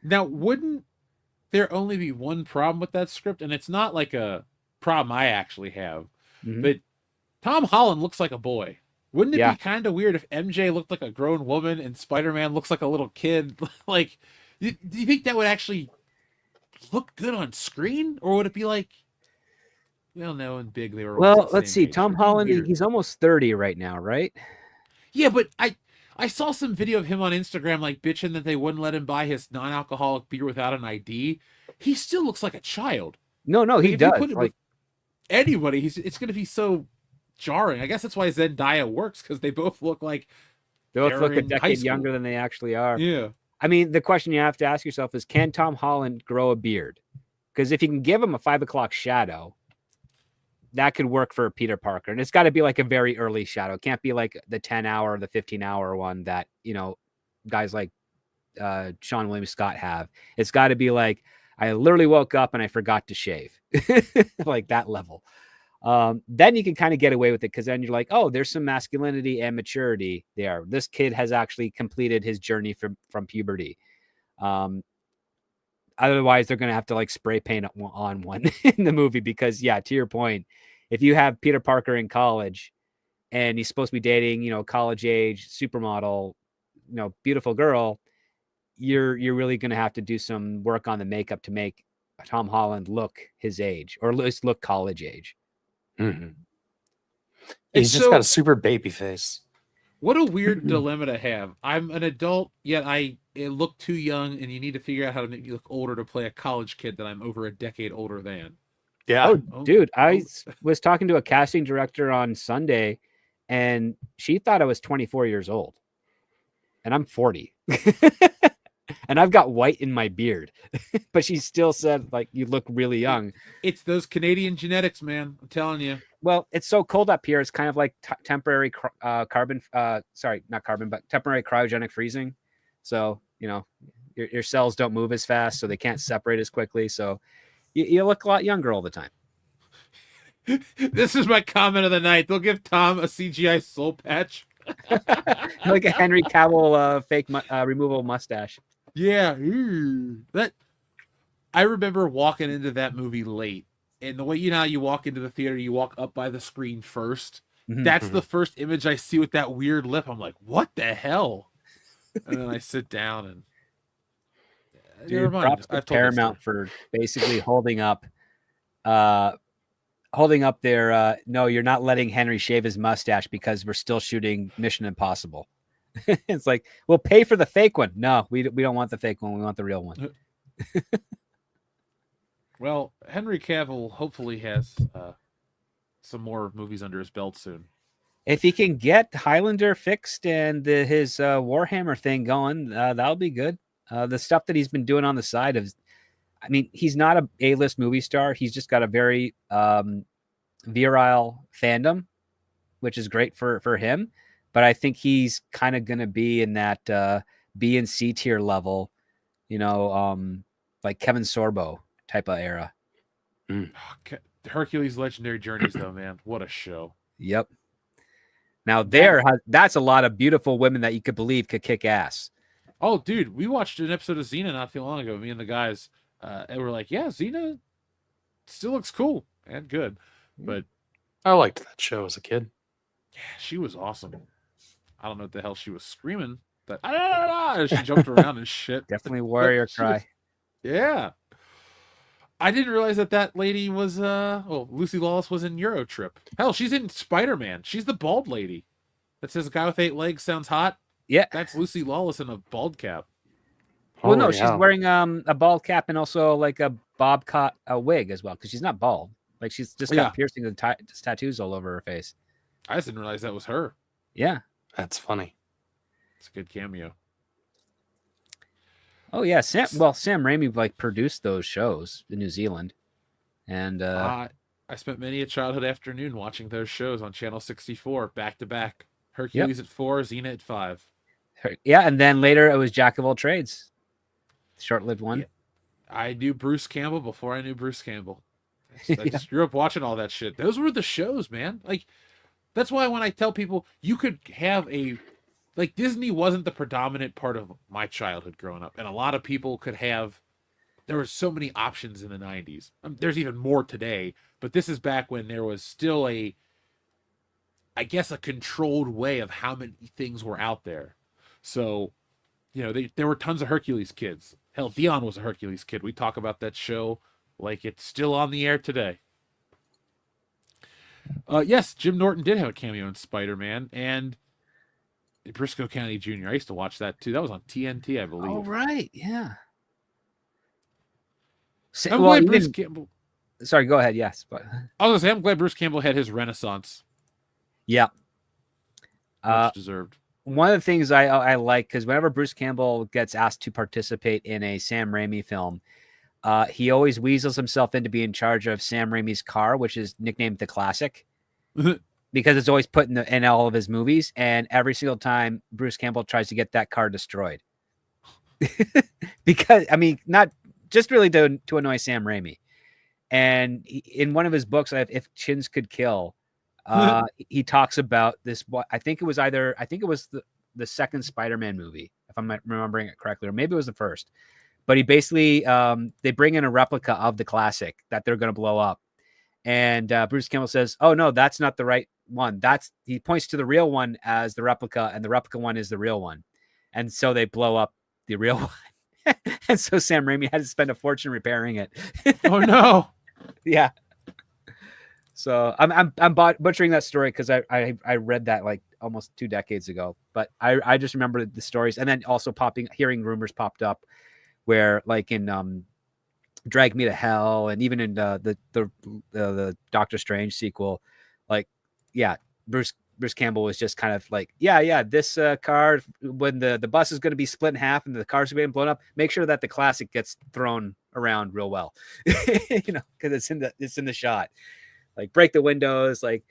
Now, wouldn't there only be one problem with that script? And it's not like a problem I actually have, but Tom Holland looks like a boy. Wouldn't it be kind of weird if MJ looked like a grown woman and Spider-Man looks like a little kid? Like, do you think that would actually look good on screen, or would it be like, well, no, in Big they were almost Well, the let's same see. age. Tom It'd be Holland, weird. he's almost 30 right now, right? Yeah, but I saw some video of him on Instagram like bitching that they wouldn't let him buy his non-alcoholic beer without an ID. He still looks like a child. No, Like he if you does. put him with anybody, it's going to be so jarring. I guess that's why Zendaya works, because they both look like they both they're look a in high decade school. younger than they actually are. Yeah. I mean, the question you have to ask yourself is, can Tom Holland grow a beard? Because if you can give him a 5 o'clock shadow, that could work for Peter Parker. And it's got to be like a very early shadow. It can't be like the 10-hour or the 15-hour one that, guys like Sean William Scott have. It's got to be like, I literally woke up and I forgot to shave. Like that level. Then you can kind of get away with it, because then you're like, oh, there's some masculinity and maturity there. This kid has actually completed his journey from puberty. Otherwise, they're going to have to like spray paint on one in the movie, because, yeah, to your point, if you have Peter Parker in college and he's supposed to be dating, college age supermodel, beautiful girl, you're really going to have to do some work on the makeup to make Tom Holland look his age, or at least look college age. Mm-hmm. And He's just so- got a super baby face. What a weird dilemma to have. I'm an adult, yet I look too young, and you need to figure out how to make me look older to play a college kid that I'm over a decade older than. Yeah. Oh, dude, I was talking to a casting director on Sunday, and she thought I was 24 years old, and I'm 40. And I've got white in my beard, but she still said, like, you look really young. It's those Canadian genetics, man. I'm telling you. Well, it's so cold up here. It's kind of like temporary temporary cryogenic freezing. So, your cells don't move as fast, so they can't separate as quickly. So you look a lot younger all the time. This is my comment of the night. They'll give Tom a CGI soul patch. Like a Henry Cavill fake removable mustache. Yeah. That I remember walking into that movie late. And the way how you walk into the theater, you walk up by the screen first. Mhm. That's the first image I see with that weird lip. I'm like, what the hell? And then I sit down and never Dude, mind. props to I've told that Paramount story. for basically holding up their no, you're not letting Henry shave his mustache because we're still shooting Mission Impossible. It's like, we'll pay for the fake one. No, we don't want the fake one. We want the real one. Well, Henry Cavill hopefully has some more movies under his belt soon. If he can get Highlander fixed and his Warhammer thing going, that'll be good. The stuff that he's been doing on the side of, I mean, he's not a A-list movie star. He's just got a very virile fandom, which is great for him. But I think he's kind of going to be in that B and C tier level, like Kevin Sorbo type of era. Hercules Legendary Journeys, though, man. What a show. Yep. Now that's a lot of beautiful women that you could believe could kick ass. Oh, dude, we watched an episode of Xena not too long ago, me and the guys, and we're like, yeah, Xena still looks cool and good. But I liked that show as a kid. yeah, she was awesome. I don't know what the hell she was screaming, but as she jumped around and shit. Definitely warrior cry. Yeah. I didn't realize that lady was Lucy Lawless was in Eurotrip. Hell, she's in Spider-Man. She's the bald lady that says a guy with 8 legs sounds hot. Yeah. That's Lucy Lawless in a bald cap. Well, no, Holy she's hell. wearing a bald cap and also like a bob cut wig as well, because she's not bald. Like, she's just got piercings and tattoos all over her face. I just didn't realize that was her. Yeah. That's funny. It's a good cameo. Oh yeah, Sam Raimi like produced those shows in New Zealand, and I spent many a childhood afternoon watching those shows on Channel 64 back to back. Hercules at 4, Xena at 5. yeah, and then later it was Jack of all trades, short-lived one. Yeah. I knew Bruce Campbell before I knew Bruce Campbell. I just grew up watching all that shit. Those were the shows, man. Like, that's why when I tell people you could have like, Disney wasn't the predominant part of my childhood growing up, and a lot of people could have. There were so many options in the 90s. There's even more today, but this is back when there was still a controlled way of how many things were out there. So there were tons of Hercules kids. Hell, Dion was a Hercules kid. We talk about that show like it's still on the air today. Yes, Jim Norton did have a cameo in Spider-Man, and Briscoe County Jr. I used to watch that too. That was on TNT, I believe. Oh, right. Yeah. I'm Well, glad Bruce even, Campbell. sorry, go ahead. Yes, but I was gonna say I'm glad Bruce Campbell had his renaissance. yeah. Much deserved. One of the things I like, because whenever Bruce Campbell gets asked to participate in a Sam Raimi film, he always weasels himself into being in charge of Sam Raimi's car, which is nicknamed the Classic, because it's always put in all of his movies. And every single time Bruce Campbell tries to get that car destroyed, because not just really to annoy Sam Raimi. And in one of his books, If Chins Could Kill, he talks about this. I think it was the second Spider-Man movie, if I'm remembering it correctly, or maybe it was the first. But he basically they bring in a replica of the Classic that they're going to blow up, and Bruce Campbell says, "Oh no, that's not the right one. He points to the real one as the replica, and the replica one is the real one." And so they blow up the real one, and so Sam Raimi had to spend a fortune repairing it. Oh no! Yeah. So I'm butchering that story because I read that like almost 2 decades ago, but I just remember the stories, and then also hearing rumors popped up where, like, in Drag Me to Hell, and even in the Doctor Strange sequel, like, yeah, Bruce Campbell was just kind of like, yeah, this car, when the bus is going to be split in half and the car's going to be blown up, make sure that the Classic gets thrown around real well, because it's in the shot. Like, break the windows, like,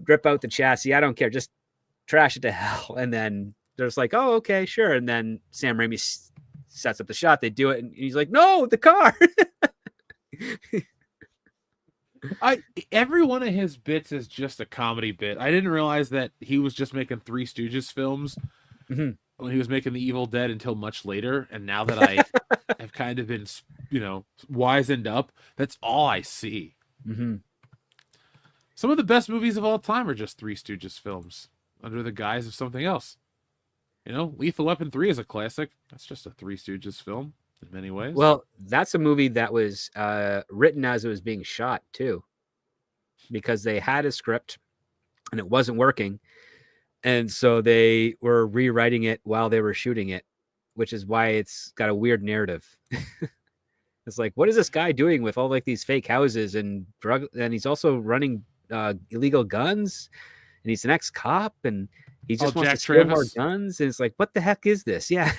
rip out the chassis. I don't care. Just trash it to hell. And then there's like, oh, okay, sure. And then Sam Raimi sets up the shot. They do it. And he's like, no, the car. Every one of his bits is just a comedy bit. I didn't realize that he was just making Three Stooges films when he was making The Evil Dead until much later. And now that I have kind of been, wizened up, that's all I see. Mm-hmm. Some of the best movies of all time are just Three Stooges films under the guise of something else. Lethal Weapon 3 is a classic. That's just a Three Stooges film in many ways. Well, that's a movie that was written as it was being shot too, because they had a script and it wasn't working. And so they were rewriting it while they were shooting it, which is why it's got a weird narrative. It's like, what is this guy doing with all like these fake houses and drug? And he's also running illegal guns, and he's an ex-cop, and he just wants Jack to steal more Travis. guns. And it's like, what the heck is this? Yeah.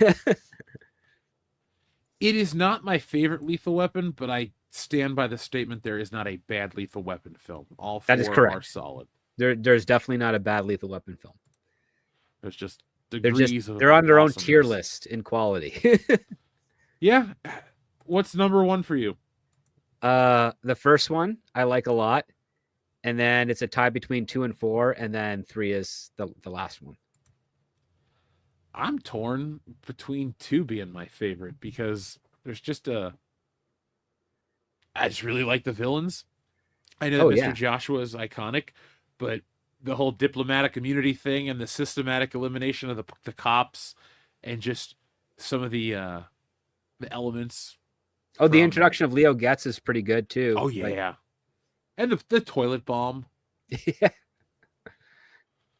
It is not my favorite Lethal Weapon, but I stand by the statement there is not a bad Lethal Weapon film. All four That is correct. are solid. There's definitely not a bad Lethal Weapon film. There's just They're degrees of they're on their own awesomeness. tier list in quality. Yeah. What's number one for you? The first one I like a lot, and then it's a tie between 2 and 4, and then 3 is the last one. I'm torn between 2 being my favorite because there's just I just really like the villains. I know that Mr. Joshua is iconic, but the whole diplomatic immunity thing and the systematic elimination of the cops and just some of the elements. Oh, the introduction of Leo Getz is pretty good too. Oh yeah. And the toilet bomb. Yeah.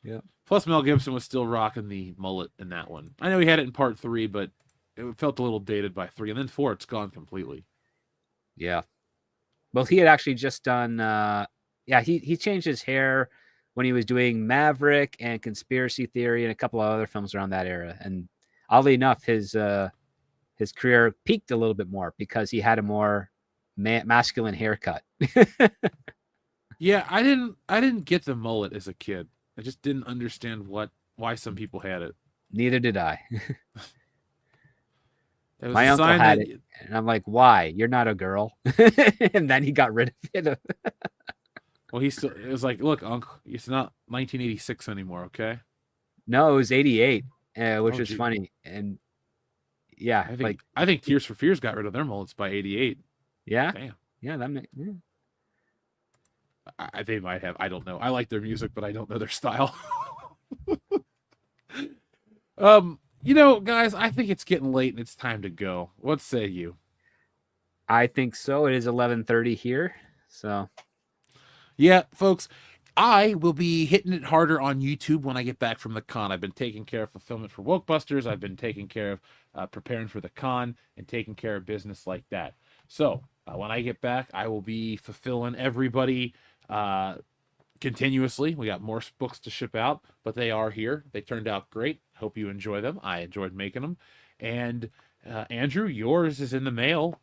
Yeah. Plus, Mel Gibson was still rocking the mullet in that one. I know he had it in part 3, but it felt a little dated by 3. And then 4, it's gone completely. Yeah. Well, he had actually just done. He changed his hair when he was doing Maverick and Conspiracy Theory and a couple of other films around that era. And oddly enough, his career peaked a little bit more because he had a more masculine haircut. Yeah, I didn't get the mullet as a kid. I just didn't understand why some people had it. Neither did I. My uncle had it, and I'm like, "Why? You're not a girl." And then he got rid of it. Well, it was like, "Look, uncle, it's not 1986 anymore, okay?" No, it was 88, which was funny. And yeah, I think Tears for Fears got rid of their mullets by 88. Yeah, damn. Yeah, that makes. Yeah. They might have. I don't know. I like their music, but I don't know their style. You know, guys, I think it's getting late and it's time to go. What say you? I think so. It is 11:30 here. So Yeah, folks, I will be hitting it harder on YouTube when I get back from the con. I've been taking care of fulfillment for Wokebusters. I've been taking care of preparing for the con and taking care of business like that. So when I get back, I will be fulfilling everybody continuously. We got more books to ship out, but they are here. They turned out great. Hope you enjoy them. I enjoyed making them. And Andrew, yours is in the mail.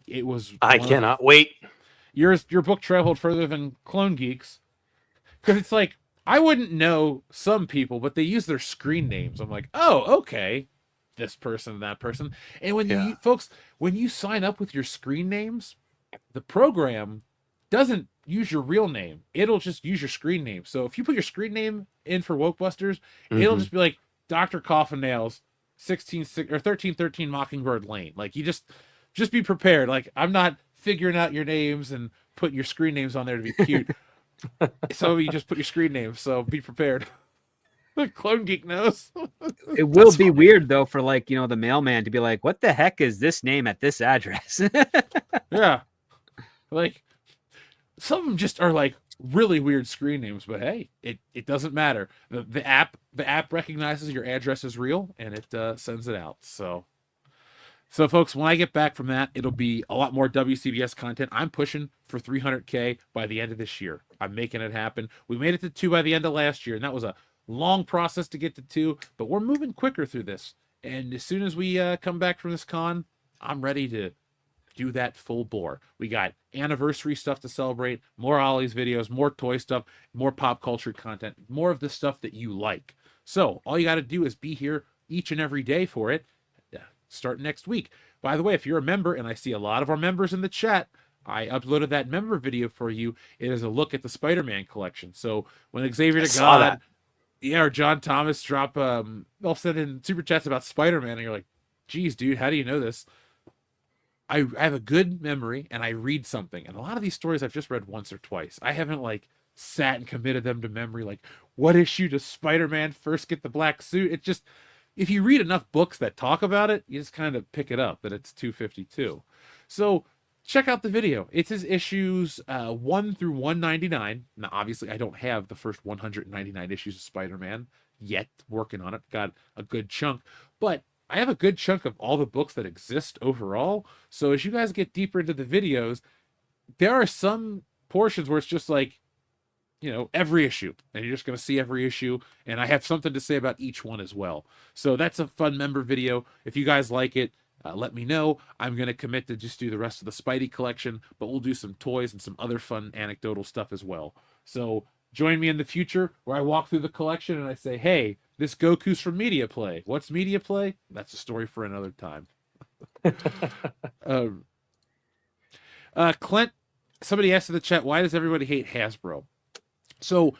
It was I one of cannot wait. your book traveled further than Clone Geeks, because it's like I wouldn't know some people, but they use their screen names. I'm like, oh, okay, this person, that person. And when Yeah. you folks, when you sign up with your screen names, the program doesn't use your real name. It'll just use your screen name. So if you put your screen name in for Wokebusters, it'll Mhm. just be like Dr. Coffin Nails 16 or 1313 Mockingbird Lane. Like you just be prepared. Like I'm not figuring out your names and putting your screen names on there to be cute. So you just put your screen names. So be prepared. Clone Geek knows. it will be weird though for like, the mailman to be like, what the heck is this name at this address? Yeah. Like some of them just are like really weird screen names, but hey, it doesn't matter. The app recognizes your address is real and it sends it out. So folks, when I get back from that, it'll be a lot more WCBS content. I'm pushing for 300K by the end of this year. I'm making it happen. We made it to 2 by the end of last year, and that was a long process to get to 2, but we're moving quicker through this. And as soon as we come back from this con, I'm ready to do that full bore. We got anniversary stuff to celebrate, more Ollie's videos, more toy stuff, more pop culture content, more of the stuff that you like. So all you got to do is be here each and every day for it. Start next week. By the way, if you're a member, and I see a lot of our members in the chat, I uploaded that member video for you. It is a look at the Spider-Man collection. So when Xavier I to saw God, that. yeah, or John Thomas drop they'll send in super chats about Spider-Man, and you're like, geez, dude, how do you know this? I have a good memory and I read something. And a lot of these stories I've just read once or twice. I haven't like sat and committed them to memory. Like, what issue does Spider-Man first get the black suit? It just, if you read enough books that talk about it, you just kind of pick it up that it's 252. So check out the video. It's his issues 1 through 199. Now, obviously, I don't have the first 199 issues of Spider-Man yet. Working on it. Got a good chunk. But I have a good chunk of all the books that exist overall. So as you guys get deeper into the videos, there are some portions where it's just like, every issue, and you're just going to see every issue. And I have something to say about each one as well. So that's a fun member video. If you guys like it, let me know. I'm going to commit to just do the rest of the Spidey collection, but we'll do some toys and some other fun anecdotal stuff as well. So join me in the future where I walk through the collection and I say, hey, this Goku's from Media Play. What's Media Play? That's a story for another time. Clint, somebody asked in the chat, why does everybody hate Hasbro? So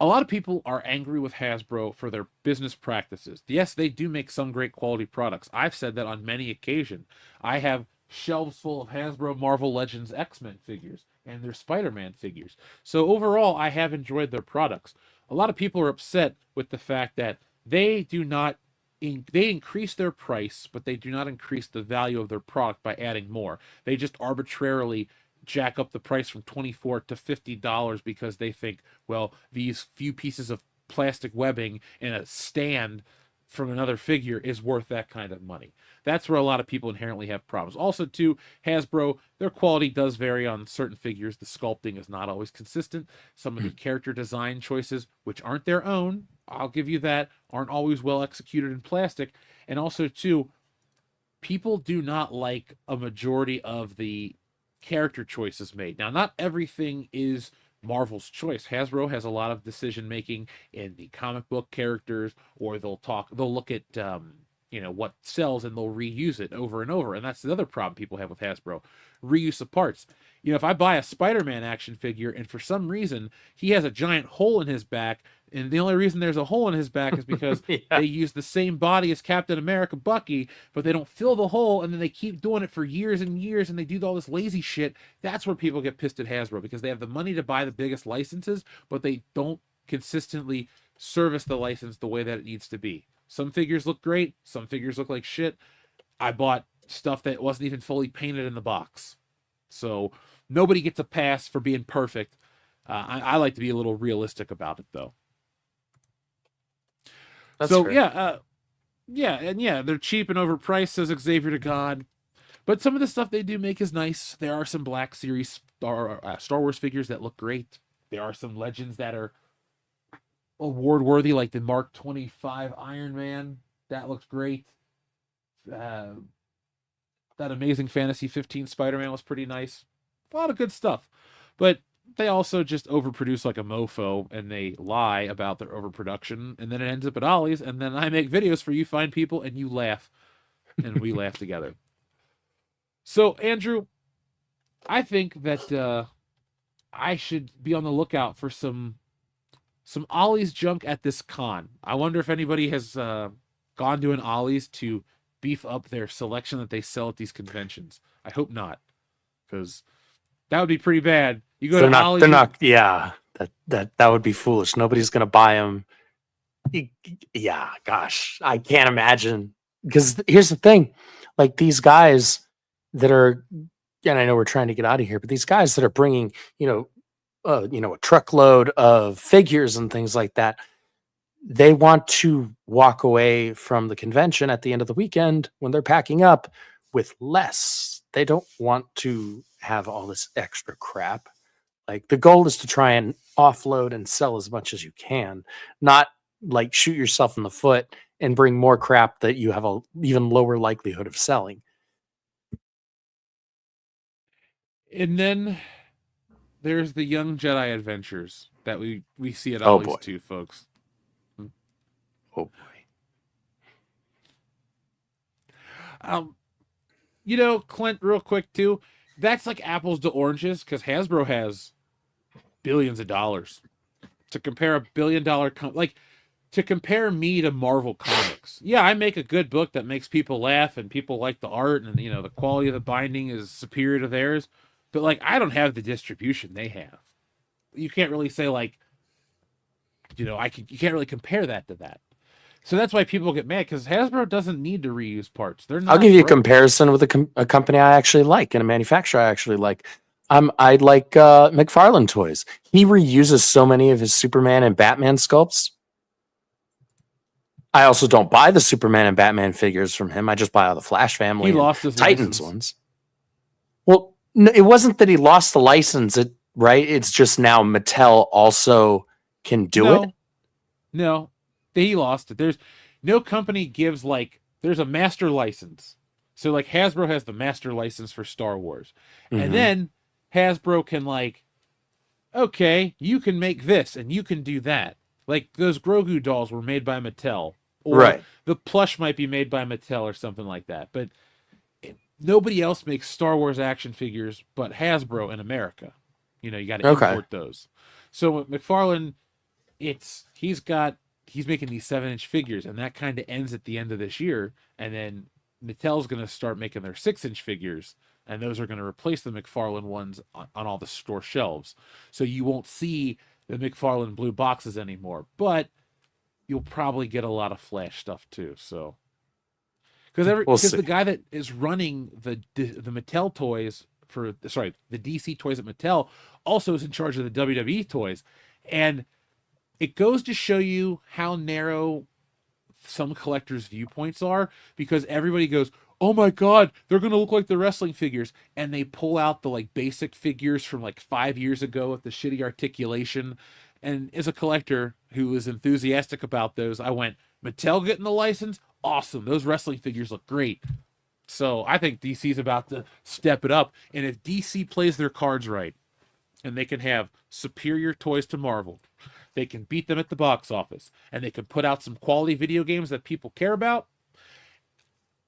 a lot of people are angry with Hasbro for their business practices. Yes, they do make some great quality products. I've said that on many occasions. I have shelves full of Hasbro Marvel Legends X-Men figures and their Spider-Man figures. So overall, I have enjoyed their products. A lot of people are upset with the fact that they do not they increase their price, but they do not increase the value of their product by adding more. They just arbitrarily jack up the price from $24 to $50 because they think, well, these few pieces of plastic webbing and a stand from another figure is worth that kind of money. That's where a lot of people inherently have problems. Also, too, Hasbro, their quality does vary on certain figures. The sculpting is not always consistent. Some of the character design choices, which aren't their own, I'll give you that, aren't always well executed in plastic. And also, too, people do not like a majority of the character choices made. Now, not everything is Marvel's choice. Hasbro has a lot of decision making in the comic book characters, or they'll look at what sells and they'll reuse it over and over. And that's the other problem people have with Hasbro, reuse of parts. If I buy a Spider-Man action figure and for some reason he has a giant hole in his back, and the only reason there's a hole in his back is because Yeah. they use the same body as Captain America Bucky, but they don't fill the hole, and then they keep doing it for years and years, and they do all this lazy shit. That's where people get pissed at Hasbro, because they have the money to buy the biggest licenses, but they don't consistently service the license the way that it needs to be. Some figures look great. Some figures look like shit. I bought stuff that wasn't even fully painted in the box. So nobody gets a pass for being perfect. I like to be a little realistic about it, though. That's so fair. yeah, they're cheap and overpriced, says Xavier to God. But some of the stuff they do make is nice. There are some Black Series Star Wars figures that look great. There are some Legends that are award worthy, like the Mark 25 Iron Man. That looks great. That Amazing Fantasy 15 Spider-Man was pretty nice. A lot of good stuff. But they also just overproduce like a mofo, and they lie about their overproduction, and then it ends up at Ollie's, and then I make videos for you fine people, and you laugh, and we laugh together. So, Andrew, I think that I should be on the lookout for some Ollie's junk at this con. I wonder if anybody has gone to an Ollie's to beef up their selection that they sell at these conventions. I hope not, because that would be pretty bad. You go They're to not. Ollie's, They're not. Yeah, that would be foolish. Nobody's gonna buy them. Yeah, gosh, I can't imagine. Because here's the thing, like these guys that are, and I know we're trying to get out of here, but these guys that are bringing, a truckload of figures and things like that, they want to walk away from the convention at the end of the weekend when they're packing up with less. They don't want to have all this extra crap. Like the goal is to try and offload and sell as much as you can, not like shoot yourself in the foot and bring more crap that you have a even lower likelihood of selling. and then there's the Young Jedi Adventures that we see at Oh Ollie's boy. too, folks. Oh boy. Clint, real quick too, that's like apples to oranges, because Hasbro has billions of dollars. To compare a $1 billion to compare me to Marvel Comics. Yeah, I make a good book that makes people laugh and people like the art, and the quality of the binding is superior to theirs. But like, I don't have the distribution they have. You can't really say like, you can't really compare that to that. So that's why people get mad, because Hasbro doesn't need to reuse parts. They're not. I'll give you a broke. comparison with a company I actually like and a manufacturer I actually like. I like McFarlane Toys. He reuses so many of his Superman and Batman sculpts. I also don't buy the Superman and Batman figures from him. I just buy all the Flash family He and lost his Titans license. ones. Well, no, it wasn't that he lost the license, right? It's just now Mattel also can do it. No, he lost it. There's no company gives there's a master license. So like Hasbro has the master license for Star Wars. Mhm. And then Hasbro can okay, you can make this and you can do that. Like those Grogu dolls were made by Mattel, or Right. the plush might be made by Mattel or something like that. But nobody else makes Star Wars action figures but Hasbro in America. You got to import those. So McFarlane, he's making these 7-inch figures, and that kind of ends at the end of this year, and then Mattel's going to start making their 6-inch figures, and those are going to replace the McFarlane ones on all the store shelves. So you won't see the McFarlane blue boxes anymore, but you'll probably get a lot of Flash stuff too. So because the guy that is running the Mattel toys the DC toys at Mattel also is in charge of the WWE toys, and it goes to show you how narrow some collectors' viewpoints are, because everybody goes, "Oh my God, they're going to look like the wrestling figures," and they pull out the basic figures from 5 years ago with the shitty articulation. And as a collector who was enthusiastic about those, I went, Mattel getting the license? Awesome. Those wrestling figures look great. So I think DC's about to step it up. And if DC plays their cards right, and they can have superior toys to Marvel, they can beat them at the box office, and they can put out some quality video games that people care about.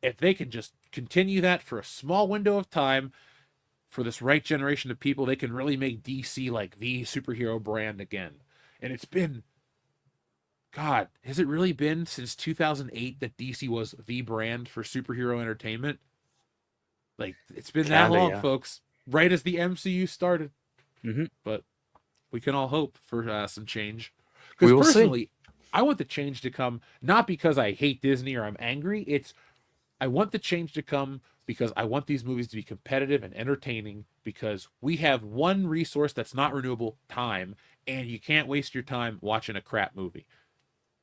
If they can just continue that for a small window of time for this right generation of people, they can really make DC like the superhero brand again. And it's been, God, has it really been since 2008 that DC was the brand for superhero entertainment? It's been that long, yeah. folks. Right as the MCU started. Mm-hmm. But we can all hope for some change. We Because will personally, I want the change to come not because I hate Disney or I'm angry. I want the change to come because I want these movies to be competitive and entertaining, because we have one resource that's not renewable: time, and you can't waste your time watching a crap movie.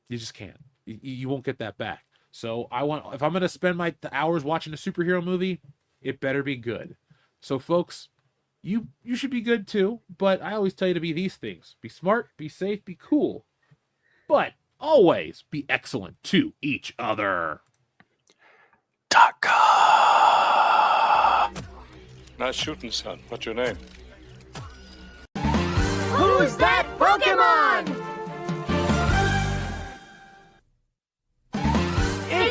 You just can't. You won't get that back. So if I'm going to spend my hours watching a superhero movie, it better be good. So folks, you should be good too, but I always tell you to be these things: be smart, be safe, be cool, but always be excellent to each other. Nice shooting, son. What's your name? Who's that Pokemon?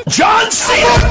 John Cena!